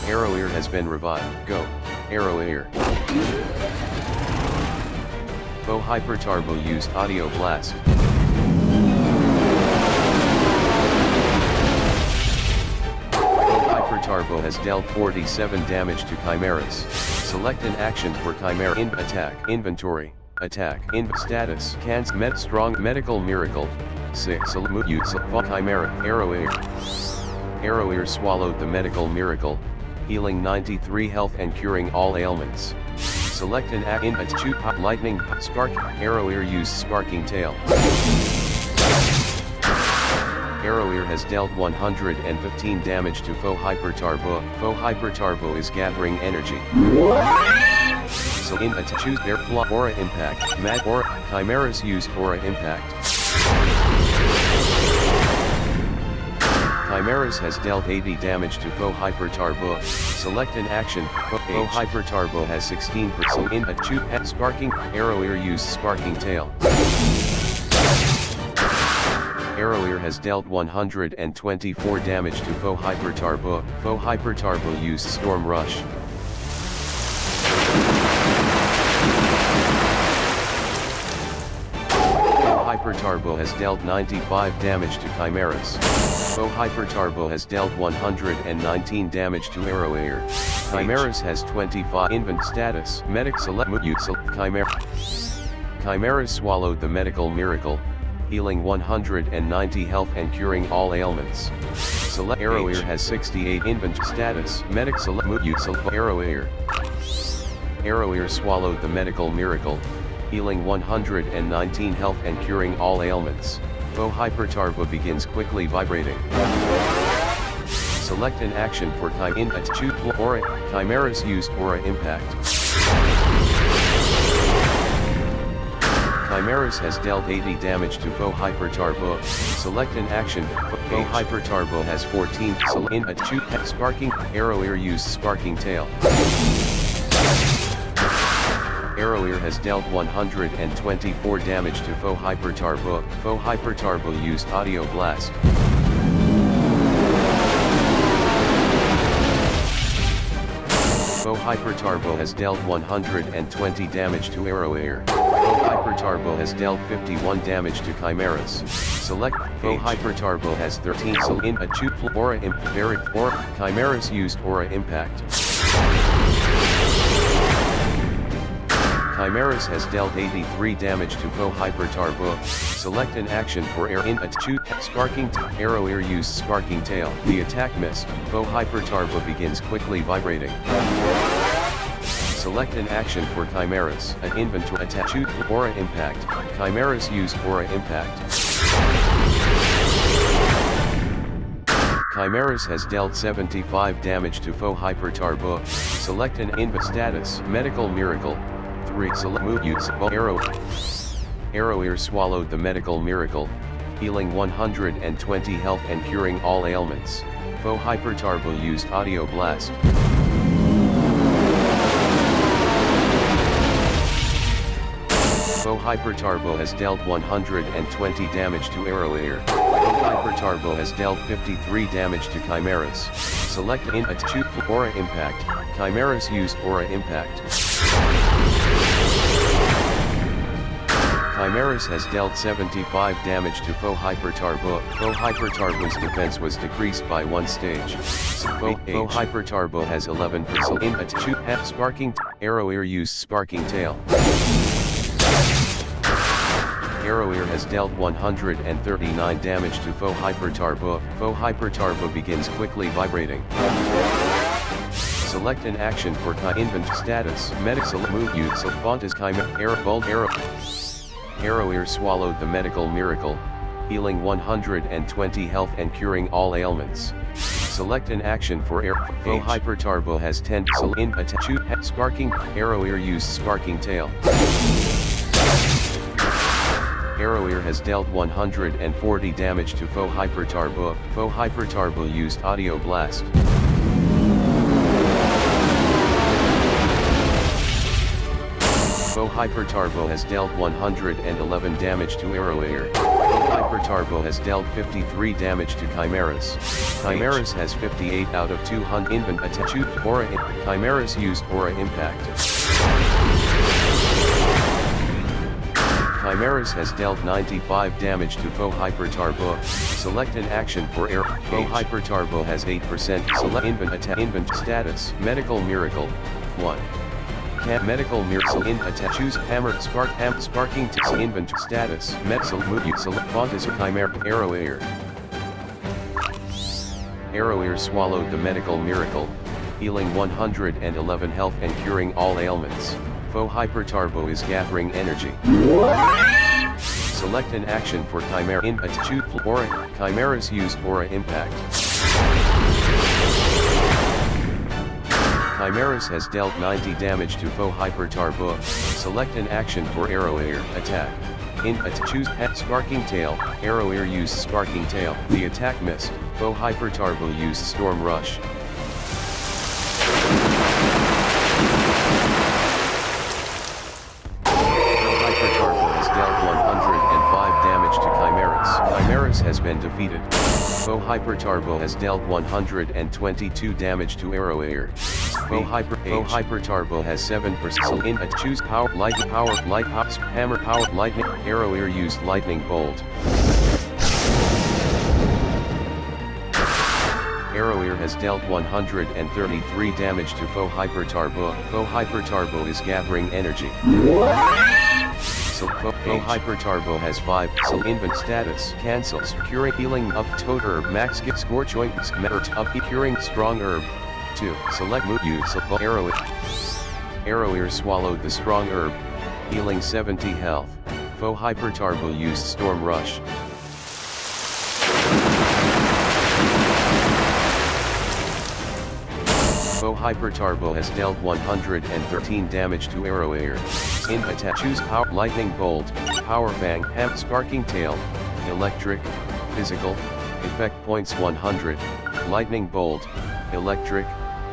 Arrow air has been revived. Go. Arrow air. Faux Hyper Turbo used Audio Blast. Turbo has dealt 47 damage to Chimeras. Select an action for Chimera attack inventory attack status cans strong medical miracle 6 salute use Chimera arrow air. Arrow air swallowed the medical miracle, healing 93 health and curing all ailments. Select an choose lightning spark arrow air used sparking tail. Arrowair has dealt 115 damage to Faux Hyper Turbo. Faux Hyper Turbo is gathering energy. So choose their Aura Impact. Mat Aura. Chimeras used Aura Impact. Chimeras has dealt 80 damage to Faux Hyper Turbo. Select an action. Faux Hyper Turbo has 16% choose Sparking. Arrowair used Sparking Tail. Arrowair has dealt 124 damage to Faux Hyper Turbo. Faux Hyper Turbo used Storm Rush. Faux Hyper Turbo has dealt 95 damage to Chimeras. Faux Hyper Turbo has dealt 119 damage to Arrowair. Chimeras has 25 invent status. Medic select Chimera. Chimeras swallowed the medical miracle, healing 190 health and curing all ailments. Select Arrow Ear has 68 inventory status. Medic select move select Arrow Ear. Arrow Ear swallowed the medical miracle, healing 119 health and curing all ailments. Faux Hyper Turbo begins quickly vibrating. Select an action for Aura. Chimeras used Aura Impact. Chimeras has dealt 80 damage to Faux Hyper Turbo. Select an action. Faux Hyper Turbo has 14. Sparking. Arrow Ear used Sparking Tail. Arrow Ear has dealt 124 damage to Faux Hyper Turbo. Faux Hyper Turbo used Audio Blast. Faux Hyper Turbo has dealt 120 damage to Arrow Ear. Faux Hyper Turbo has dealt 51 damage to Chimeras. Select Faux Hyper Turbo has 13. Aura Impact. Aura. Chimeras used Aura Impact. Chimeras has dealt 83 damage to Faux Hyper Turbo. Select an action for Air Sparking. Arrow Ear used Sparking Tail. The attack missed. Faux Hyper Turbo begins quickly vibrating. Select an action for Chimeras. An inventory attack. Aura Impact. Chimeras used Aura Impact. Chimeras has dealt 75 damage to Faux Hyper Turbo. Select an status. Medical Miracle. 3. Select move use Arrow. Arrow Ear swallowed the medical miracle, healing 120 health and curing all ailments. Faux Hyper Turbo used Audio Blast. Faux Hyper Turbo has dealt 120 damage to Arrow Ear. Faux Hyper Turbo has dealt 53 damage to Chimeras. Select in Aura Impact. Chimeras used Aura Impact. Chimeras has dealt 75 damage to Faux Hyper Turbo. Faux Hyper Turbo's defense was decreased by 1 stage. Faux Hyper Turbo has 11% in Sparking. Arrow Ear used Sparking Tail. Arrow Ear has dealt 139 damage to Faux Hyper Turbo. Faux Hyper Turbo begins quickly vibrating. Select an action for inventory status. Medical move use font is Chimera. Arrow. Arrow Ear swallowed the medical miracle, healing 120 health and curing all ailments. Select an action for Faux Hyper Turbo has 10. Sparking. Arrow Ear used Sparking Tail. Arrow Ear has dealt 140 damage to Faux Hyper Turbo. Faux Hyper Turbo used Audio Blast. Faux Hyper Turbo has dealt 111 damage to Arrow Ear. Faux Hyper Turbo has dealt 53 damage to Chimeras. Chimeras has 58 out of 200 inventory. Aura. Chimeras used Aura Impact. Chimeras has dealt 95 damage to Faux Hyper Turbo. Select an action for Air. Faux Hyper Turbo has 8%. Select inventory status. Medical Miracle. 1. Medical Miracle in attack. Choose Hammer Sparking to inventory status. Medical move you select font is Chimera. Arrow Ear. Arrow Ear swallowed the medical miracle, healing 111 health and curing all ailments. Faux Hyper Turbo is gathering energy. Select an action for Chimera in Aura. Chimeras used Aura Impact. Chimeras has dealt 90 damage to Faux Hyper Turbo. Select an action for Arrow Ear. Attack. Choose Sparking Tail. Arrow Ear used Sparking Tail. The attack missed. Faux Hyper Turbo used Storm Rush. Faux Hyper Turbo has dealt 105 damage to Chimeras. Chimeras has been defeated. Faux Hyper Turbo has dealt 122 damage to Arrow Ear. Faux Hyper Turbo has 7% in choose power light hammer power lightning. Arrow Ear used lightning bolt. Arrow Ear has dealt 133 damage to Faux Hyper Turbo. Faux Hyper Turbo is gathering energy. So Faux Hyper Turbo has 5. So invent status cancels. Curing healing up toad herb. Max get score joints. Merit up curing strong herb. 2. Select mood use. Arrow. Arrow ear swallowed the strong herb. Healing 70 health. Faux Hyper Turbo used Storm Rush. Faux Hyper Turbo has dealt 113 damage to Arrow Ear. In attack choose Power Lightning Bolt, Power Fang, Ham Sparking Tail, Electric, Physical, Effect points 100, Lightning Bolt, Electric,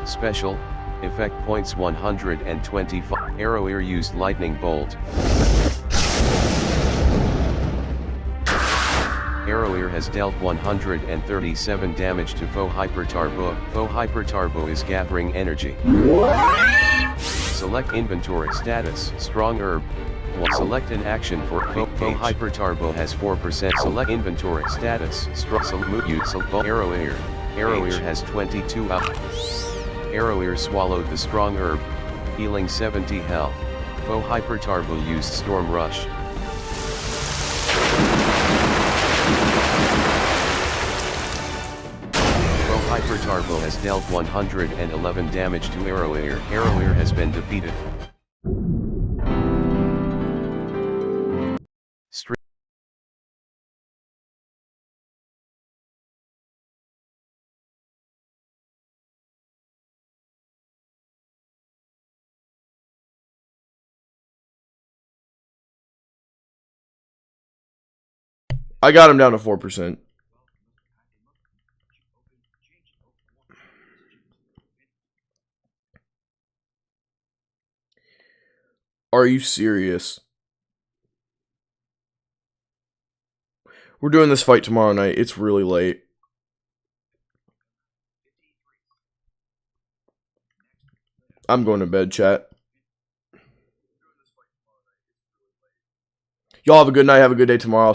Special, Effect points 125. Arrow Ear used Lightning Bolt. Arrow Ear has dealt 137 damage to Faux Hyper Turbo. Faux Hyper Turbo is gathering energy. Select inventory status, Strong Herb. Select an action for Faux Hyper Turbo has 4%. Select inventory status, Strong Mood Use. Arrow Ear. Arrow Ear has 22 up. Arrow Ear swallowed the Strong Herb, healing 70 health. Faux Hyper Turbo used Storm Rush. Hyper Turbo has dealt 111 damage to Arrow Ear. Arrow Ear has been defeated.
I got him down to 4%. Are you serious? We're doing this fight tomorrow night. It's really late. I'm going to bed, chat. Y'all have a good night. Have a good day tomorrow.